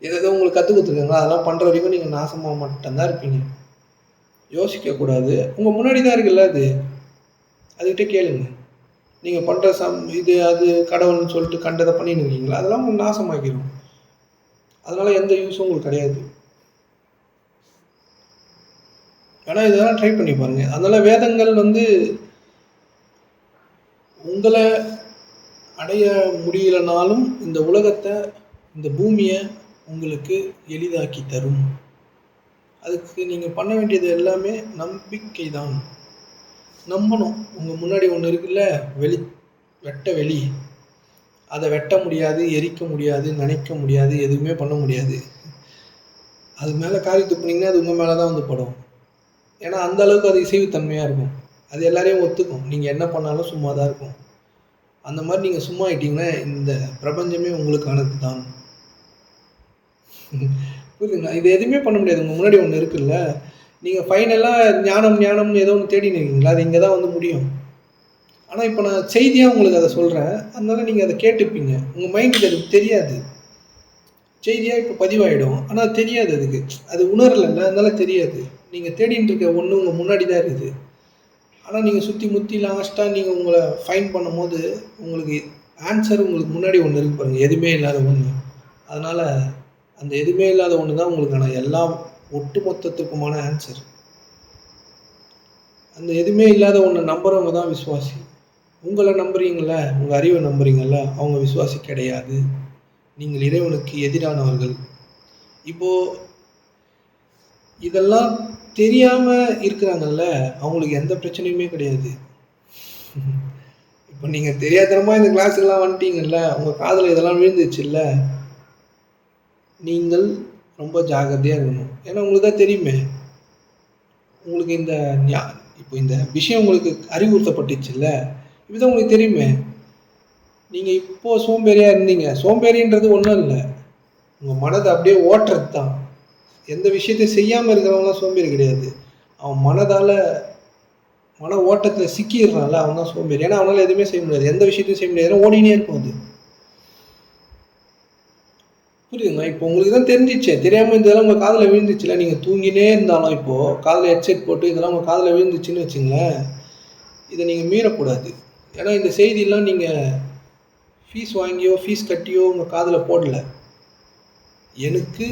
ஏதேதோ உங்களுக்கு கத்துக் குடுத்துருக்காங்க. அதெல்லாம் பண்ற வரைக்கும் நீங்க நாசமா மட்டும் தான் இருப்பீங்க. யோசிக்க கூடாது. உங்க முன்னாடி தான் இருக்குல்ல அது. அதுகிட்ட கேளுங்க. நீங்க பண்ற இது அது கடவுள்னு சொல்லிட்டு கண்டத பண்ணின்னு இருக்கீங்களா, அதெல்லாம் உங்களுக்கு நாசமாக்கிரும். அதனால எந்த யூஸும் உங்களுக்கு கிடையாது. வேணா இதெல்லாம் ட்ரை பண்ணி பாருங்க. அதனால வேதங்கள் வந்து உங்கள அடைய முடியலனாலும் இந்த உலகத்த, இந்த பூமிய உங்களுக்கு எளிதாக்கி தரும். அதுக்கு நீங்க பண்ண வேண்டியது எல்லாமே நம்பிக்கை தான். நம்பணும். உங்க முன்னாடி ஒண்ணு இருக்குல்ல, வெளி வெட்ட வெளி. அத வெட்ட முடியாது, எரிக்க முடியாது, நனைக்க முடியாது, எதுவுமே பண்ண முடியாது. அது மேல காரி துப்புனீங்கன்னா, அது உங்க மேல தான் வந்து படும். ஏன்னா, அந்த அளவுக்கு அது இசைவுத்தன்மையா இருக்கும். அது எல்லாரையும் ஒத்துக்கும். நீங்க என்ன பண்ணாலும் சும்மா தான் இருக்கும். அந்த மாரி நீங்க சும்மா ஆயிட்டீங்கன்னா, இந்த பிரபஞ்சமே உங்களுக்கானது தான். புரியுதுங்களா? இது எதுவுமே பண்ண முடியாது. உங்க முன்னாடி ஒண்ணு இருக்குல்ல. நீங்க ஃபைனலா ஞானம் ஞானம்னு ஏதோ ஒண்ணு தேடின்னு இருக்கீங்களா? அது இங்க தான் வந்து முடியும். ஆனா, இப்ப நான் செய்தியா உங்களுக்கு அத சொல்றேன். அதனால நீங்க அத கேட்டுப்பீங்க. உங்க மைண்டுக்கு அது தெரியாது. செய்தியா இப்ப பதிவாயிடும். ஆனா அது தெரியாது அதுக்கு. அது உணரலல்ல, அதனால தெரியாது. நீங்க தேடிட்டு இருக்க ஒண்ணு உங்க முன்னாடி தான் இருக்குது. ஆனா நீங்க சுத்தி முத்தி லாஸ்ட்டா நீங்க உங்கள ஃபைண்ட் பண்ணும்போது, உங்களுக்கு ஆன்ஸர் உங்களுக்கு முன்னாடி ஒண்ணு இருக்கு பாருங்க. எதுவுமே இல்லாத ஒண்ணு. அதனால அந்த எதுவுமே இல்லாத ஒண்ணு தான் உங்களுக்கான எல்லா ஒட்டு மொத்தத்துக்குமான ஆன்ஸர். அந்த எதுவுமே இல்லாத ஒண்ண நம்புறவங்க தான் விசுவாசி. உங்கள நம்புறீங்கல்ல, உங்க அறிவ நம்புறீங்கல்ல, அவங்க விசுவாசி கிடையாது. நீங்கள் இறைவனுக்கு எதிரானவர்கள். இப்போ இதெல்லாம் தெரியாம இருக்கிறாங்கல்ல, அவங்களுக்கு எந்த பிரச்சனையுமே கிடையாது. இப்ப நீங்க தெரியாத்தனமா இந்த கிளாஸ்க்குலாம் வந்துட்டீங்கல்ல, உங்க காதுல இதெல்லாம் விழுந்துச்சுல்ல, நீங்கள் ரொம்ப ஜாக்கிரதையா இருக்கணும். ஏன்னா உங்களுக்கு தான் தெரியுமே. உங்களுக்கு இந்த ஞா இப்போ இந்த விஷயம் உங்களுக்கு அறிவுறுத்தப்பட்டுச்சுல்ல, இதுதான் உங்களுக்கு தெரியுமே. நீங்க இப்போ சோம்பேறியா இருந்தீங்க. சோம்பேறின்றது ஒண்ணும் இல்ல. உங்க மனத அப்படியே ஓட்டுறது தான். எந்த விஷயத்தையும் செய்யாம இருக்கிறவன்லாம் சோம்பேறி கிடையாது. அவன் மன ஓட்டத்துல சிக்கிர்றான்ல, அவன் தான் சோம்பேறி. ஏன்னா அவனால எதுவுமே செய்ய முடியாது. எந்த விஷயத்தையும் செய்ய முடியாது. ஏன்னா ஓடினே இருக்கும் அது. புரியுதுங்களா? இப்போ உங்களுக்கு தான் தெரிஞ்சிச்சே. தெரியாம இதெல்லாம் உங்க காதுல விழுந்துச்சுல்ல. நீங்க தூங்கினே இருந்தாலும் இப்போ காதுல ஹெட்செட் போட்டு இதெல்லாம் உங்க காதுல விழுந்துச்சுன்னு வச்சுக்கங்களேன், இத நீங்க மீறக்கூடாது. ஏன்னா இந்த செய்திலாம் நீங்க ஃபீஸ் வாங்கியோ, ஃபீஸ் கட்டியோ உங்க காதுல போடல. எனக்கு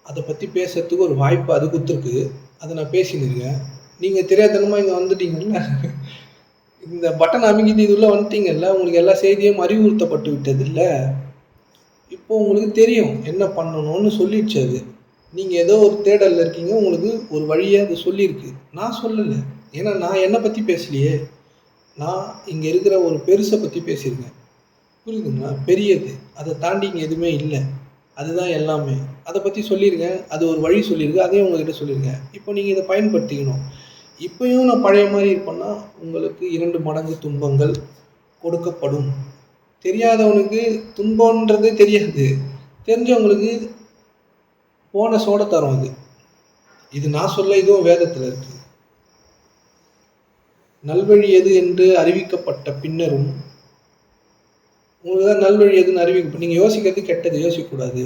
அத பத்தி பேசுறதுக்கு ஒரு வாய்ப்பு அது குடுத்துருக்கு. அத நான் பேசின்னு இருக்கேன். நீங்க தெரியாத்தனமா இங்க வந்துட்டீங்கல்ல. இந்த பட்டன் அமுக்கிட்டு இது உள்ள வந்துட்டீங்கல்ல. உங்களுக்கு எல்லா செய்தியும் அறிவுறுத்தப்பட்டு விட்டதுல்ல. இப்போ உங்களுக்கு தெரியும். என்ன பண்ணணும்னு சொல்லிடுச்சு அது. நீங்க ஏதோ ஒரு தேடல்ல இருக்கீங்க. உங்களுக்கு ஒரு வழிய அது சொல்லியிருக்கு. நான் சொல்லல. ஏன்னா நான் என்ன பத்தி பேசலையே. நான் இங்க இருக்கிற ஒரு பெருச பத்தி பேசியிருக்கேன். புரியுதுங்களா? பெரியது. அத தாண்டி இங்க எதுவுமே இல்ல. அதுதான் எல்லாமே. அத பத்தி சொல்லியிருக்கேன். அது ஒரு வழி சொல்லியிருக்கு. அதையும் உங்ககிட்ட சொல்லியிருக்கேன். இப்போ நீங்க இத பயன்படுத்திக்கணும். இப்பயும் நான் பழைய மாரி இருப்பேன்னா, உங்களுக்கு 2 மடங்கு துன்பங்கள் கொடுக்கப்படும். தெரியாதவனுக்கு துன்பம்ன்றதே தெரியாது. தெரிஞ்சவங்களுக்கு போனஸோட தரும் அது. இது நான் சொல்ல, இதுவும் வேதத்துல இருக்கு. நல்வழி எது என்று அறிவிக்கப்பட்ட பின்னரும், உங்களுக்கு தான் நல்வழி எதுன்னு நீங்க யோசிக்கிறது கெட்டது, யோசிக்கக்கூடாது.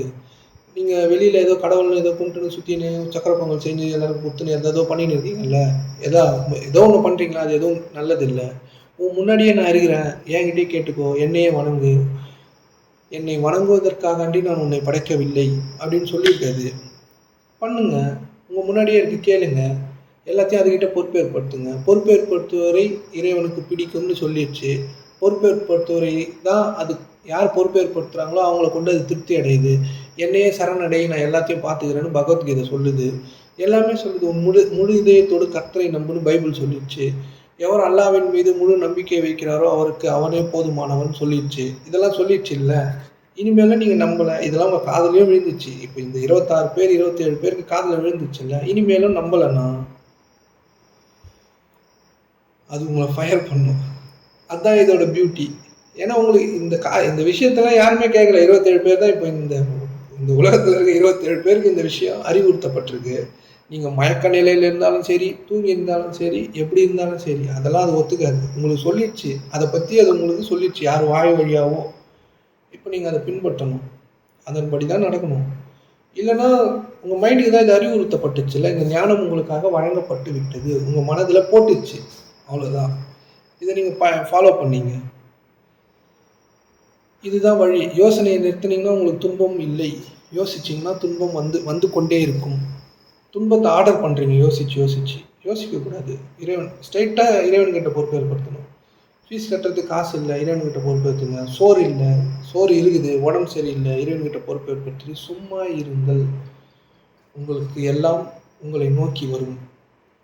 நீங்க வெளியில ஏதோ கடவுள்னு ஏதோ கும்பிட்டுன்னு சுத்தின்னு, சக்கர பொங்கல் செஞ்சு எல்லாருக்கும் குடுத்துன்னு ஏதேதோ பண்ணின்னு இருக்கீங்கல்ல. ஏதா ஏதோ ஒண்ணு பண்றீங்களா? அது எதுவும் நல்லது இல்ல. உன் முன்னாடியே நான் இருக்கிறேன். என்கிட்டயே கேட்டுக்கோ. என்னையே வணங்கு. என்னை வணங்குவதற்காகாண்டி நான் உன்னை படைக்கவில்லை. அப்படின்னு சொல்லியிருக்காரு. பண்ணுங்க. உங்க முன்னாடியே இருக்கு கேளுங்க. எல்லாத்தையும் அதுகிட்ட பொறுப்பேற்படுத்துங்க. பொறுப்பேற்படுத்துவரை இறைவனுக்கு பிடிக்கும்னு சொல்லிருச்சு. பொறுப்பேற்படுத்துவரை தான் அது யார் பொறுப்பேற்படுத்துறாங்களோ அவங்கள கொண்டு அது திருப்தி அடையுது. என்னையே சரணடை நான் எல்லாத்தையும் பார்த்துக்கிறேன்னு பகவத்கீதை சொல்லுது. எல்லாமே சொல்லுது. உன் முழு முழு இதயத்தோடு கர்த்தரை நம்புன்னு பைபிள் சொல்லிருச்சு. எவர் அல்லாஹ்வின் மீது முழு நம்பிக்கை வைக்கிறாரோ அவருக்கு அவனே போதுமானவன் சொல்லிருச்சு. இதெல்லாம் சொல்லிருச்சுல்ல. இனிமேலும் நீங்க நம்பல. இதெல்லாம் உங்க காதுலயும் விழுந்துச்சு. இப்ப இந்த 26 பேர், 27 பேருக்கு காதுல விழுந்துச்சுல்ல. இனிமேலும் நம்பலன்னா, அது உங்கள ஃபயர் பண்ணும். அதான் இதோட பியூட்டி. ஏன்னா உங்களுக்கு இந்த விஷயத்தெல்லாம் யாருமே கேட்கல. 27 பேர் தான் இப்ப இந்த இந்த உலகத்துல இருக்க 27 பேருக்கு இந்த விஷயம் அறிவுறுத்தப்பட்டிருக்கு. நீங்க மயக்க நிலையில இருந்தாலும் சரி, தூங்கி இருந்தாலும் சரி, எப்படி இருந்தாலும் சரி, அதெல்லாம் அது ஒத்துக்காது. உங்களுக்கு சொல்லிடுச்சு. அத பத்தி அது உங்களுக்கு சொல்லிடுச்சு. யார் வாய் வழியாவோ. இப்ப நீங்க அத பின்பற்றணும். அதன்படி தான் நடக்கணும். இல்லன்னா, உங்க மைண்டுக்கு தான் இது அறிவுறுத்தப்பட்டுச்சுல்ல. இந்த ஞானம் உங்களுக்காக வழங்கப்பட்டு விட்டது. உங்க மனதுல போட்டுச்சு. அவ்வளோதான். இத நீங்க ஃபாலோ பண்ணீங்க. இதுதான் வழி. யோசனைய நிறுத்துனீங்கன்னா உங்களுக்கு துன்பம் இல்லை. யோசிச்சீங்கன்னா துன்பம் வந்து வந்து கொண்டே இருக்கும். துன்பத்தை ஆர்டர் பண்ணுறீங்க யோசிக்கக்கூடாது. ஸ்ட்ரெயிட்டாக இறைவன்கிட்ட பொறுப்பு ஏற்படுத்தணும். ஃபீஸ் கட்டுறதுக்கு காசு இல்லை, இறைவன்கிட்ட பொறுப்பேற்றுங்க. சோறு இல்லை, சோறு இருக்குது, உடம்பு சரியில்லை, இறைவன்கிட்ட பொறுப்பு ஏற்படுத்தி சும்மா இருங்கள். உங்களுக்கு எல்லாம் உங்களை நோக்கி வரும்.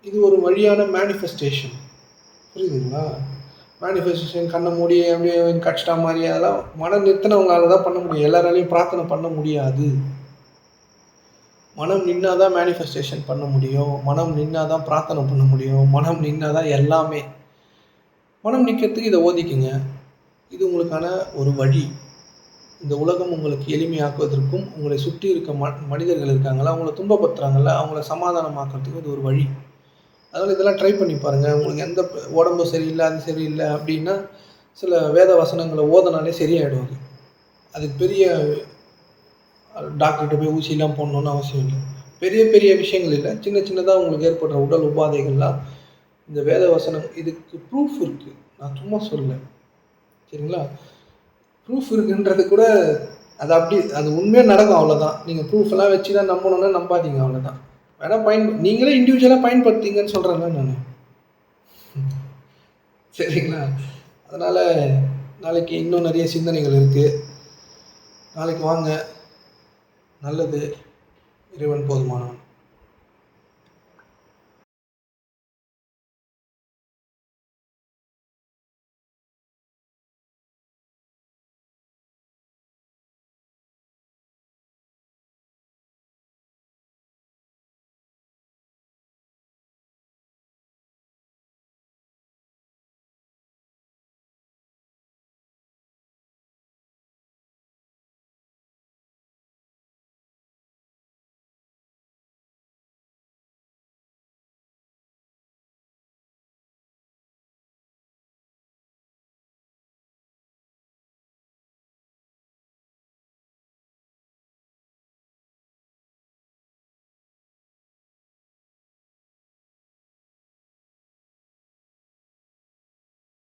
இது ஒரு வழியான மேனிஃபெஸ்டேஷன். புரியுதுங்களா? மேனிஃபெஸ்டேஷன் கண்ண மூடி அப்படியே கஷ்டா மாதிரி அதெல்லாம் மனம் நிறுத்தினவங்களால தான் பண்ண முடியும். எல்லாராலையும் பிரார்த்தனை பண்ண முடியாது. மனம் நின்னா தான் மேனிஃபெஸ்டேஷன் பண்ண முடியும். மனம் நின்னா தான் பிரார்த்தனை பண்ண முடியும். மனம் நின்னா தான் எல்லாமே. மனம் நிற்கிறதுக்கு இதை ஓதிக்குங்க. இது உங்களுக்கான ஒரு வழி. இந்த உலகம் உங்களுக்கு எளிமையாக்குவதற்கும், உங்களை சுற்றி இருக்க மனிதர்கள் இருக்காங்களா, அவங்கள துன்பப்படுத்துறாங்கல்ல, அவங்கள சமாதானமாக்குறதுக்கும் இது ஒரு வழி. அதனால் இதெல்லாம் ட்ரை பண்ணி பாருங்கள். உங்களுக்கு எந்த உடம்பு சரியில்லை, அது சரியில்லை அப்படின்னா, சில வேத வசனங்களை ஓதுனாலே சரியாயிடும் அது. அதுக்கு பெரிய டாக்டர்கிட்ட போய் ஊசிலாம் போடணுன்னு அவசியம் இல்லை. பெரிய பெரிய விஷயங்கள் இல்லை. சின்ன சின்னதாக உங்களுக்கு ஏற்படுற உடல் உபாதைகள்லாம் இந்த வேத வசனம் இதுக்கு ப்ரூஃப் இருக்குது. நான் சும்மா சொல்லலை. சரிங்களா? ப்ரூஃப் இருக்குன்றது கூட அது உண்மையாக நடக்கும், அவ்வளோதான். நீங்கள் ப்ரூஃபெல்லாம் வச்சு தான் நம்பணுன்னா நம்பாதீங்க, அவ்வளோதான். வேணால் நீங்களே இண்டிவிஜுவலாக பயன்படுத்திங்கன்னு சொல்கிறேன்ல நான். சரிங்களா? அதனால் நாளைக்கு இன்னும் நிறைய சிந்தனைகள் இருக்குது. நாளைக்கு வாங்க. நல்லது. இறைவன் போதுமானவன்.